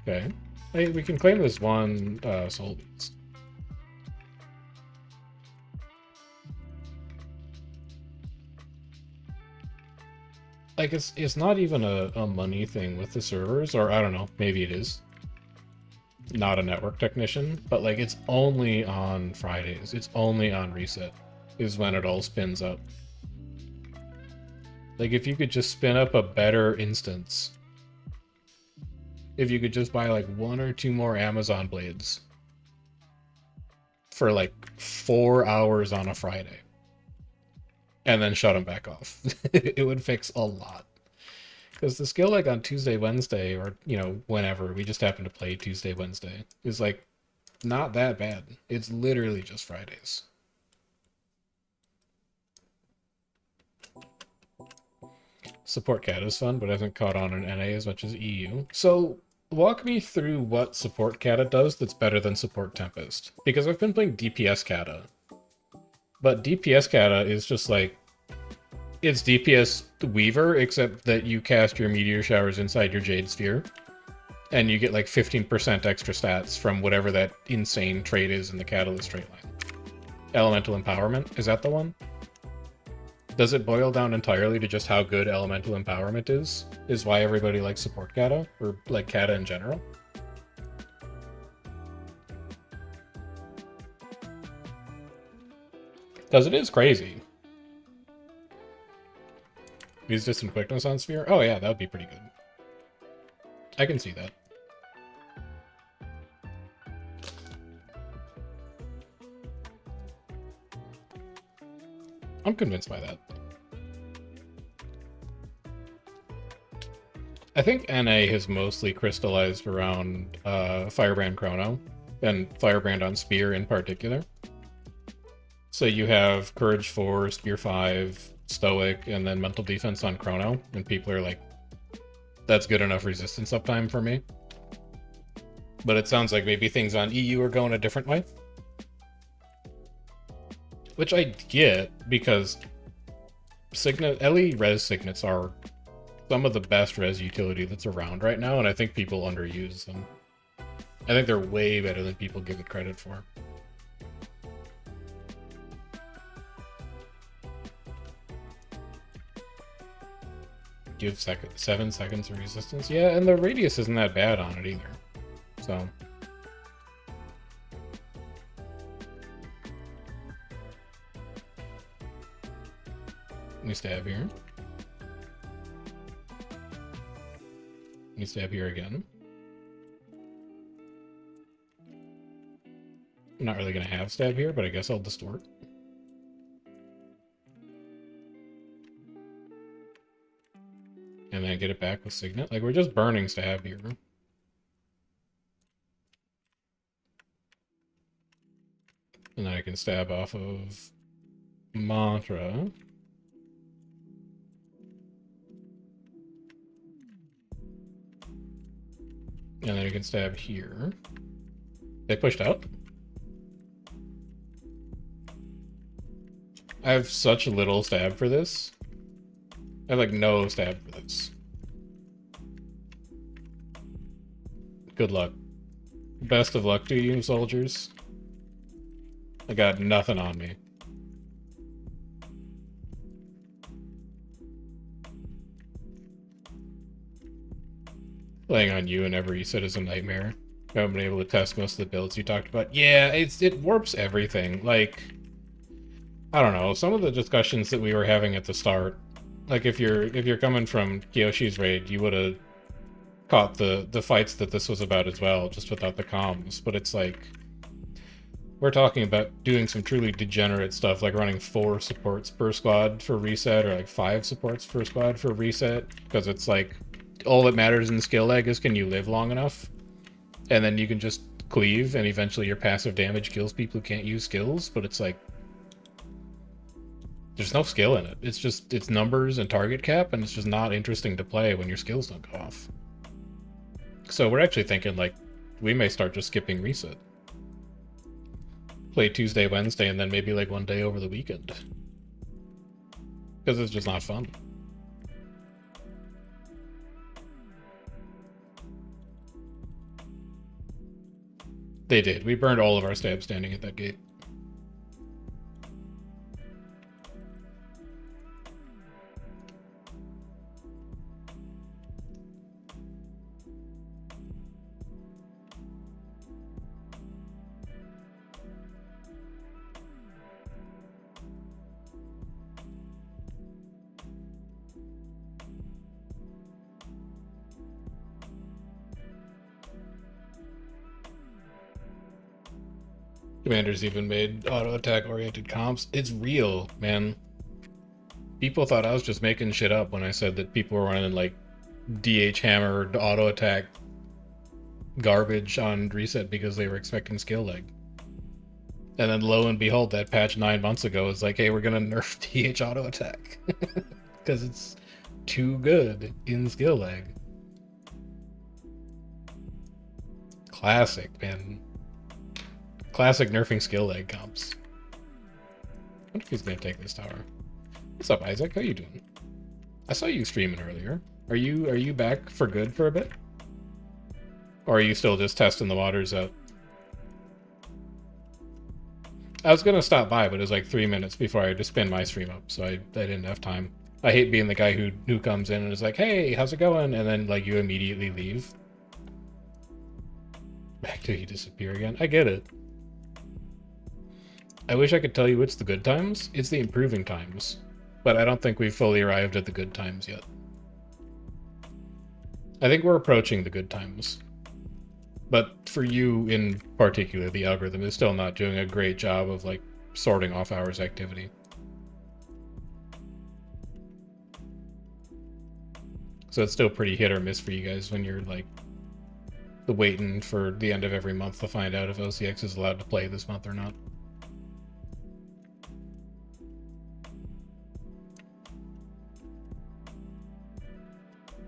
S1: Okay. Hey, we can claim this one soul beast. Like, it's not even a money thing with the servers, or I don't know, maybe it is. Not a network technician, but like it's only on Fridays. It's only on Reset is when it all spins up. Like if you could just spin up a better instance. If you could just buy like 1 or 2 more Amazon blades for like 4 hours on a Friday and then shut them back off. It would fix a lot. Because the skill like on Tuesday, Wednesday, or, you know, whenever, we just happen to play Tuesday, Wednesday, is like not that bad. It's literally just Fridays. Support cat is fun, but hasn't caught on in NA as much as EU. So walk me through what support kata does that's better than support Tempest. Because I've been playing DPS kata. But DPS kata is just like, it's DPS Weaver, except that you cast your meteor showers inside your Jade Sphere. And you get like 15% extra stats from whatever that insane trait is in the Catalyst trait line. Elemental Empowerment, is that the one? Does it boil down entirely to just how good Elemental Empowerment is? Is why everybody likes support kata? Or like kata in general? Because it is crazy. Use distant quickness on Sphere? Oh yeah, that would be pretty good. I can see that. I'm convinced by that. I think NA has mostly crystallized around Firebrand Chrono, and Firebrand on Spear in particular. So you have Courage 4, Spear 5, Stoic, and then Mental Defense on Chrono, and people are like, that's good enough resistance uptime for me. But it sounds like maybe things on EU are going a different way. Which I get, because Signet, LE res signets are some of the best res utility that's around right now, and I think people underuse them. I think they're way better than people give it credit for. Give 7 seconds of resistance. Yeah, and the radius isn't that bad on it either. So. Let me stab here. Let me stab here again. I'm not really going to have stab here, but I guess I'll distort. And then get it back with Signet. Like, we're just burning stab here. And then I can stab off of Mantra. And then I can stab here. They pushed out. I have such little stab for this. I have like no stab for this. Good luck. Best of luck to you, soldiers. I got nothing on me. Playing on you and every citizen nightmare. I haven't been able to test most of the builds you talked about. Yeah, it warps everything. Like, I don't know, some of the discussions that we were having at the start, like if you're coming from Kyoshi's raid, you would have caught the fights that this was about as well, just without the comms. But it's like, we're talking about doing some truly degenerate stuff, like running 4 supports per squad for reset, or like 5 supports per squad for reset, because it's like, all that matters in skill lag is can you live long enough? And then you can just cleave, and eventually your passive damage kills people who can't use skills, but it's like, there's no skill in it. It's numbers and target cap, and it's just not interesting to play when your skills don't go off. So we're actually thinking, like, we may start just skipping reset. Play Tuesday, Wednesday, and then maybe like one day over the weekend. Because it's just not fun. They did. We burned all of our stabs standing at that gate. Commander's even made auto attack oriented comps. It's real, man. People thought I was just making shit up when I said that people were running like DH hammered auto attack garbage on reset because they were expecting skill lag. And then lo and behold, that patch 9 months ago is like, hey, we're gonna nerf DH auto attack because it's too good in skill lag. Classic, man. Classic nerfing skill lag comps. I wonder if he's gonna take this tower. What's up, Isaac? How you doing? I saw you streaming earlier. Are you back for good for a bit? Or are you still just testing the waters out? I was gonna stop by, but it was like 3 minutes before I had to spin my stream up, so I didn't have time. I hate being the guy who comes in and is like, hey, how's it going? And then like you immediately leave. Back till you disappear again. I get it. I wish I could tell you it's the good times. It's the improving times. But I don't think we've fully arrived at the good times yet. I think we're approaching the good times. But for you in particular, the algorithm is still not doing a great job of like sorting off hours activity. So it's still pretty hit or miss for you guys when you're like waiting for the end of every month to find out if OCX is allowed to play this month or not.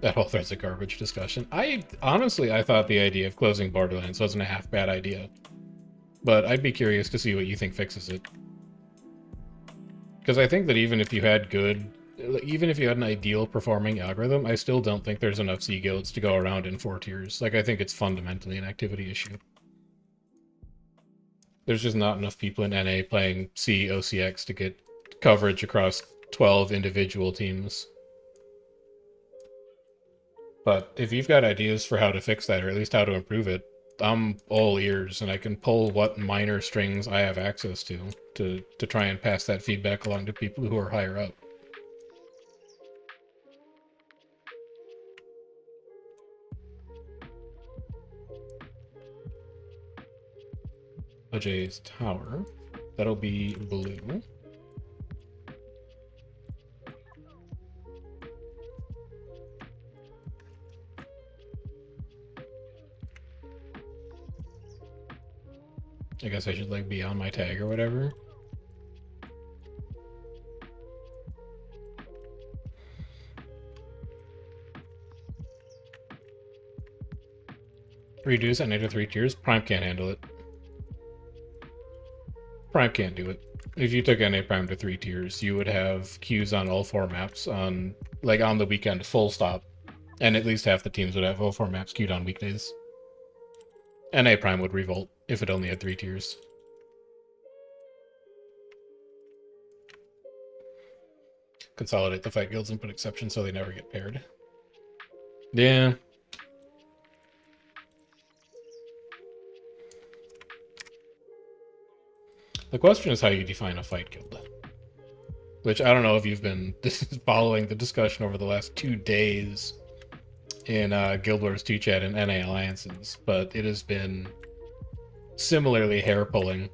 S1: That whole thread's a garbage discussion. Honestly, I thought the idea of closing Borderlands wasn't a half bad idea. But I'd be curious to see what you think fixes it. Because I think that even if you had an ideal performing algorithm, I still don't think there's enough C guilds to go around in 4 tiers. Like, I think it's fundamentally an activity issue. There's just not enough people in NA playing C OCX to get coverage across 12 individual teams. But if you've got ideas for how to fix that, or at least how to improve it, I'm all ears, and I can pull what minor strings I have access to try and pass that feedback along to people who are higher up. Ajay's tower. That'll be blue. I guess I should like be on my tag or whatever. Reduce NA to 3 tiers. Prime can't handle it. Prime can't do it. If you took NA Prime to 3 tiers, you would have queues on all 4 maps on the weekend, full stop. And at least half the teams would have all 4 maps queued on weekdays. NA Prime would revolt if it only had 3 tiers. Consolidate the fight guilds and put exceptions so they never get paired. Yeah. The question is how you define a fight guild. Which I don't know if you've been following the discussion over the last 2 days in Guild Wars 2 chat and NA Alliances, but it has been similarly hair-pulling.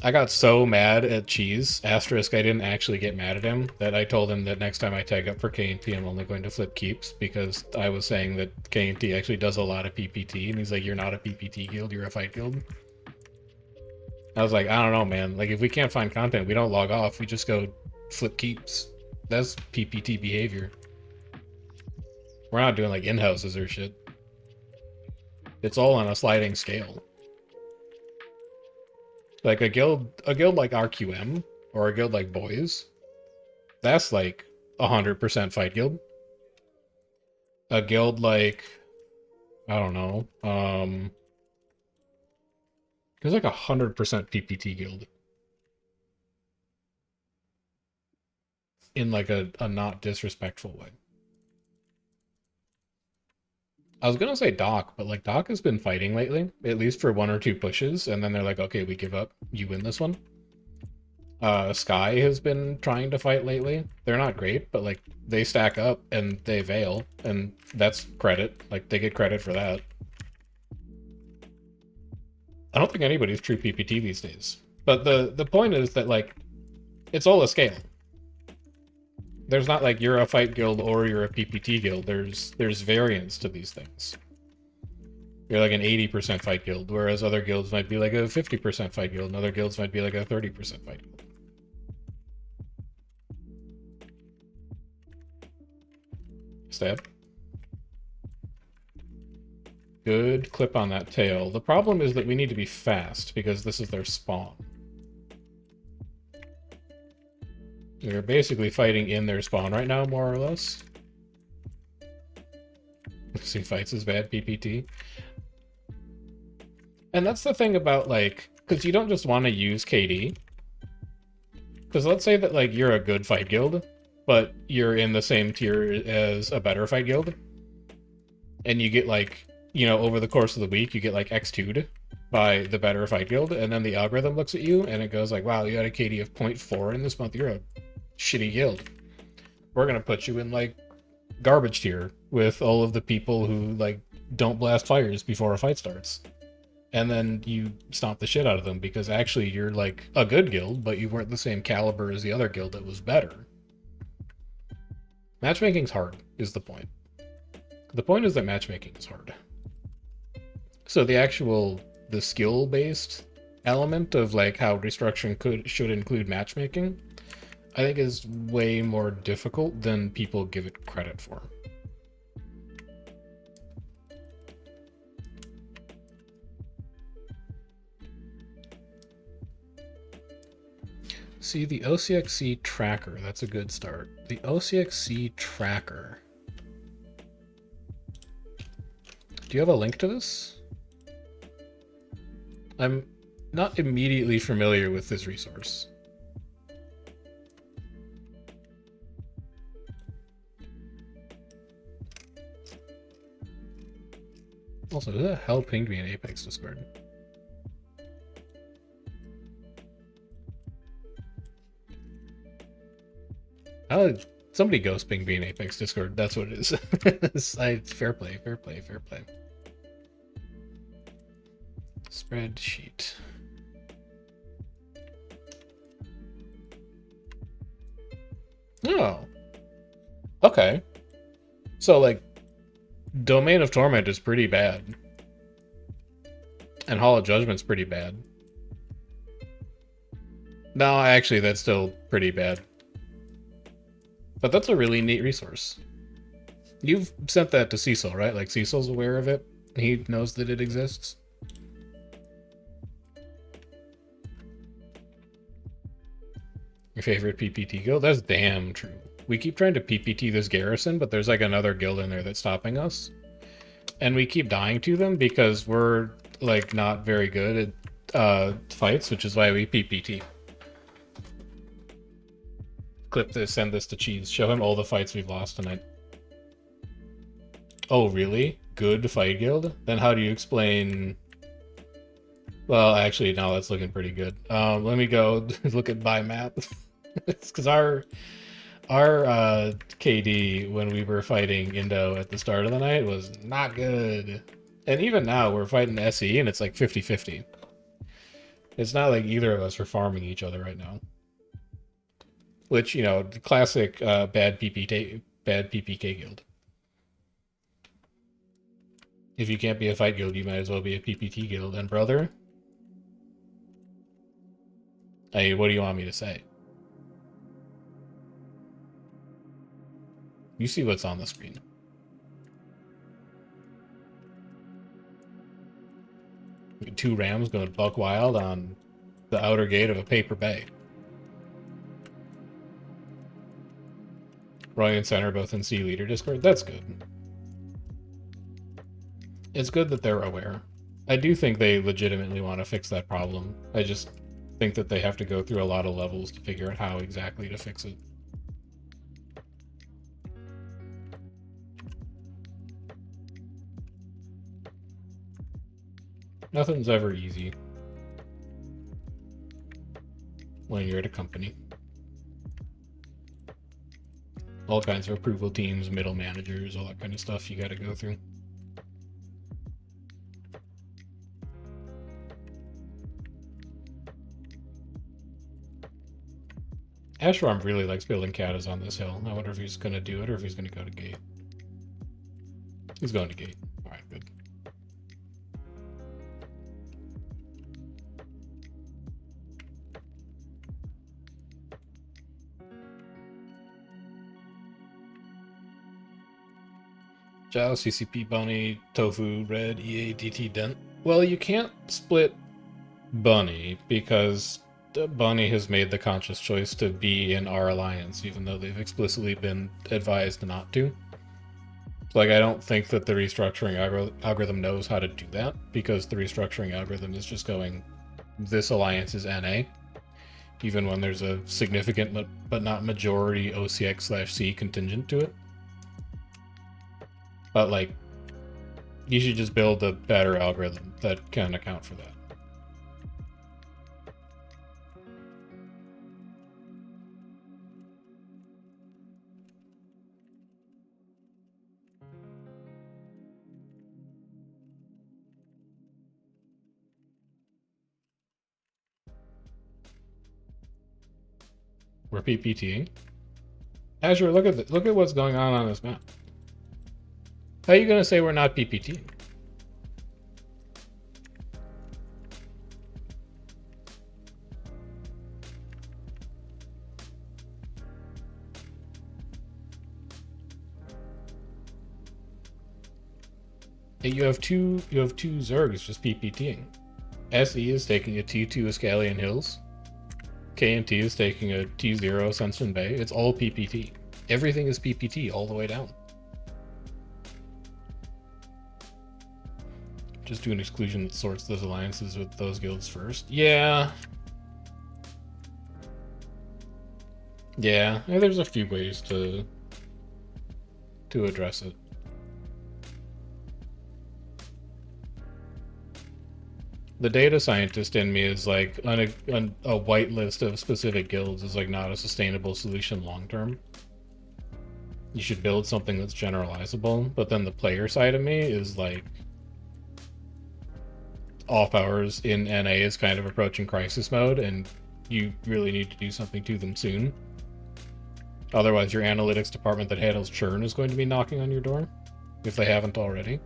S1: I got so mad at Cheese, asterisk I didn't actually get mad at him, that I told him that next time I tag up for KNT I'm only going to flip keeps, because I was saying that KNT actually does a lot of PPT, and he's like, you're not a PPT guild, you're a fight guild. I was like, I don't know, man. Like, if we can't find content, we don't log off, we just go flip keeps. That's PPT behavior. We're not doing like in-houses or shit. It's all on a sliding scale. Like a guild like RQM or a guild like Boys, that's like 100% fight guild. A guild like, I don't know, there's like 100% PPT guild. In like a not disrespectful way. I was gonna say Doc, but like Doc has been fighting lately, at least for 1 or 2 pushes, and then they're like, okay, we give up. You win this one. Sky has been trying to fight lately. They're not great, but like they stack up and they veil, and that's credit. Like they get credit for that. I don't think anybody's true PPT these days. But the point is that like it's all a scale. There's not like you're a fight guild or you're a PPT guild. There's variance to these things. You're like an 80% fight guild, whereas other guilds might be like a 50% fight guild, and other guilds might be like a 30% fight guild. Stab. Good clip on that tail. The problem is that we need to be fast, because this is their spawn. We're basically fighting in their spawn right now, more or less. See, fights is bad, PPT. And that's the thing about, like, because you don't just want to use KD. Because let's say that, like, you're a good fight guild, but you're in the same tier as a better fight guild. And you get, like, you know, over the course of the week, you get, like, X2'd by the better fight guild, and then the algorithm looks at you, and it goes like, wow, you got a KD of 0.4 in this month, you're a shitty guild. We're gonna put you in, like, garbage tier with all of the people who, like, don't blast fires before a fight starts. And then you stomp the shit out of them because actually you're like a good guild, but you weren't the same caliber as the other guild that was better. Matchmaking's hard, is the point. The point is that matchmaking is hard. So the skill-based element of like how restructuring should include matchmaking, I think is way more difficult than people give it credit for. See, the OCXC tracker, that's a good start. The OCXC tracker. Do you have a link to this? I'm not immediately familiar with this resource. Also, who the hell pinged me in Apex Discord? Oh, somebody ghost pinged me in Apex Discord. That's what it is. Fair play, fair play, fair play. Spreadsheet. Oh. Okay. So, like, Domain of Torment is pretty bad. And Hall of Judgment's pretty bad. No, actually, that's still pretty bad. But that's a really neat resource. You've sent that to Cecil, right? Like, Cecil's aware of it? He knows that it exists? Your favorite PPT guild? That's damn true. We keep trying to PPT this garrison, but there's like another guild in there that's stopping us. And we keep dying to them because we're like not very good at fights, which is why we PPT. Clip this, send this to Cheese. Show him all the fights we've lost tonight. Oh, really? Good fight guild? Then how do you explain... Well, actually, no, that's looking pretty good. Let me go look at by map. It's because our KD when we were fighting Indo at the start of the night was not good. And even now, we're fighting SE and it's like 50-50. It's not like either of us are farming each other right now. Which, you know, the classic bad PPK guild. If you can't be a fight guild, you might as well be a PPT guild. And brother, hey, what do you want me to say? You see what's on the screen. Two Rams going buck wild on the outer gate of a paper bay. Roy and Center both in C Leader Discord. That's good. It's good that they're aware. I do think they legitimately want to fix that problem. I just think that they have to go through a lot of levels to figure out how exactly to fix it. Nothing's ever easy when you're at a company. All kinds of approval teams, middle managers, all that kind of stuff you got to go through. Ashram really likes building catas on this hill. I wonder if he's going to do it or if he's going to go to gate. He's going to gate. All right, good. Jao, CCP, Bunny, Tofu, Red, EADT, Dent. Well, you can't split Bunny because Bunny has made the conscious choice to be in our alliance, even though they've explicitly been advised not to. Like, I don't think that the restructuring algorithm knows how to do that, because the restructuring algorithm is just going, this alliance is NA, even when there's a significant but not majority OCX/C contingent to it. But, like, you should just build a better algorithm that can account for that. We're PPTing. Azure, look at what's going on this map. How are you gonna say we're not PPTing? Hey, you have two Zergs just PPTing. SE is taking a T2 Escalion Hills. K&T is taking a T0 Sunsun Bay. It's all PPT. Everything is PPT all the way down. Just do an exclusion that sorts those alliances with those guilds first. Yeah. Yeah, there's a few ways to address it. The data scientist in me is like, a whitelist of specific guilds is like not a sustainable solution long term. You should build something that's generalizable, but then the player side of me is like, off hours in NA is kind of approaching crisis mode, and you really need to do something to them soon. Otherwise, your analytics department that handles churn is going to be knocking on your door, if they haven't already.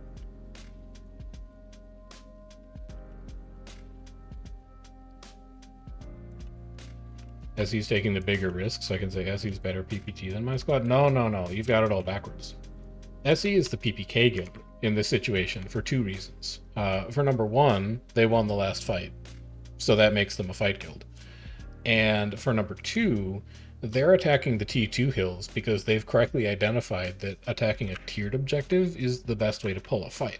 S1: SE's taking the bigger risks, so I can say SE's better PPT than my squad. No, you've got it all backwards. SE is the PPK guild in this situation for two reasons. For number one, they won the last fight, so that makes them a fight guild. And for number two, they're attacking the T2 hills because they've correctly identified that attacking a tiered objective is the best way to pull a fight.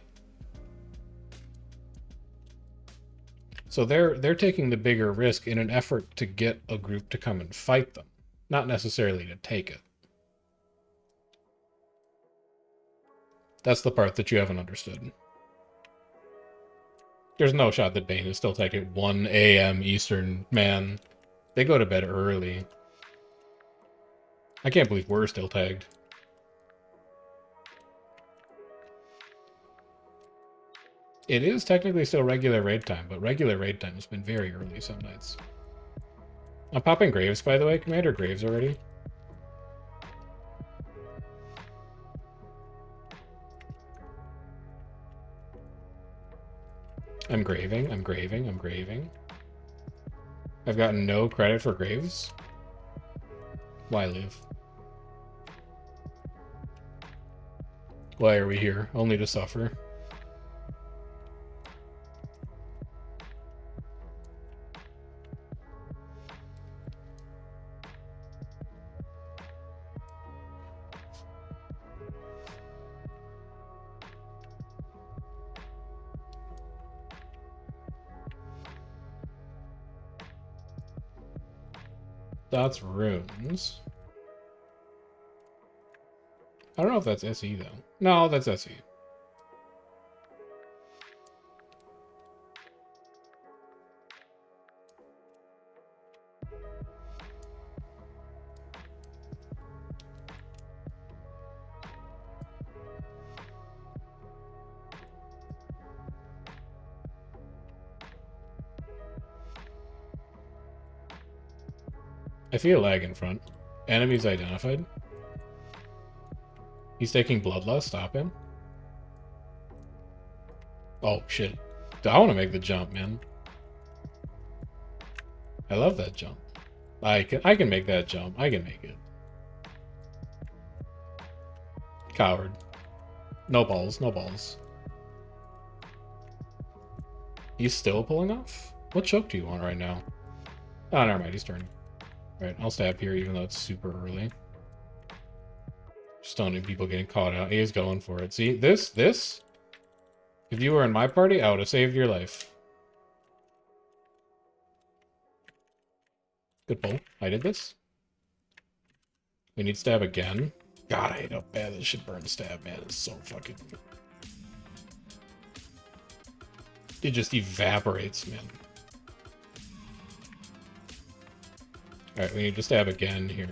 S1: So they're taking the bigger risk in an effort to get a group to come and fight them, not necessarily to take it. That's the part that you haven't understood. There's no shot that Bane is still taking 1 a.m. Eastern. Man, they go to bed early. I can't believe we're still tagged. It is technically still regular raid time, but regular raid time has been very early some nights. I'm popping Graves, by the way. Commander Graves already. I'm graving. I've gotten no credit for Graves. Why live? Why are we here? Only to suffer. That's runes. I don't know if that's SE, though. No, that's SE. I feel lag in front. Enemies identified. He's taking Bloodlust. Stop him. Oh, shit. I want to make the jump, man. I love that jump. I can make that jump. I can make it. Coward. No balls. No balls. He's still pulling off? What choke do you want right now? Oh, never mind. He's turning. Alright, I'll stab here even though it's super early. Stoning people getting caught out. He is going for it. See, this? If you were in my party, I would have saved your life. Good pull. I did this. We need stab again. God, I hate how bad this shit burn stab, man. It's so fucking... It just evaporates, man. Alright, we need to stab again here.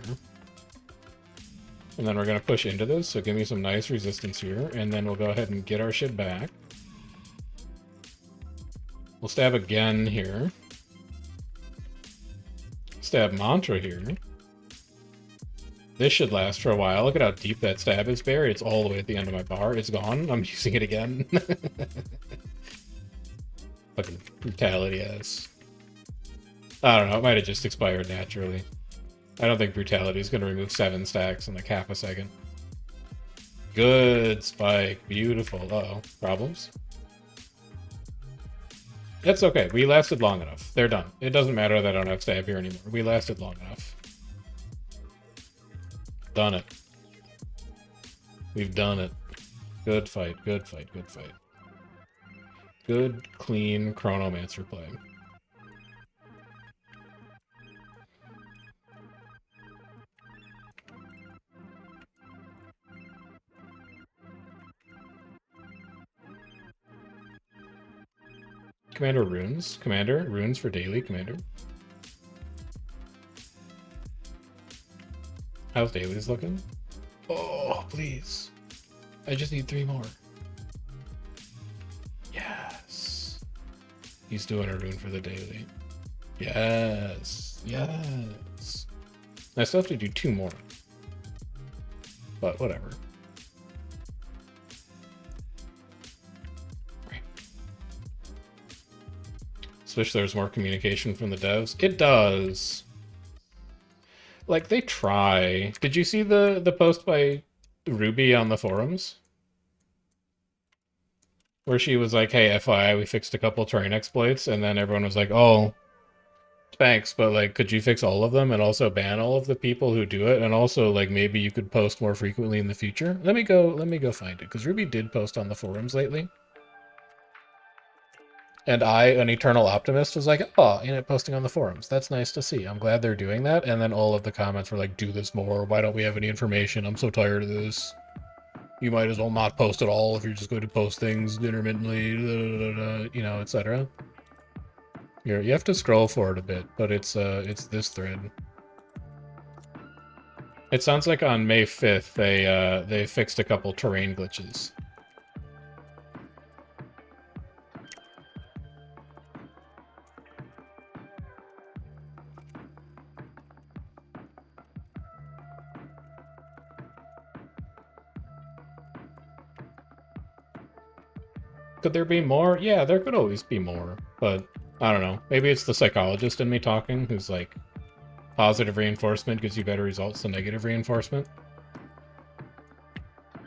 S1: And then we're going to push into this, so give me some nice resistance here, and then we'll go ahead and get our shit back. We'll stab again here. Stab Mantra here. This should last for a while. Look at how deep that stab is buried. It's all the way at the end of my bar. It's gone. I'm using it again. Fucking brutality ass. I don't know, it might have just expired naturally. I don't think brutality is going to remove 7 stacks in like half a second. Good spike. Beautiful. Uh-oh. Problems? It's okay. We lasted long enough. They're done. It doesn't matter that I don't have stab here anymore. We lasted long enough. Done it. We've done it. Good fight, good fight, good fight. Good, clean Chronomancer play. Commander runes. Commander, runes for daily, Commander. How's dailies looking? Oh, please. I just need 3 more. Yes. He's doing a rune for the daily. Yes. Yes. I still have to do 2 more. But whatever. Right. Wish there was more communication from the devs. It does. Like, they try. Did you see the post by Ruby on the forums? Where she was like, hey, FYI, we fixed a couple terrain exploits, and then everyone was like, oh, thanks, but, like, could you fix all of them and also ban all of the people who do it? And also, like, maybe you could post more frequently in the future? Let me go find it, because Ruby did post on the forums lately. And I, an eternal optimist, was like, oh, posting on the forums. That's nice to see. I'm glad they're doing that. And then all of the comments were like, do this more. Why don't we have any information? I'm so tired of this. You might as well not post at all if you're just going to post things intermittently, etc. Here, you have to scroll for it a bit, but it's this thread. It sounds like on May 5th they fixed a couple terrain glitches. Could there be more? Yeah, there could always be more, but I don't know. Maybe it's the psychologist in me talking, who's like, positive reinforcement gives you better results than negative reinforcement.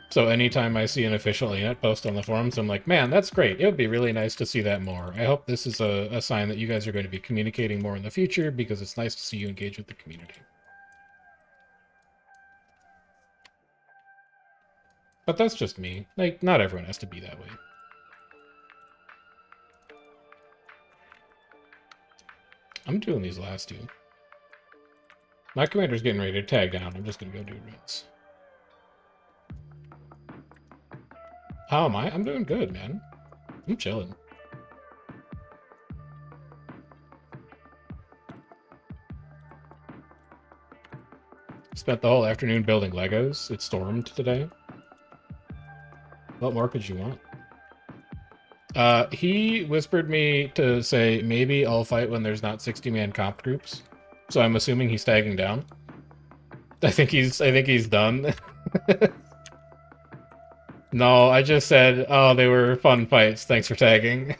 S1: So anytime I see an official ANET post on the forums, I'm like, man, that's great. It would be really nice to see that more. I hope this is a sign that you guys are going to be communicating more in the future, because it's nice to see you engage with the community. But that's just me. Like, not everyone has to be that way. I'm doing these last 2. My commander's getting ready to tag down. I'm just going to go do runs. How am I? I'm doing good, man. I'm chilling. Spent the whole afternoon building Legos. It stormed today. What more could you want? He whispered me to say maybe I'll fight when there's not 60-man comp groups. So I'm assuming he's tagging down. I think he's done. No, I just said, oh, they were fun fights. Thanks for tagging.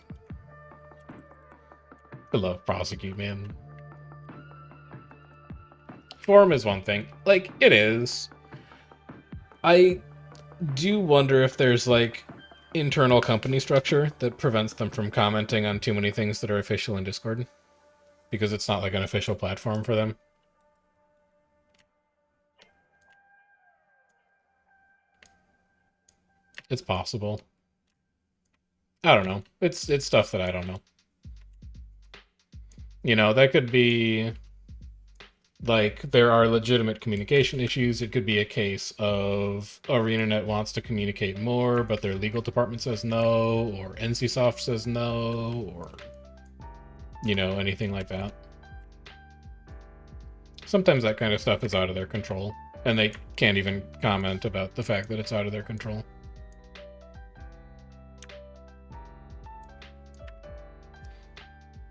S1: I love prosecute, man. Form is one thing. Like, it is. I do wonder if there's, like, internal company structure that prevents them from commenting on too many things that are official in Discord. Because it's not, like, an official platform for them. It's possible. I don't know. It's stuff that I don't know. You know, that could be, like, there are legitimate communication issues. It could be a case of ArenaNet wants to communicate more, but their legal department says no, or NCSoft says no, or, you know, anything like that. Sometimes that kind of stuff is out of their control, and they can't even comment about the fact that it's out of their control.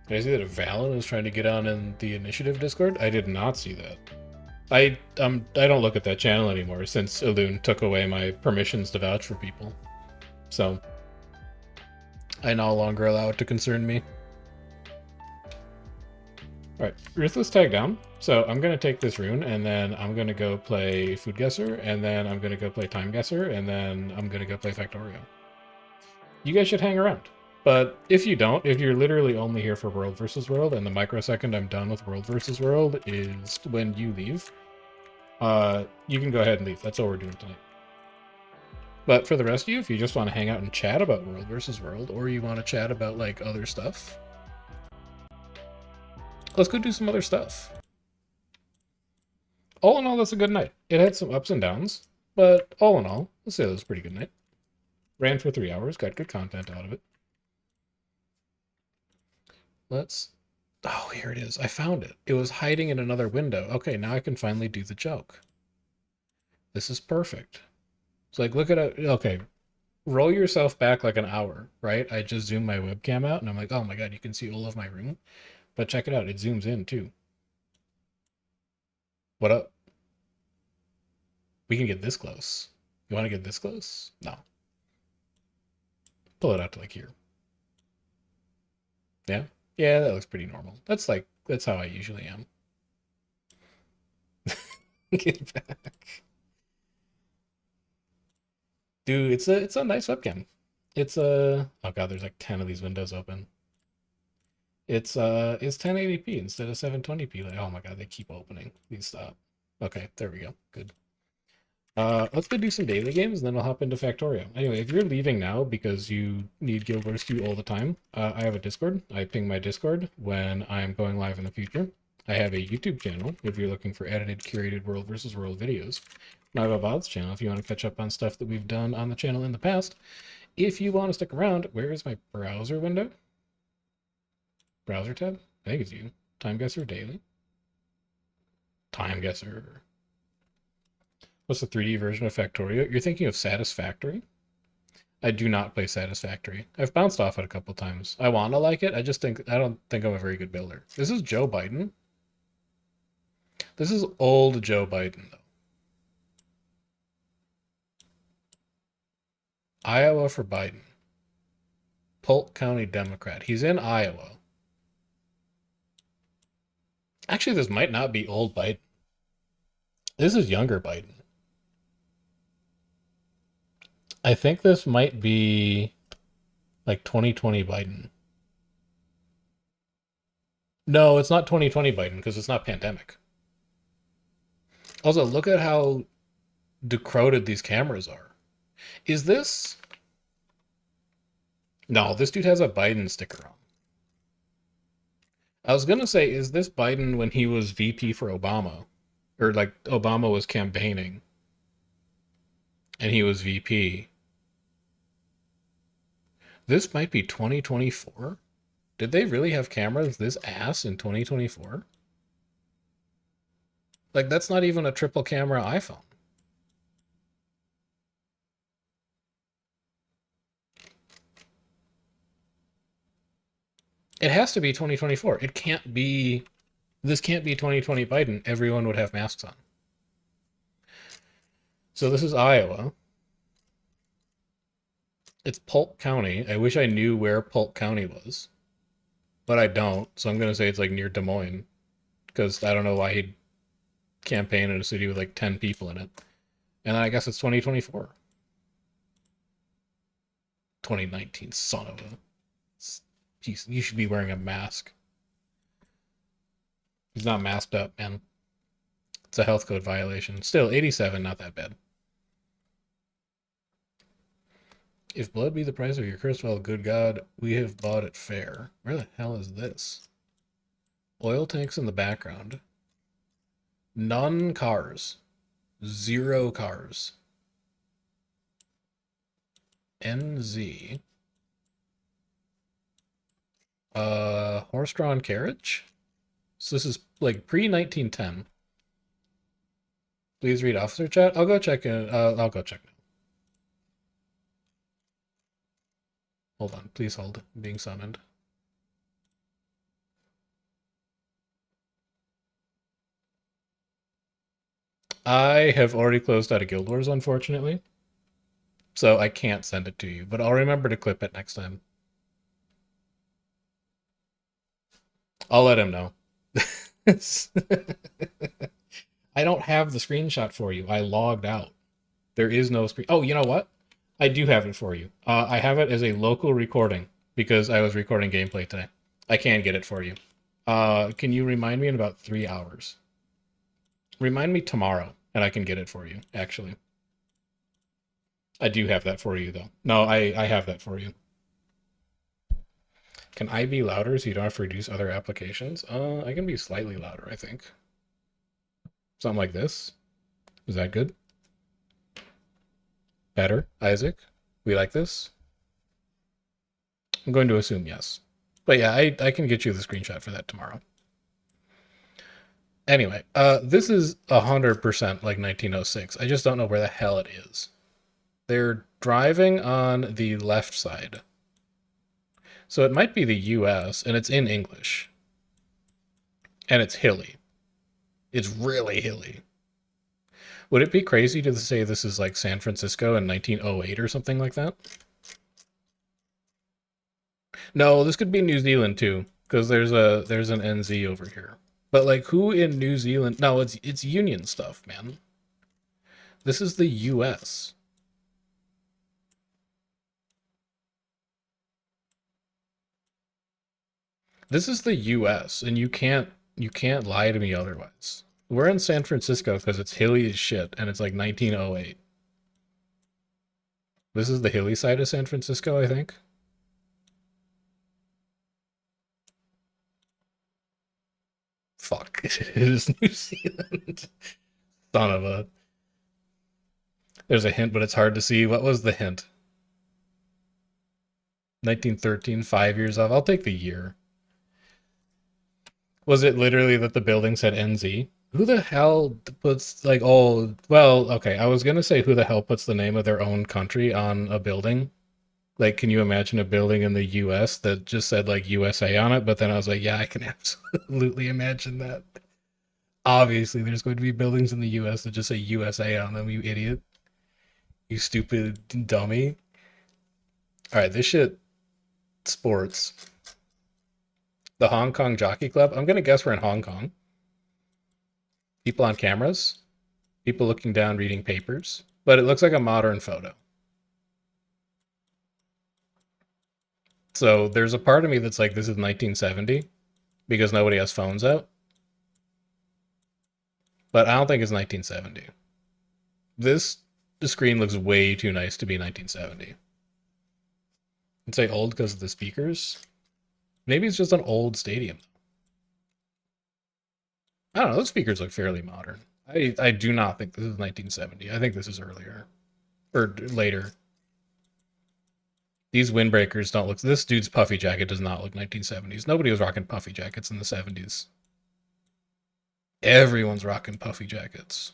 S1: Did I see that Valen was trying to get on in the initiative Discord? I did not see that. I don't look at that channel anymore since Elune took away my permissions to vouch for people. So I no longer allow it to concern me. Alright, Ruthless tag down. So I'm gonna take this rune, and then I'm gonna go play Food Guesser, and then I'm gonna go play Time Guesser, and then I'm gonna go play Factorio. You guys should hang around. But if you don't, if you're literally only here for World versus World, and the microsecond I'm done with World versus World is when you leave, you can go ahead and leave. That's all we're doing tonight. But for the rest of you, if you just want to hang out and chat about World versus World, or you want to chat about like other stuff, let's go do some other stuff. All in all, that's a good night. It had some ups and downs, but all in all, let's say that was a pretty good night. Ran for 3 hours, got good content out of it. Let's... Oh, here it is. I found it. It was hiding in another window. Okay, now I can finally do the joke. This is perfect. It's like, look at it. Okay, roll yourself back like an hour, right? I just zoomed my webcam out, and I'm like, oh my god, you can see all of my room. But check it out. It zooms in, too. What up? We can get this close. You want to get this close? No. Pull it out to like here. Yeah? Yeah, that looks pretty normal. That's how I usually am. Get back. Dude, it's a nice webcam. It's a... Oh god, there's like 10 of these windows open. It's 1080p instead of 720p. Like, oh my god, they keep opening. Please stop. Okay, there we go. Good. Let's go do some daily games, and then I'll hop into Factorio. Anyway, if you're leaving now because you need Guild Wars 2 all the time, I have a Discord. I ping my Discord when I'm going live in the future. I have a YouTube channel if you're looking for edited, curated World versus World videos. And I have a VODs channel if you want to catch up on stuff that we've done on the channel in the past. If you want to stick around, where is my browser window? Browser tab? I think it's you. Time Guesser Daily. Time Guesser. What's the 3D version of Factorio? You're thinking of Satisfactory? I do not play Satisfactory. I've bounced off it a couple times. I want to like it. I don't think I'm a very good builder. This is Joe Biden. This is old Joe Biden, though. Iowa for Biden. Polk County Democrat. He's in Iowa. Actually, this might not be old Biden. This is younger Biden. I think this might be like 2020 Biden. No, it's not 2020 Biden because it's not pandemic. Also, look at how decrowded these cameras are. Is this... No, this dude has a Biden sticker on. I was going to say, is this Biden when he was VP for Obama? Or like Obama was campaigning and he was VP. This might be 2024. Did they really have cameras this ass in 2024? Like, that's not even a triple camera iPhone. It has to be 2024. It can't be... This can't be 2020 Biden. Everyone would have masks on. So this is Iowa. It's Polk County. I wish I knew where Polk County was. But I don't, so I'm going to say it's like near Des Moines. Because I don't know why he'd campaign in a city with like 10 people in it. And I guess it's 2024. 2019, son of a... Jeez, you should be wearing a mask. He's not masked up, man. It's a health code violation. Still, 87, not that bad. If blood be the price of your curse, well, good God, we have bought it fair. Where the hell is this? Oil tanks in the background. None cars. 0 cars. NZ. Horse-drawn carriage? So this is like pre-1910. Please read officer chat. I'll go check in. I'll go check now. Hold on. Please hold. I'm being summoned. I have already closed out of Guild Wars, unfortunately. So I can't send it to you, but I'll remember to clip it next time. I'll let him know. I don't have the screenshot for you. I logged out. There is no screen. Oh, you know what? I do have it for you. I have it as a local recording. because I was recording gameplay today. I can get it for you. Can you remind me in about 3 hours? Remind me tomorrow, and I can get it for you, actually. I do have that for you, though. No, I have that for you. Can I be louder so you don't have to reduce other applications? I can be slightly louder, I think. Something like this. Is that good? Better, Isaac? We like this? I'm going to assume yes. But yeah, I can get you the screenshot for that tomorrow. Anyway, this is 100% like 1906. I just don't know where the hell it is. They're driving on the left side. So it might be the US, and it's in English. And it's hilly. It's really hilly. Would it be crazy to say this is like San Francisco in 1908 or something like that? No, this could be New Zealand too, because there's an NZ over here. But like, who in New Zealand? No, it's Union stuff, man. This is the U.S. This is the U.S. and you can't lie to me otherwise. We're in San Francisco because it's hilly as shit, and it's like 1908. This is the hilly side of San Francisco, I think. Fuck, it is New Zealand. Son of a. There's a hint, but it's hard to see. What was the hint? 1913, 5 years off. I'll take the year. Was it literally that the building said NZ? Who the hell puts like, oh, well, okay, I was gonna say who the hell puts the name of their own country on a building? Like, can you imagine a building in the US that just said like USA on it? But then I was like, yeah, I can absolutely imagine that. Obviously, there's going to be buildings in the US that just say USA on them, you idiot. You stupid dummy. All right, this shit sports. The Hong Kong Jockey Club. I'm gonna guess we're in Hong Kong. People on cameras. People looking down, reading papers. But it looks like a modern photo. So there's a part of me that's like, this is 1970 because nobody has phones out. But I don't think it's 1970. The screen looks way too nice to be 1970. I'd say old because of the speakers. Maybe it's just an old stadium. I don't know. Those speakers look fairly modern. I do not think this is 1970. I think this is earlier or later. These windbreakers don't look. This dude's puffy jacket does not look 1970s. Nobody was rocking puffy jackets in the 70s. Everyone's rocking puffy jackets.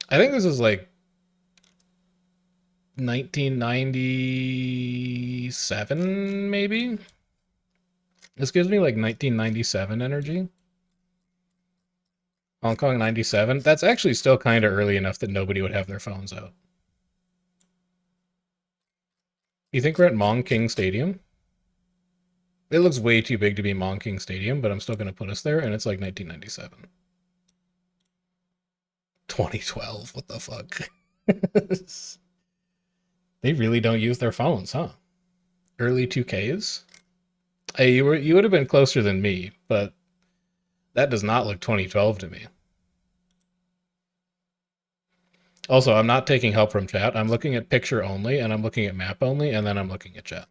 S1: I think this is like 1997, maybe. This gives me like 1997 energy. Hong Kong 97. That's actually still kind of early enough that nobody would have their phones out. You think we're at Mong King Stadium? It looks way too big to be Mong King Stadium, but I'm still going to put us there, and it's like 1997. 2012, what the fuck? They really don't use their phones, huh? Early 2Ks? Hey, you would have been closer than me, but that does not look 2012 to me. Also, I'm not taking help from chat. I'm looking at picture only, and I'm looking at map only, and then I'm looking at chat.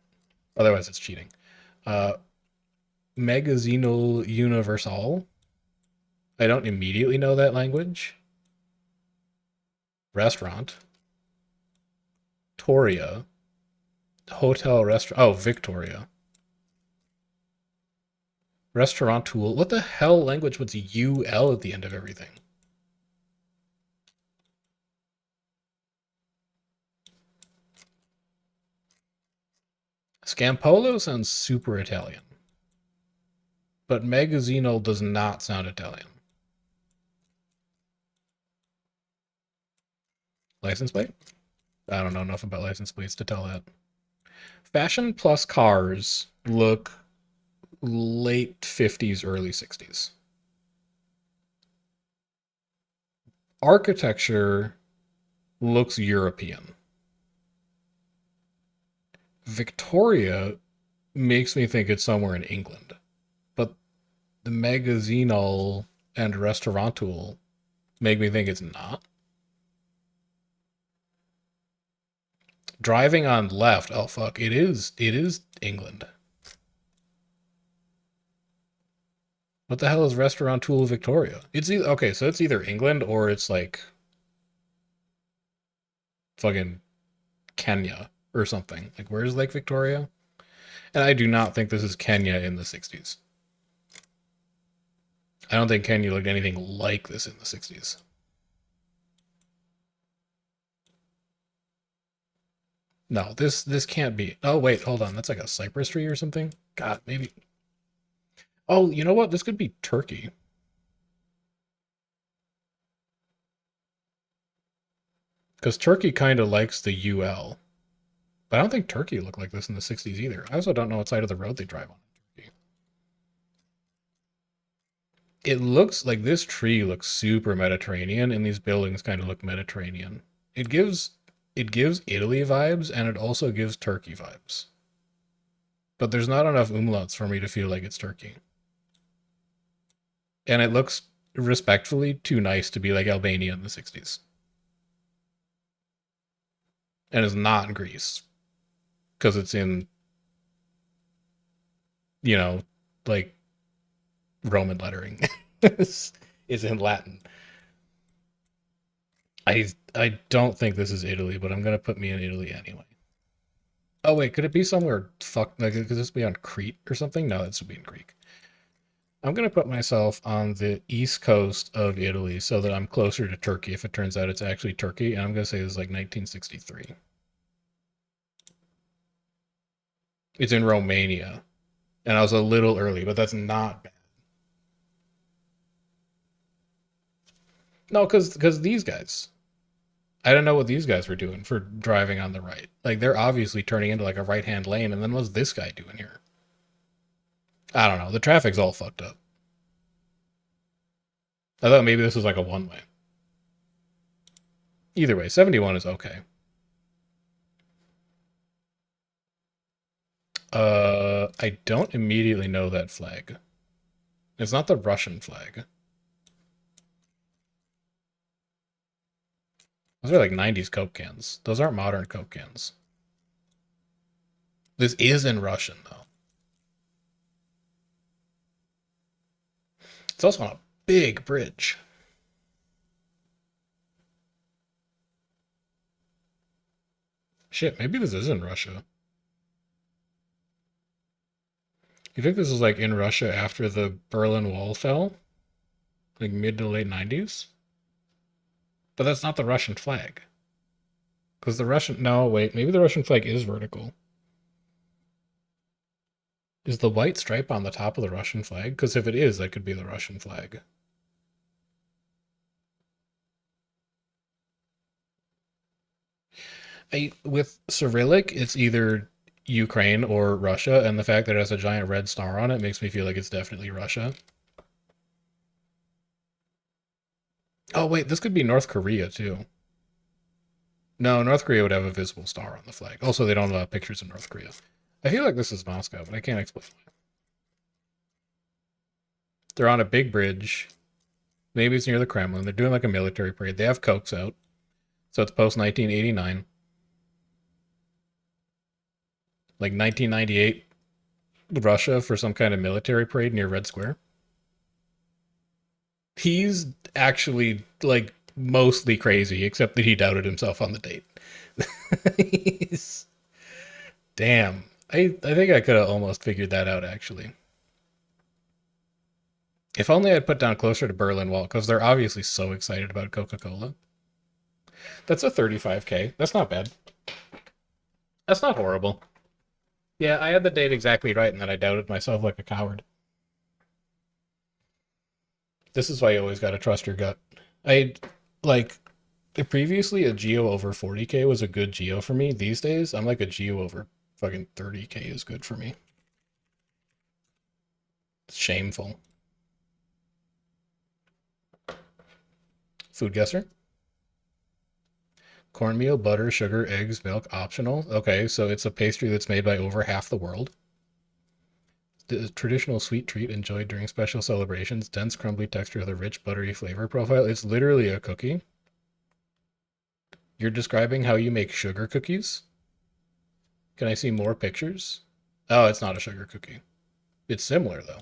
S1: Otherwise, it's cheating. Magazinal Universal. I don't immediately know that language. Restaurant. Toria. Hotel restaurant. Oh, Victoria. Restaurant tool. What the hell language was UL at the end of everything? Scampolo sounds super Italian. But Magazzino does not sound Italian. License plate? I don't know enough about license plates to tell that. Fashion plus cars look late 50s, early 60s. Architecture looks European. Victoria makes me think it's somewhere in England, but the magazinal and restaurantul make me think it's not. Driving on left, oh fuck, it is England. What the hell is Restaurantul Victoria? It's either, okay, so it's either England or it's like fucking Kenya or something. Like where's Lake Victoria? And I do not think this is Kenya in the 60s. I don't think Kenya looked anything like this in the 60s. No, this can't be. Oh wait, hold on. That's like a cypress tree or something. God, maybe. Oh, you know what? This could be Turkey. Because Turkey kind of likes the UL. But I don't think Turkey looked like this in the 60s either. I also don't know what side of the road they drive on in Turkey. It looks like this tree looks super Mediterranean, and these buildings kind of look Mediterranean. It gives Italy vibes, and it also gives Turkey vibes. But there's not enough umlauts for me to feel like it's Turkey. And it looks respectfully too nice to be like Albania in the 60s. And it's not Greece because it's in, you know, like Roman lettering. It's in Latin. I don't think this is Italy, but I'm gonna put me in Italy anyway. Oh wait, could it be somewhere? Fuck, like could this be on Crete or something? No, this would be in Greek. I'm gonna put myself on the east coast of Italy so that I'm closer to Turkey. If it turns out it's actually Turkey, and I'm gonna say this is like 1963. It's in Romania, and I was a little early, but that's not bad. No, because these guys. I don't know what these guys were doing for driving on the right. Like they're obviously turning into like a right hand lane, and then what's this guy doing here? I don't know. The traffic's all fucked up. I thought maybe this was like a one way. Either way, 71 is okay. I don't immediately know that flag. It's not the Russian flag. Those are like 90s Coke cans. Those aren't modern Coke cans. This is in Russian though. It's also on a big bridge. Shit, maybe this is in Russia. You think this is like in Russia after the Berlin Wall fell? Like mid to late 90s? But that's not the Russian flag. Because the Russian. No, wait. Maybe the Russian flag is vertical. Is the white stripe on the top of the Russian flag? Because if it is, that could be the Russian flag. With Cyrillic, it's either Ukraine or Russia, and the fact that it has a giant red star on it makes me feel like it's definitely Russia. Oh, wait, this could be North Korea, too. No, North Korea would have a visible star on the flag. Also, they don't allow pictures in North Korea. I feel like this is Moscow, but I can't explain why. They're on a big bridge. Maybe it's near the Kremlin. They're doing like a military parade. They have Cokes out. So it's post 1989. Like 1998, Russia for some kind of military parade near Red Square. He's actually like mostly crazy, except that he doubted himself on the date. He's, damn. I think I could have almost figured that out actually. If only I'd put down closer to Berlin Wall, because they're obviously so excited about Coca Cola. That's a 35K. That's not bad. That's not horrible. Yeah, I had the date exactly right, and then I doubted myself like a coward. This is why you always gotta trust your gut. I like previously a Geo over 40K was a good Geo for me. These days, I'm like a Geo over fucking 30K is good for me. It's shameful. Food guesser? Cornmeal, butter, sugar, eggs, milk, optional. Okay, so it's a pastry that's made by over half the world. The traditional sweet treat enjoyed during special celebrations. Dense, crumbly texture with a rich, buttery flavor profile. It's literally a cookie. You're describing how you make sugar cookies? Can I see more pictures? Oh, it's not a sugar cookie. It's similar, though.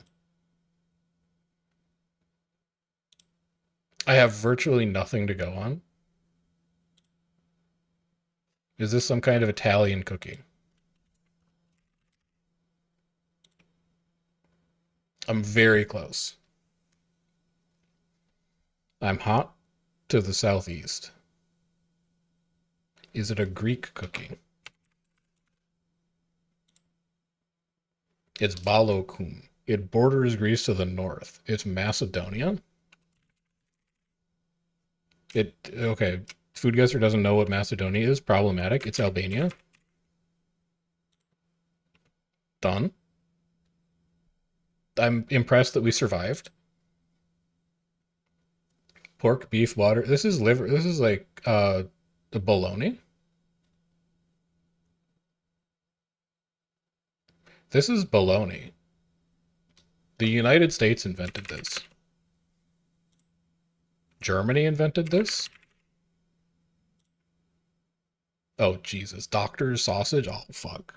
S1: I have virtually nothing to go on. Is this some kind of Italian cookie? I'm very close. I'm hot to the southeast. Is it a Greek cookie? It's Balokum. It borders Greece to the north. It's Macedonia. Okay. Food guesser doesn't know what Macedonia is. Problematic. It's Albania. Done. I'm impressed that we survived. Pork, beef, water. This is liver. This is like the bologna. This is bologna. The United States invented this. Germany invented this. Oh Jesus, Doctor's sausage. Oh fuck.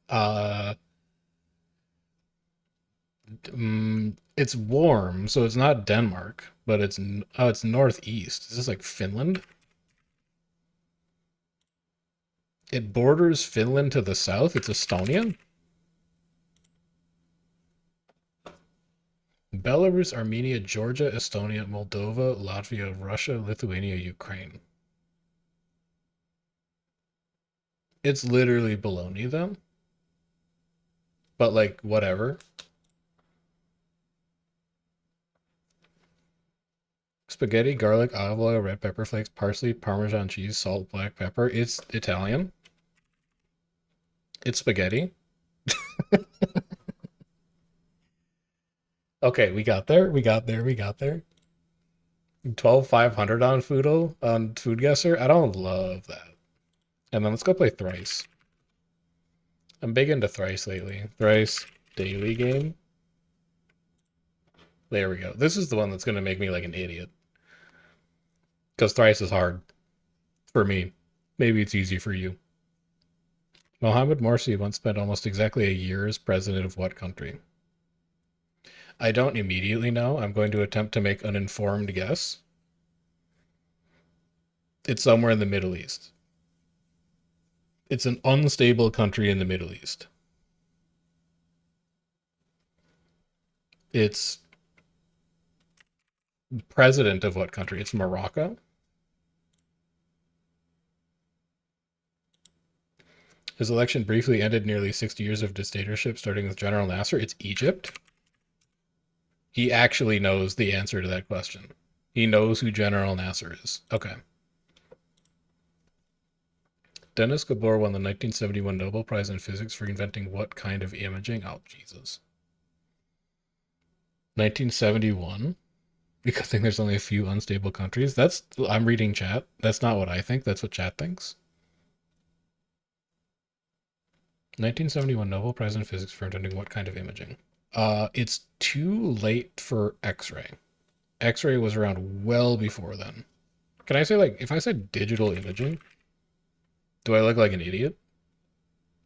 S1: Uh, it's warm, so it's not Denmark, but it's northeast. Is this like Finland? It borders Finland to the south. It's Estonia. Belarus, Armenia, Georgia, Estonia, Moldova, Latvia, Russia, Lithuania, Ukraine. It's literally bologna, though. But, like, whatever. Spaghetti, garlic, olive oil, red pepper flakes, parsley, Parmesan cheese, salt, black pepper. It's Italian. It's spaghetti. Okay, we got there. We got there. We got there. 12,500 on Foodle, on Food Guesser. I don't love that. And then let's go play Thrice. I'm big into Thrice lately. Thrice daily game. There we go. This is the one that's going to make me like an idiot. Because Thrice is hard. For me. Maybe it's easy for you. Mohammed Morsi once spent almost exactly a year as president of what country? I don't immediately know. I'm going to attempt to make an informed guess. It's somewhere in the Middle East. It's an unstable country in the Middle East. It's president of what country? It's Morocco. His election briefly ended nearly 60 years of dictatorship, starting with General Nasser. It's Egypt. He actually knows the answer to that question. He knows who General Nasser is. Okay. Dennis Gabor won the 1971 Nobel Prize in Physics for inventing what kind of imaging? Oh, Jesus. 1971? Because I think there's only a few unstable countries. I'm reading chat. That's not what I think. That's what chat thinks. 1971 Nobel Prize in Physics for inventing what kind of imaging? It's too late for X-ray. X-ray was around well before then. Can I say, like, if I said digital imaging, do I look like an idiot?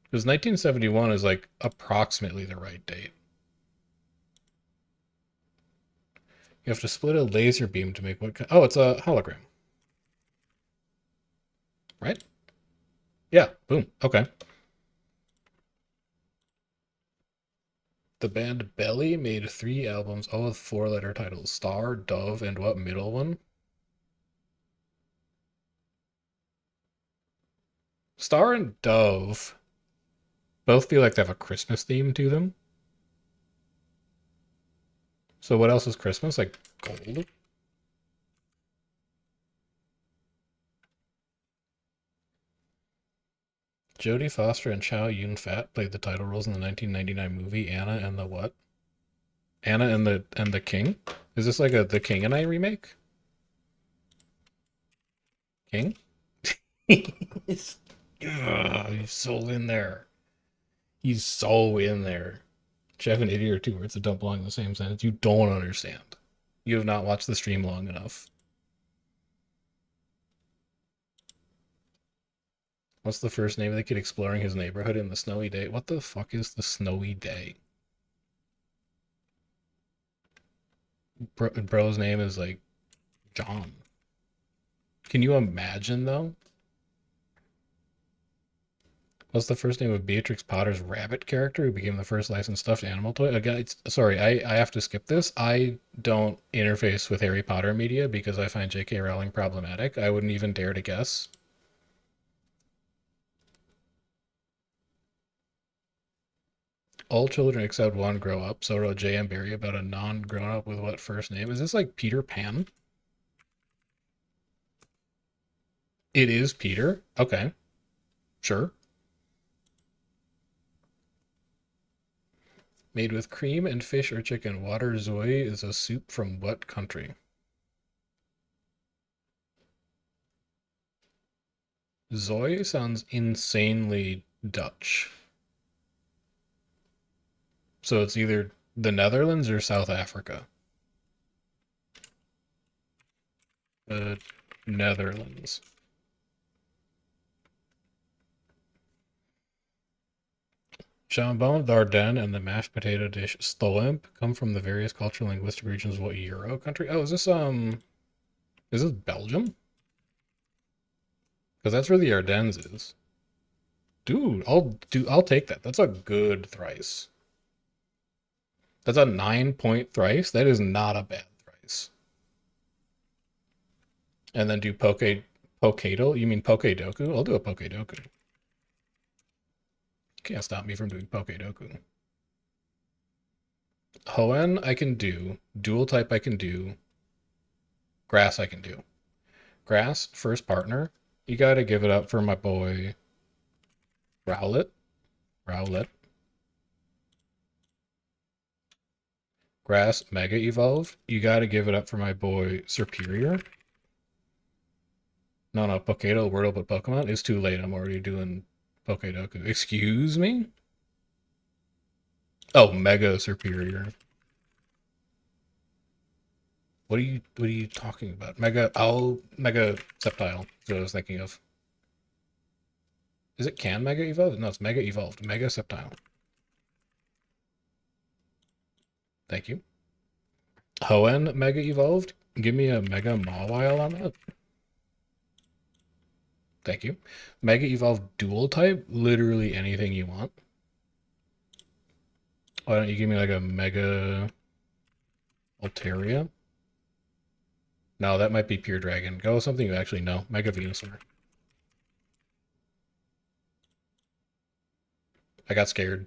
S1: Because 1971 is like approximately the right date. You have to split a laser beam to make what? Oh, it's a hologram. Right? Yeah, boom. Okay. The band Belly made 3 albums, all with 4-letter titles. Star, Dove, and what middle one? Star and Dove both feel like they have a Christmas theme to them. So what else is Christmas? Like gold? Jodie Foster and Chow Yun-fat played the title roles in the 1999 movie Anna and the what? Anna and the King? Is this like a The King and I remake? King? he's, he's so in there. He's so in there. Chef and idiot are two words that don't belong in the same sentence. You don't understand. You have not watched the stream long enough. What's the first name of the kid exploring his neighborhood in the snowy day? What the fuck is the snowy day? Bro's name is like John. Can you imagine though? What's the first name of Beatrix Potter's rabbit character who became the first licensed stuffed animal toy? Again, sorry, I have to skip this. I don't interface with Harry Potter media because I find J.K. Rowling problematic. I wouldn't even dare to guess. All children except one grow up. So wrote J.M. Barrie about a non-grown up with what first name? Is this like Peter Pan? It is Peter. Okay, sure. Made with cream and fish or chicken. Water Zoe is a soup from what country? Zoe sounds insanely Dutch. So it's either the Netherlands or South Africa. Netherlands. Jambon, the Ardennes, and the mashed potato dish Stolp come from the various cultural and linguistic regions of what Euro country? Oh, is this Belgium? Because that's where the Ardennes is. Dude, I'll take that. That's a good thrice. That's a 9-point thrice. That is not a bad thrice. And then do Pokedal? You mean Pokedoku? I'll do a Pokedoku. Can't stop me from doing Pokedoku. Hoenn I can do. Dual type I can do. Grass I can do. Grass, first partner. You gotta give it up for my boy Rowlet. Rowlet. Grass, Mega Evolved. You gotta give it up for my boy Superior. No, Pokedo, Wordle, but Pokemon. It's too late. I'm already doing Pokedoku. Excuse me? Oh, Mega Superior. What are you talking about? Mega Sceptile is what I was thinking of. Is it can Mega Evolve? No, it's Mega Evolved. Mega Sceptile. Thank you. Hoenn Mega Evolved. Give me a Mega Mawile on that. Thank you. Mega Evolved Dual type. Literally anything you want. Why don't you give me like a Mega Altaria? No, that might be Pure Dragon. Go with something you actually know. Mega Venusaur. I got scared.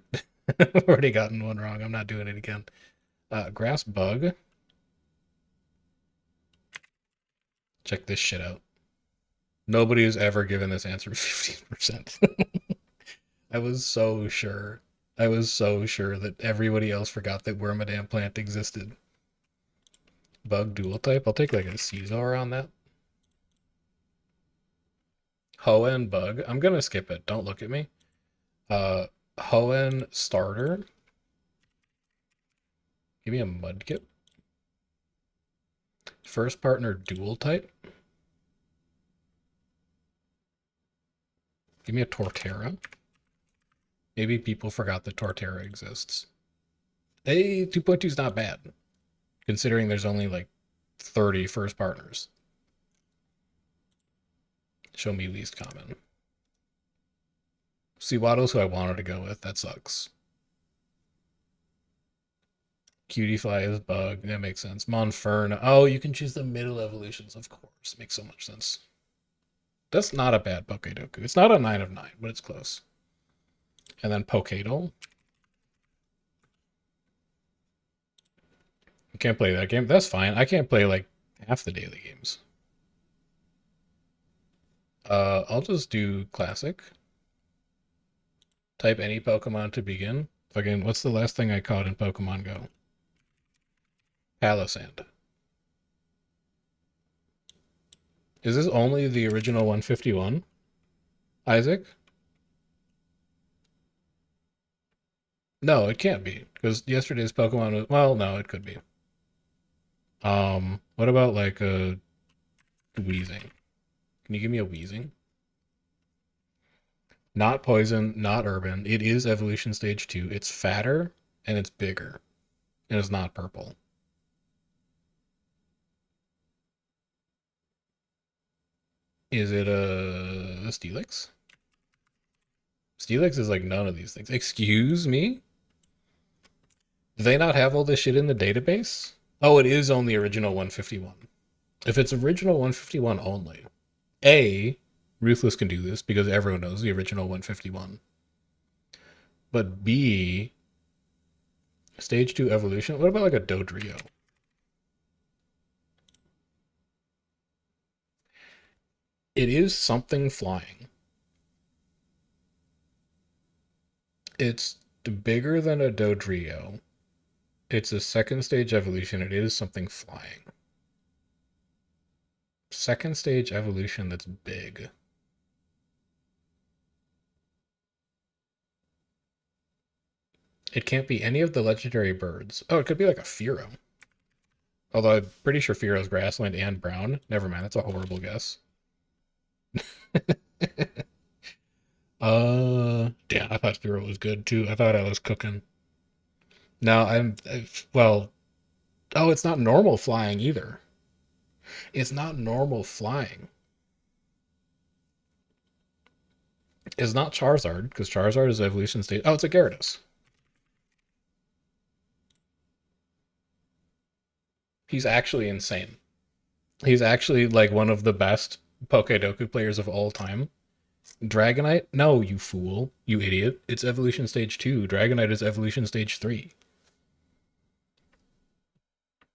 S1: I've already gotten one wrong. I'm not doing it again. Grass Bug. Check this shit out. Nobody has ever given this answer 15%. I was so sure. I was so sure that everybody else forgot that Wormadam plant existed. Bug dual type. I'll take like a Caesar on that. Hoenn Bug. I'm gonna skip it. Don't look at me. Hoenn Starter. Give me a Mudkip. First partner dual type. Give me a Torterra. Maybe people forgot that Torterra exists. Hey, 2.2 is not bad, considering there's only like 30 first partners. Show me least common. Sewaddle's who I wanted to go with. That sucks. Cutiefly is Bug. That makes sense. Monferno. Oh, you can choose the middle evolutions, of course. Makes so much sense. That's not a bad Pokedoku. It's not a 9 of 9, but it's close. And then Pokedal. I can't play that game. That's fine. I can't play like half the daily games. I'll just do classic. Type any Pokemon to begin. Fucking, what's the last thing I caught in Pokemon Go? Palossand. Is this only the original 151? Isaac? No, it can't be because yesterday's Pokemon was, well, no, it could be. What about like a Wheezing? Can you give me a Wheezing? Not poison, not urban. It is evolution stage 2. It's fatter and it's bigger. And it's not purple. Is it a Steelix? Steelix is like none of these things. Excuse me? Do they not have all this shit in the database? Oh, it is only original 151. If it's original 151 only, A, Ruthless can do this because everyone knows the original 151. But B, stage 2 evolution, what about like a Dodrio? It is something flying. It's bigger than a Dodrio. It's a second stage evolution. It is something flying. Second stage evolution that's big. It can't be any of the legendary birds. Oh, it could be like a Fearow. Although I'm pretty sure Fearow's grassland and brown. Never mind, that's a horrible guess. Damn, I thought Fearow was good too. I thought I was cooking. No, well, oh, it's not normal flying either. It's not normal flying. It's not Charizard, because Charizard is evolution stage. Oh, it's a Gyarados. He's actually insane. He's actually like one of the best Pokedoku players of all time. Dragonite? No, you fool. You idiot. It's evolution stage 2. Dragonite is evolution stage 3.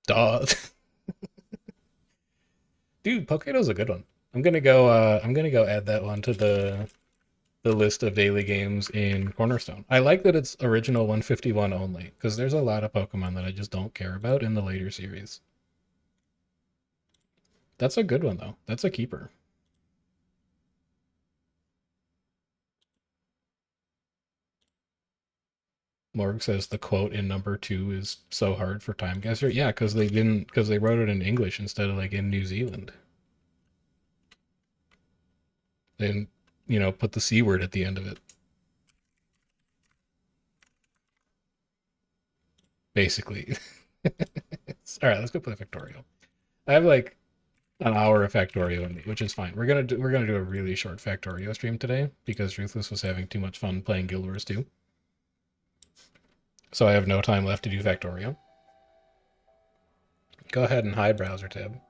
S1: Duh. Dude, Pokedo's a good one. I'm gonna go add that one to the list of daily games in Cornerstone. I like that it's original 151 only, because there's a lot of Pokemon that I just don't care about in the later series. That's a good one though. That's a keeper. Morg says the quote in number 2 is so hard for Time Guesser. Yeah, because they wrote it in English instead of like in New Zealand. They put the C word at the end of it. Basically. All right, let's go play Factorio. I have like an hour of Factorio in me, which is fine. We're gonna do a really short Factorio stream today because Ruthless was having too much fun playing Guild Wars 2. So I have no time left to do Factorio. Go ahead and hide browser tab.